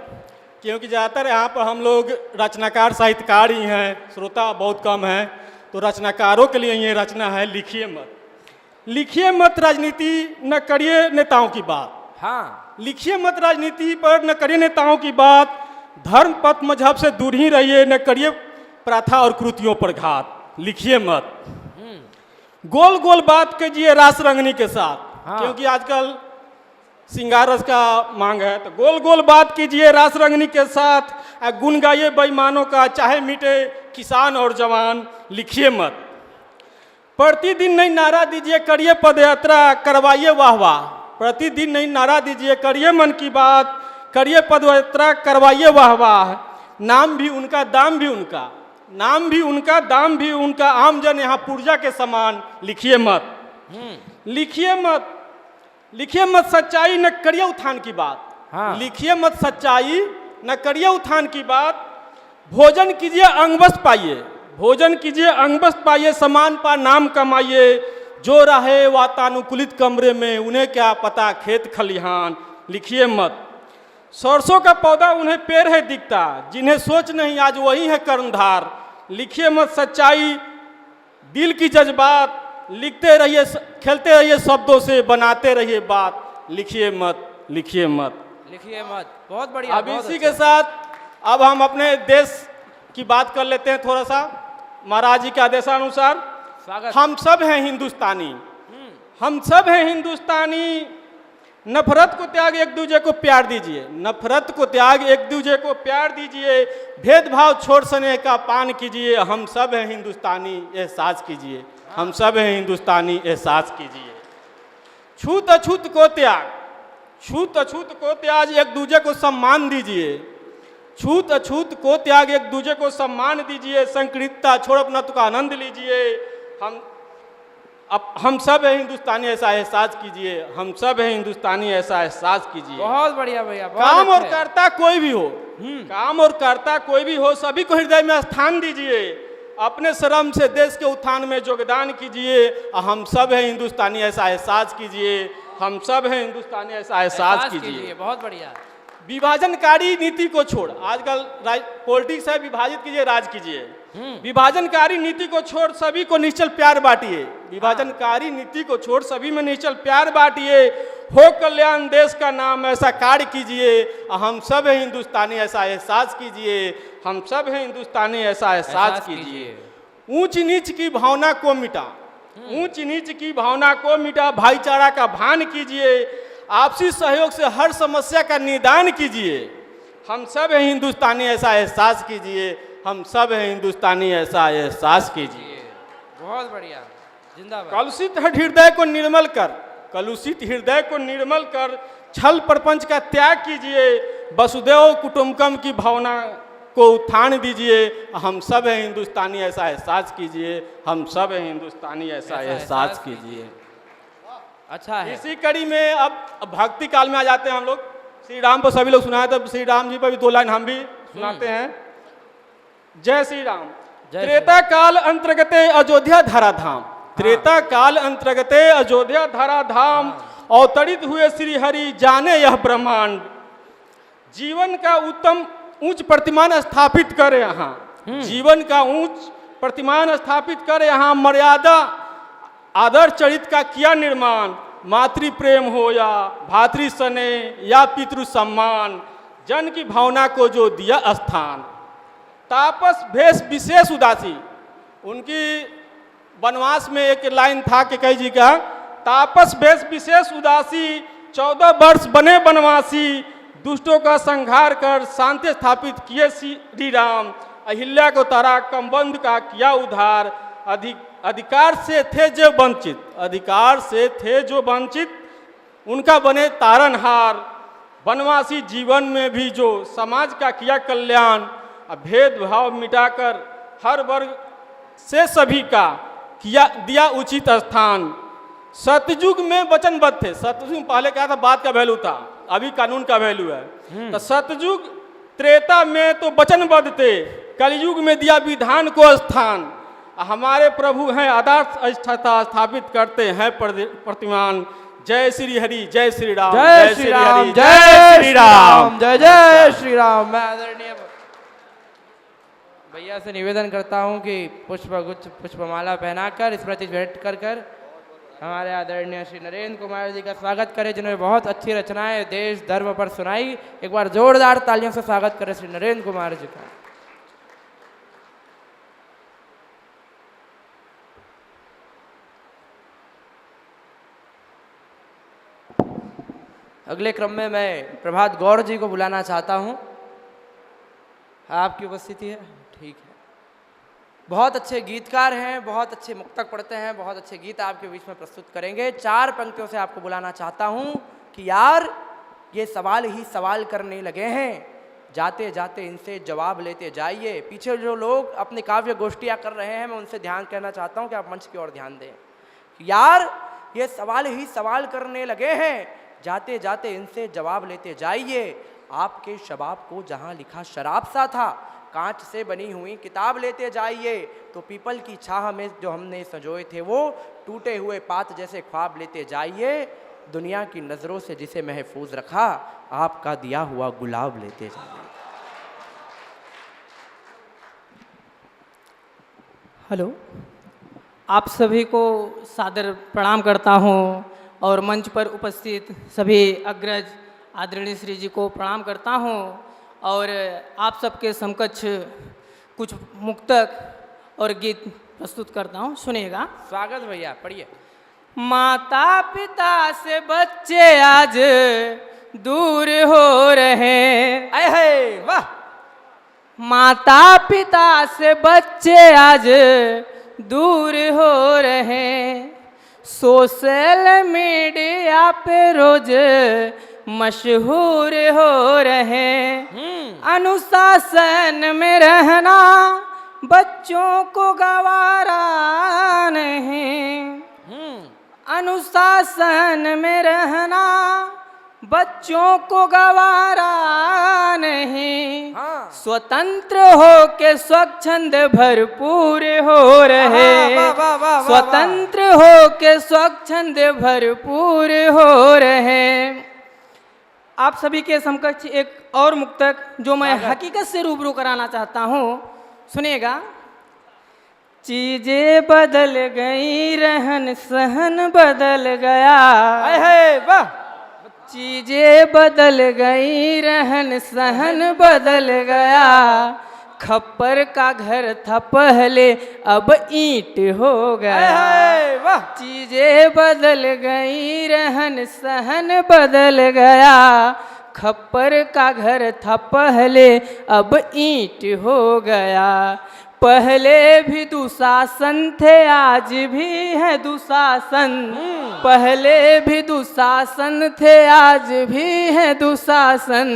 क्योंकि ज़्यादातर यहाँ पर हम लोग रचनाकार साहित्यकार ही हैं, श्रोता बहुत कम हैं, तो रचनाकारों के लिए ये रचना है लिखिए मत। लिखिए मत राजनीति न करिए नेताओं की बात। हाँ, लिखिए मत राजनीति पर न करिए नेताओं की बात, धर्म पथ मजहब से दूर ही रहिए, न करिए प्रथा और कृतियों पर घात। लिखिए मत। गोल गोल बात कीजिए रास रंगनी के साथ। हाँ। क्योंकि आजकल श्रृंगार रस का मांग है, तो गोल गोल बात कीजिए रास रंगनी के साथ, गुन गाइए बेईमानों का, चाहे मिटे किसान और जवान। लिखिए मत। प्रतिदिन नई नारा दीजिए, करिए पदयात्रा, करवाइए वाह वाह। प्रतिदिन नई नारा दीजिए, करिए मन की बात, करिए पदयात्रा, करवाइए वाह वाह। नाम भी उनका दाम भी उनका, नाम भी उनका दाम भी उनका, आम जन यहाँ पुर्जा के समान। लिखिए मत। लिखिए मत। लिखिए मत सच्चाई न करिए उत्थान की बात। हाँ। लिखिए मत सच्चाई न करिए उत्थान की बात। भोजन कीजिए अंगवस्त पाइए, भोजन कीजिए अंगवस्त पाइए, समान पा नाम कमाइए। जो रहे वातानुकूलित कमरे में, उन्हें क्या पता खेत खलिहान। लिखिए मत। सरसों का पौधा उन्हें पेड़ है दिखता, जिन्हें सोच नहीं आज वही है कर्णधार। लिखिए मत सच्चाई दिल की जज्बात, लिखते रहिए खेलते रहिए शब्दों से, बनाते रहिए बात। लिखिए मत। लिखिए मत। लिखिए मत। बहुत बढ़िया। अब बहुत इसी अच्छा। के साथ अब हम अपने देश की बात कर लेते हैं थोड़ा सा। महाराज जी के आदेशानुसार स्वागत। हम सब हैं हिंदुस्तानी, हम सब हैं हिंदुस्तानी। नफरत को त्याग एक दूसरे को प्यार दीजिए, नफरत को त्याग एक दूसरे को प्यार दीजिए। भेदभाव छोड़ स्नेह का पान कीजिए। हम सब हैं हिंदुस्तानी एहसास कीजिए, हम सब हैं हिंदुस्तानी एहसास कीजिए। छूत अछूत को त्याग, छूत अछूत को त्याग एक दूसरे को सम्मान दीजिए। छूत अछूत को त्याग एक दूसरे को सम्मान दीजिए। संकीर्णता छोड़ अपनत्व का आनंद लीजिए। हम सब है हिंदुस्तानी ऐसा एहसास कीजिए, हम सब है हिंदुस्तानी ऐसा एहसास कीजिए। बहुत बढ़िया भैया। बहुत काम और अच्छे। कर्ता कोई भी हो, काम और कर्ता कोई भी हो, सभी को हृदय में स्थान दीजिए। अपने श्रम से देश के उत्थान में योगदान कीजिए। हम सब है हिंदुस्तानी ऐसा एहसास कीजिए, हम सब है हिंदुस्तानी ऐसा एहसास कीजिए। बहुत बढ़िया। विभाजनकारी नीति को छोड़, आजकल पॉलिटिक्स है, विभाजित कीजिए राज कीजिए। विभाजनकारी नीति को छोड़ सभी को निश्चल प्यार बांटिए। विभाजनकारी नीति को छोड़ सभी में निश्चल प्यार बांटिए। हो कल्याण देश का नाम ऐसा कार्य कीजिए। हम सब है हिंदुस्तानी ऐसा एहसास कीजिए, हम सब है हिंदुस्तानी ऐसा एहसास कीजिए। ऊंच नीच की भावना को मिटा, ऊंच नीच की भावना को मिटा। भाईचारा का भान कीजिए। आपसी सहयोग से हर समस्या का निदान कीजिए। हम सब है हिंदुस्तानी ऐसा एहसास कीजिए, हम सब है हिंदुस्तानी ऐसा एहसास कीजिए। बहुत बढ़िया। जिंदाबाद। कलुषित हृदय को निर्मल कर, कलुषित हृदय को निर्मल कर, छल प्रपंच का त्याग कीजिए। वसुदेव कुटुंबकम की भावना को उत्थान दीजिए। हम सब है हिंदुस्तानी ऐसा एहसास कीजिए, हम सब है हिंदुस्तानी ऐसा एहसास कीजिए। अच्छा है। इसी कड़ी में अब भक्ति काल में आ जाते हैं हम लोग। श्री राम पर सभी लोग सुनाए, तो श्री राम जी पर भी 2 लाइन हम भी सुनाते हैं। जय श्री राम। त्रेता काल अंतर्गते अयोध्या धरा धाम, त्रेता काल अंतर्गते अयोध्या धरा धाम। अवतरित हुए श्री हरि जाने यह ब्रह्मांड। जीवन का उत्तम उच्च प्रतिमान स्थापित करे यहाँ, जीवन का उच्च प्रतिमान स्थापित करे यहाँ। मर्यादा आदर चरित का किया निर्माण। मातृ प्रेम हो या भातृ स्नेह या पितृ सम्मान, जन की भावना को जो दिया स्थान। तापस भेष विशेष उदासी, उनकी वनवास में एक लाइन था कैकेयी जी का, तापस भेष विशेष उदासी। 14 वर्ष बने वनवासी, दुष्टों का संहार कर शांति स्थापित किए श्री राम। अहिल्या को तारा कमबंध का किया उद्धार। अधिकार से थे जो वंचित, अधिकार से थे जो वंचित, उनका बने तारनहार। वनवासी जीवन में भी जो समाज का किया कल्याण। भेदभाव मिटाकर हर वर्ग से सभी का किया दिया उचित स्थान। सतयुग में वचनबद्ध थे, सतयुग में पहले क्या था, बात का वैल्यू था, अभी कानून का वैल्यू है। तो सतयुग त्रेता में तो वचनबद्ध थे, कलयुग में दिया विधान को स्थान। हमारे प्रभु हैं आदर्श अष्टता स्थापित करते हैं प्रतिमान। जय श्री हरि, जय श्री राम, जय श्री राम, जय श्री राम, जय जय श्री राम। मैं आदरणीय भैया से निवेदन करता हूं कि पुष्पगुच्छ पुष्पमाला पहनाकर इस प्रति भेंट कर हमारे आदरणीय श्री नरेंद्र कुमार जी का स्वागत करें, जिन्होंने बहुत अच्छी रचनाएं देश धर्म पर सुनाई। एक बार जोरदार तालियों से स्वागत करें श्री नरेंद्र कुमार जी का। अगले क्रम में मैं प्रभात गौर जी को बुलाना चाहता हूं। आपकी उपस्थिति है, ठीक है। बहुत अच्छे गीतकार हैं, बहुत अच्छे मुक्तक पढ़ते हैं, बहुत अच्छे गीत आपके बीच में प्रस्तुत करेंगे। 4 पंक्तियों से आपको बुलाना चाहता हूं कि यार ये सवाल ही सवाल करने लगे हैं, जाते जाते इनसे जवाब लेते जाइए। पीछे जो लोग अपनी काव्य गोष्ठियाँ कर रहे हैं, मैं उनसे ध्यान कहना चाहता हूँ कि आप मंच की ओर ध्यान दें। यार ये सवाल ही सवाल करने लगे हैं, जाते जाते इनसे जवाब लेते जाइए। आपके शबाब को जहाँ लिखा शराब सा था, कांच से बनी हुई किताब लेते जाइए। तो पीपल की छाह में जो हमने संजोए थे, वो टूटे हुए पात जैसे ख्वाब लेते जाइए। दुनिया की नज़रों से जिसे महफूज रखा, आपका दिया हुआ गुलाब लेते जाइए। हेलो, आप सभी को सादर प्रणाम करता हूँ और मंच पर उपस्थित सभी अग्रज आदरणीय श्री जी को प्रणाम करता हूँ और आप सबके समकक्ष कुछ मुक्तक और गीत प्रस्तुत करता हूँ, सुनिएगा। स्वागत भैया, पढ़िए। माता पिता से बच्चे आज दूर हो रहे, अये वाह। माता पिता से बच्चे आज दूर हो रहे, सोशल मीडिया पे रोज मशहूर हो रहे। अनुशासन में रहना बच्चों को गवारा नहीं, अनुशासन में रहना बच्चों को गवारा नहीं। स्वतंत्र हो के स्वच्छंद भरपूर हो रहे, स्वतंत्र हो के स्वच्छंद भरपूर हो रहे। आप सभी के समकक्ष एक और मुक्तक जो मैं हकीकत से रूबरू कराना चाहता हूँ, सुनिएगा। चीजें बदल गई, रहन सहन बदल गया, वाह। चीजें बदल गई, रहन सहन बदल गया। खप्पर का घर था पहले, अब ईंट हो गया। चीजें बदल गई, रहन सहन बदल गया। खप्पर का घर था पहले, अब ईंट हो गया। पहले भी दुशासन थे, आज भी है दुशासन। पहले भी दुशासन थे, आज भी है दुशासन।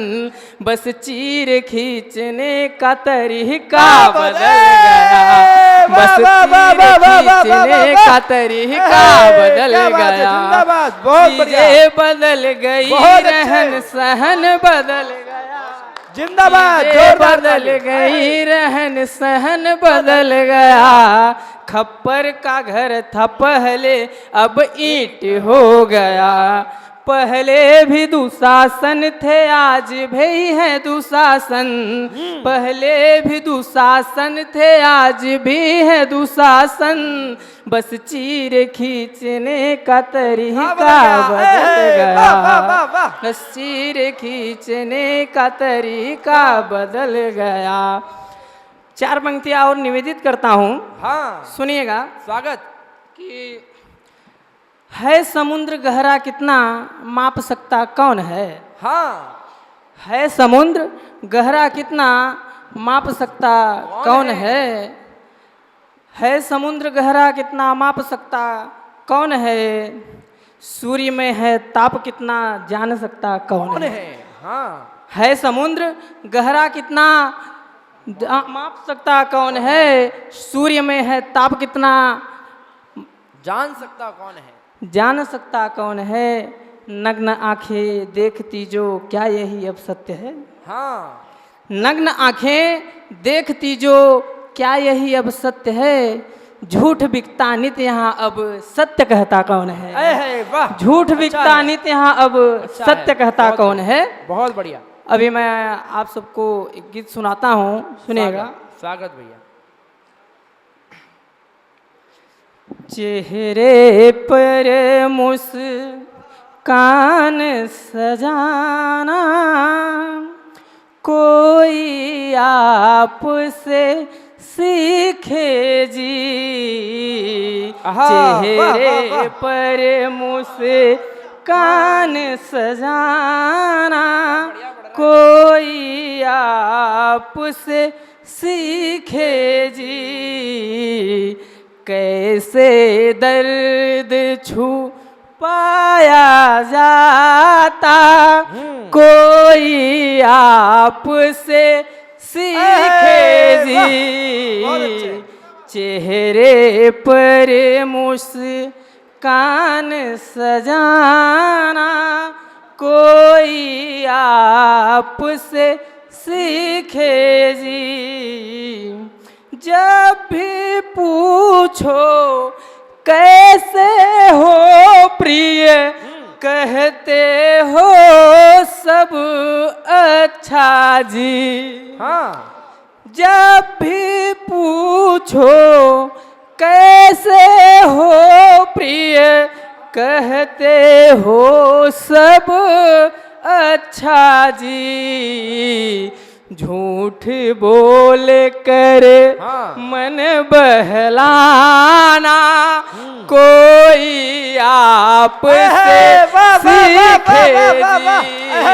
बस चीर खींचने का तरीका बदल गया, बस चीर खींचने का तरीका बदल गया। चीजें बदल गई, रहन सहन बदल गया। जिंदाबाद। बदल गई, रहन सहन बदल गया। खप्पर का घर था पहले, अब ईंट हो गया। पहले भी दुशासन थे, आज भी है दुशासन। पहले भी दुशासन थे, आज भी है दुशासन। बस चीर खींचने का तरीका बदल गया, बस चीर खींचने का तरीका बदल गया। 4 पंक्तियाँ और निवेदित करता हूँ, सुनिएगा। स्वागत। कि है समुद्र गहरा कितना, माप सकता कौन है। है समुद्र गहरा कितना, माप सकता कौन है समुद्र गहरा कितना, माप सकता कौन है। सूर्य में है ताप कितना, जान सकता कौन है समुद्र गहरा कितना, माप सकता कौन है। सूर्य में है ताप कितना, जान सकता कौन है। जान सकता कौन है। नग्न आंखें देखती जो, क्या यही अब सत्य है। नग्न आंखें देखती जो क्या यही अब सत्य है, झूठ बिकता नित यहाँ अब सत्य कहता कौन है। वाह, झूठ बिकता नित यहाँ अब सत्य कहता कौन है। बहुत बढ़िया। अभी मैं आप सबको एक गीत सुनाता हूँ, सुनिएगा। स्वागत भैया। चेहरे पर मुस्कान सजाना कोई आपसे सीखे जी। चेहरे पर मुस्कान सजाना कोई आपसे सीखे जी। कैसे दर्द छुपाया जाता कोई आपसे सीखे जी। चेहरे पर मुस्कान सजाना कोई आपसे सीखे जी। जब भी पूछो कैसे हो प्रिय कहते हो सब अच्छा जी। हाँ, जब भी पूछो कैसे हो प्रिय कहते हो सब अच्छा जी। झूठ बोल कर मन बहलाना कोई आपसे सीखे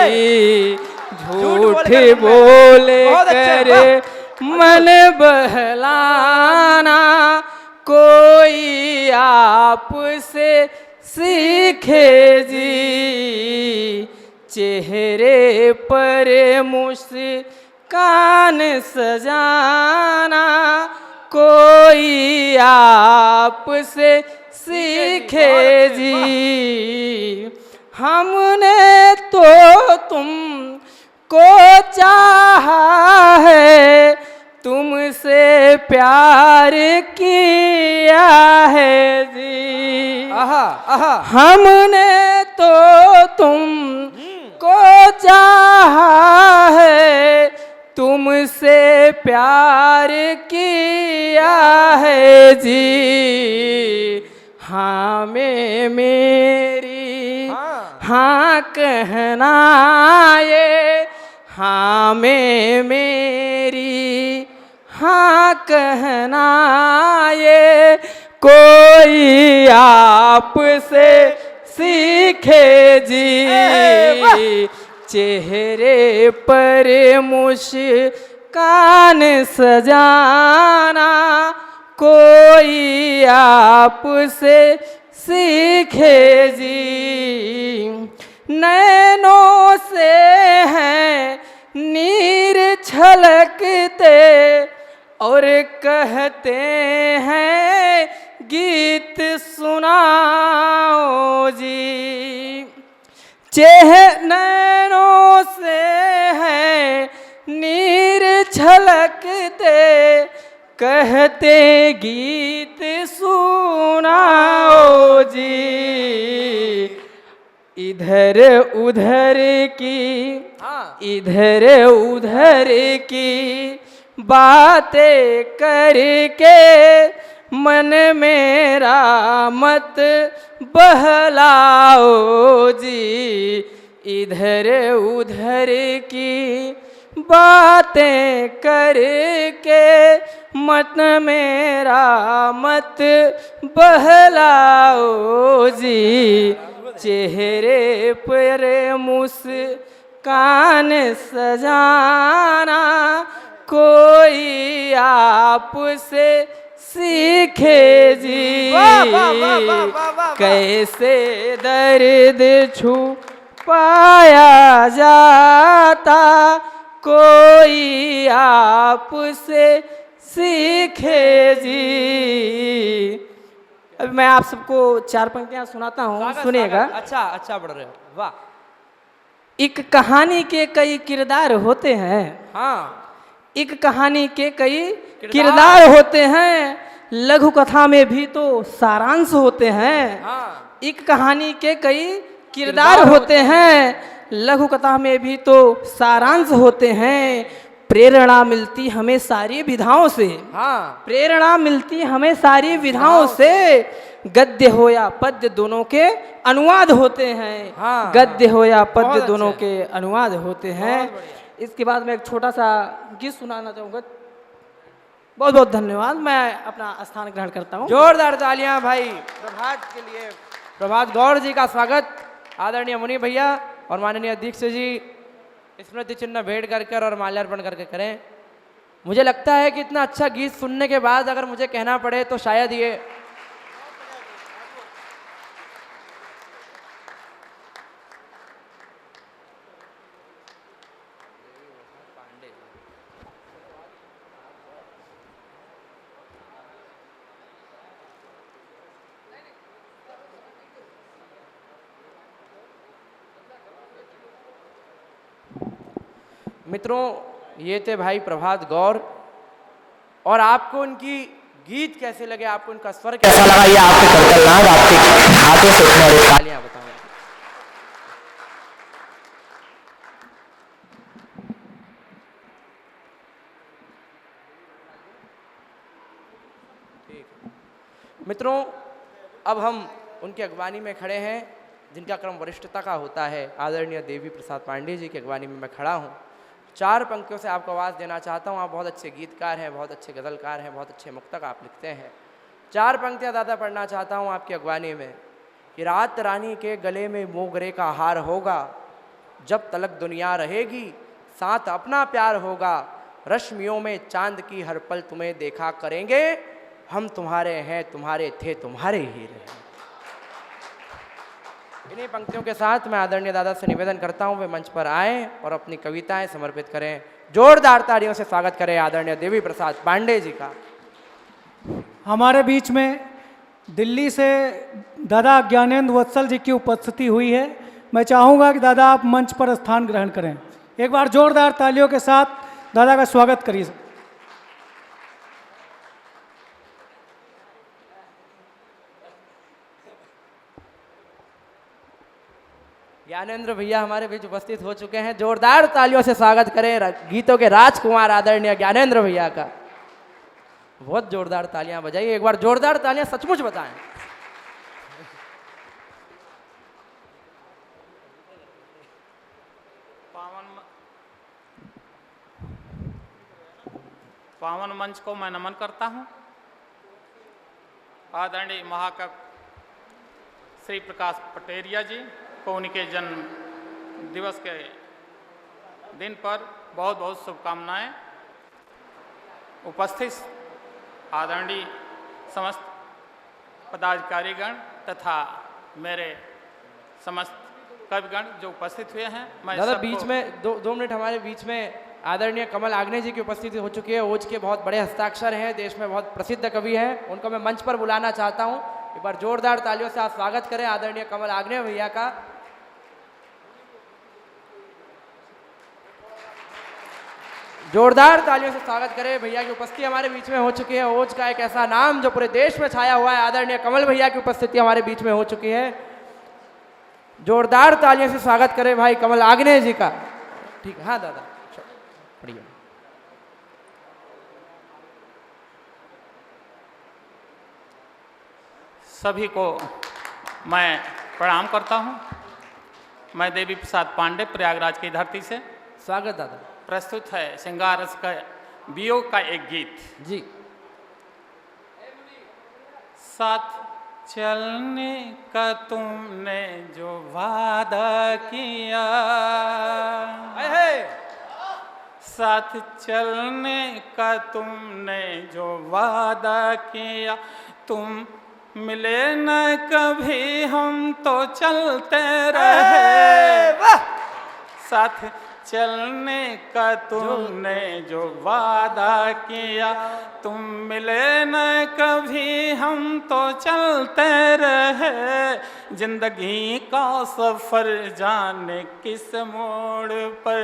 जी। झूठ बोल कर मन बहलाना कोई आपसे सीखे जी। चेहरे पर मुस्कान सजाना कोई आपसे सीखे जी। हमने तो तुमको चाहा है, तुमसे प्यार किया है जी। हमने तो तुमको चाहा है, तुमसे प्यार किया है जी। हाँ में मेरी हाँ कहना ये, हाँ में मेरी हाँ कहना ये कोई आपसे सीखे जी। चेहरे पर मुस्कान सजाना कोई आपसे सीखे जी। नैनों से हैं नीर छलकते और कहते हैं गीत सुनाओ जी। नैनों से हैं नीर छलकते कहते गीत सुनाओ जी। इधर उधर की बातें करके मन मेरा मत बहलाओ जी। इधर उधर की बातें करके मन मेरा मत बहलाओ जी। चेहरे पर मुस्कान सजाना कोई आपसे सीखे जी। कैसे दर्द छुपाया जाता कोई आपसे सीखे जी। अभी मैं आप सबको चार पंक्तियां सुनाता हूँ, सुनिएगा। अच्छा अच्छा पढ़ रहे हो, वाह। एक कहानी के कई किरदार होते हैं। हाँ, एक कहानी के कई किरदार होते हैं, लघु कथा में भी तो सारांश होते हैं। हाँ, एक कहानी के कई किरदार होते हैं, लघु कथा में भी तो सारांश होते हैं। प्रेरणा मिलती हमें सारी विधाओं से, हाँ, प्रेरणा मिलती हमें सारी विधाओं से। गद्य हो या पद्य दोनों के अनुवाद होते हैं। हाँ, गद्य हो या पद्य बहुत दोनों अच्छे। के अनुवाद होते हैं। इसके बाद मैं एक छोटा सा गीत सुनाना चाहूँगा। बहुत बहुत धन्यवाद। मैं अपना स्थान ग्रहण करता हूँ। जोरदार तालियां भाई प्रभात के लिए। प्रभात गौर जी का स्वागत आदरणीय मुनि भैया और माननीय अध्यक्ष जी स्मृति चिन्ह भेंट कर और माल्यार्पण करके करें। मुझे लगता है कि इतना अच्छा गीत सुनने के बाद अगर मुझे कहना पड़े तो शायद ये मित्रों, ये थे भाई प्रभात गौर। और आपको उनकी गीत कैसे लगे, आपको उनका स्वर कैसा लगा, ये आपके करतलनाद आपके हाथों से उठने वाली तालियां बताएं। मित्रों, अब हम उनकी अगवानी में खड़े हैं जिनका क्रम वरिष्ठता का होता है। आदरणीय देवी प्रसाद पांडे जी की अगवानी में मैं खड़ा हूँ। 4 पंक्तियों से आपको आवाज़ देना चाहता हूँ। आप बहुत अच्छे गीतकार हैं, बहुत अच्छे गज़लकार हैं, बहुत अच्छे मुक्तक आप लिखते हैं। 4 पंक्तियाँ दादा पढ़ना चाहता हूँ आपकी अगवानी में कि रात रानी के गले में मोगरे का हार होगा, जब तलक दुनिया रहेगी साथ अपना प्यार होगा। रश्मियों में चांद की हर पल तुम्हें देखा करेंगे, हम तुम्हारे हैं, तुम्हारे थे, तुम्हारे ही रहे। इन्हीं पंक्तियों के साथ मैं आदरणीय दादा से निवेदन करता हूं वे मंच पर आएं और अपनी कविताएं समर्पित करें। जोरदार तालियों से स्वागत करें आदरणीय देवी प्रसाद पांडे जी का। हमारे बीच में दिल्ली से दादा ज्ञानेंद्र वत्सल जी की उपस्थिति हुई है। मैं चाहूँगा कि दादा आप मंच पर स्थान ग्रहण करें। एक बार जोरदार तालियों के साथ दादा का स्वागत करिए। ज्ञानेंद्र भैया हमारे बीच उपस्थित हो चुके हैं। जोरदार तालियों से स्वागत करें गीतों के राजकुमार आदरणीय ज्ञानेंद्र भैया का। बहुत जोरदार तालियां बजाइए, एक बार जोरदार तालियां सचमुच बताएं। पावन मंच को मैं नमन करता हूं। आदरणीय महाकवि श्री प्रकाश पटेरिया जी को उनके जन्म दिवस के दिन पर बहुत बहुत शुभकामनाएं। उपस्थित आदरणीय समस्त पदाधिकारीगण तथा मेरे समस्त कविगण जो उपस्थित हुए हैं, मैं दादा बीच में दो मिनट हमारे बीच में आदरणीय कमल आग्ने जी की उपस्थिति हो चुकी है। ओज के बहुत बड़े हस्ताक्षर हैं, देश में बहुत प्रसिद्ध कवि हैं, उनको मैं मंच पर बुलाना चाहता हूं। एक बार जोरदार तालियों से आप स्वागत करें आदरणीय कमल आग्ने भैया का। जोरदार तालियों से स्वागत करें भैया की उपस्थिति हमारे बीच में हो चुकी है। ओज का एक ऐसा नाम जो पूरे देश में छाया हुआ है, आदरणीय कमल भैया की उपस्थिति हमारे बीच में हो चुकी है। जोरदार तालियों से स्वागत करें भाई कमल आग्ने जी का। ठीक है, हाँ दादा बढ़िया। सभी को मैं प्रणाम करता हूं। मैं देवी प्रसाद पांडे प्रयागराज की धरती से। स्वागत दादा। प्रस्तुत है श्रृंगार रस का वियोग का एक गीत जी। साथ चलने का तुमने जो वादा किया, साथ चलने का तुमने जो वादा किया, तुम मिले न कभी हम तो चलते रहे। साथ चलने का तुमने जो वादा किया, तुम मिले न कभी हम तो चलते रहे, जिंदगी का सफर जाने किस मोड़ पर,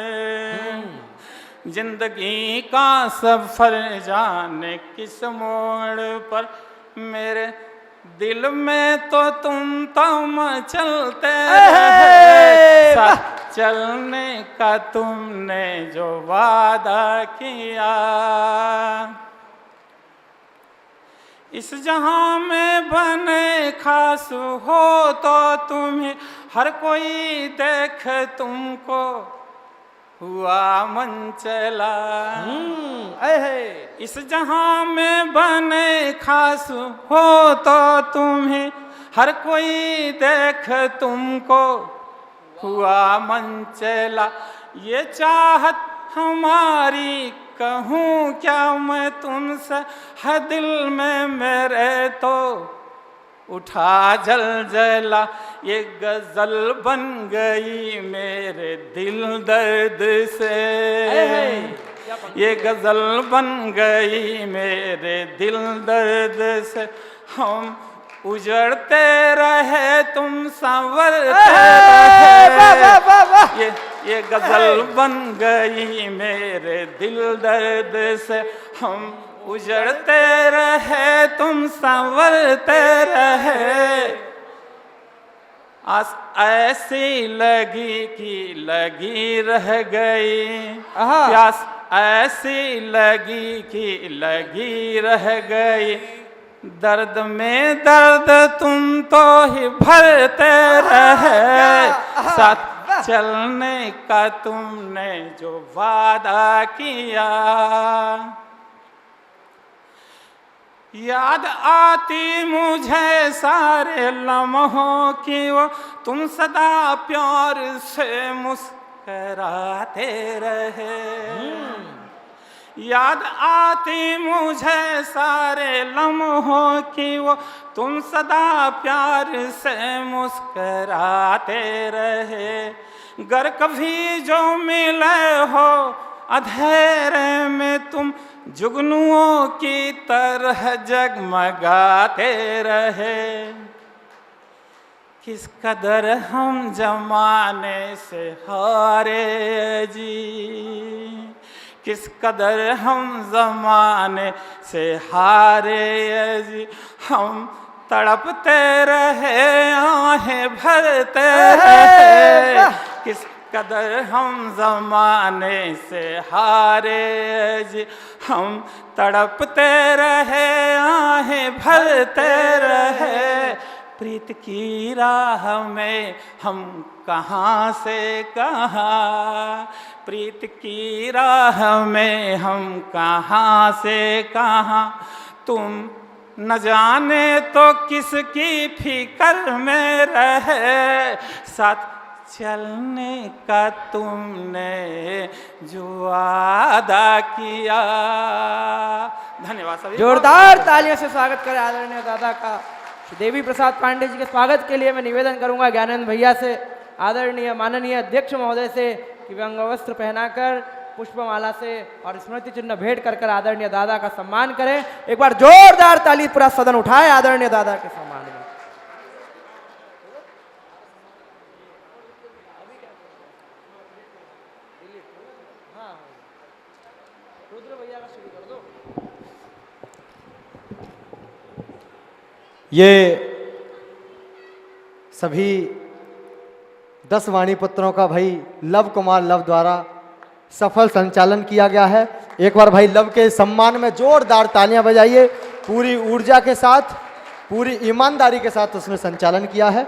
जिंदगी का सफर जाने किस मोड़ पर, मेरे दिल में तो तुम चलते रहे, साथ चलने का तुमने जो वादा किया। इस जहां में बने खास हो तो तुम्हें हर कोई देख तुमको हुआ मन चला। इस जहां में बने खास हो तो तुम्हें हर कोई देख तुमको हुआ मन चला। ये चाहत हमारी कहूँ क्या मैं तुमसे, है दिल में मेरे तो उठा जल जला। ये गजल बन गई मेरे दिल दर्द से, ये गजल बन गई मेरे दिल दर्द से। हम उजड़ते रहे तुम संवरते रहे, ये गजल बन गई मेरे दिल दर्द से। हम उजड़ते रहे तुम संवरते रहे, आस ऐसी लगी कि लगी रह गई, प्यास ऐसी लगी कि लगी रह गई। दर्द में दर्द तुम तो ही भरते रहे, साथ चलने का तुमने जो वादा किया। याद आती मुझे सारे लम्हों की वो, तुम सदा प्यार से मुस्कराते रहे। याद आती मुझे सारे लम्हों की वो, तुम सदा प्यार से मुस्कराते रहे। गर कभी जो मिले हो अंधेरे में तुम जुगनुओं की तरह जगमगाते रहे। किस कदर हम जमाने से हारे जी, किस कदर हम जमाने से हारे जी। हम तड़पते रहे आहें भरते रहे, किस कदर हम जमाने से हारे जी। हम तड़पते रहे आहें भरते रहे, प्रीत की राह में हम कहाँ से कहाँ, प्रीत की राह में हम कहाँ से कहाँ। तुम न जाने तो किसकी फिक्र में रहे, साथ चलने का तुमने जो वादा किया। धन्यवाद सभी। जोरदार तालियों से स्वागत करें आदरणीय दादा का। देवी प्रसाद पांडे जी के स्वागत के लिए मैं निवेदन करूंगा ज्ञानंद भैया से, आदरणीय माननीय अध्यक्ष महोदय से कि वे अंगवस्त्र पहनाकर पुष्पमाला से और स्मृति चिन्ह भेंट कर आदरणीय दादा का सम्मान करें। एक बार जोरदार ताली पूरा सदन उठाए आदरणीय दादा के सम्मान में। ये सभी 10 वाणी पुत्रों का भाई लव कुमार लव द्वारा सफल संचालन किया गया है। एक बार भाई लव के सम्मान में जोरदार तालियां बजाइए। पूरी ऊर्जा के साथ, पूरी ईमानदारी के साथ उसने संचालन किया है।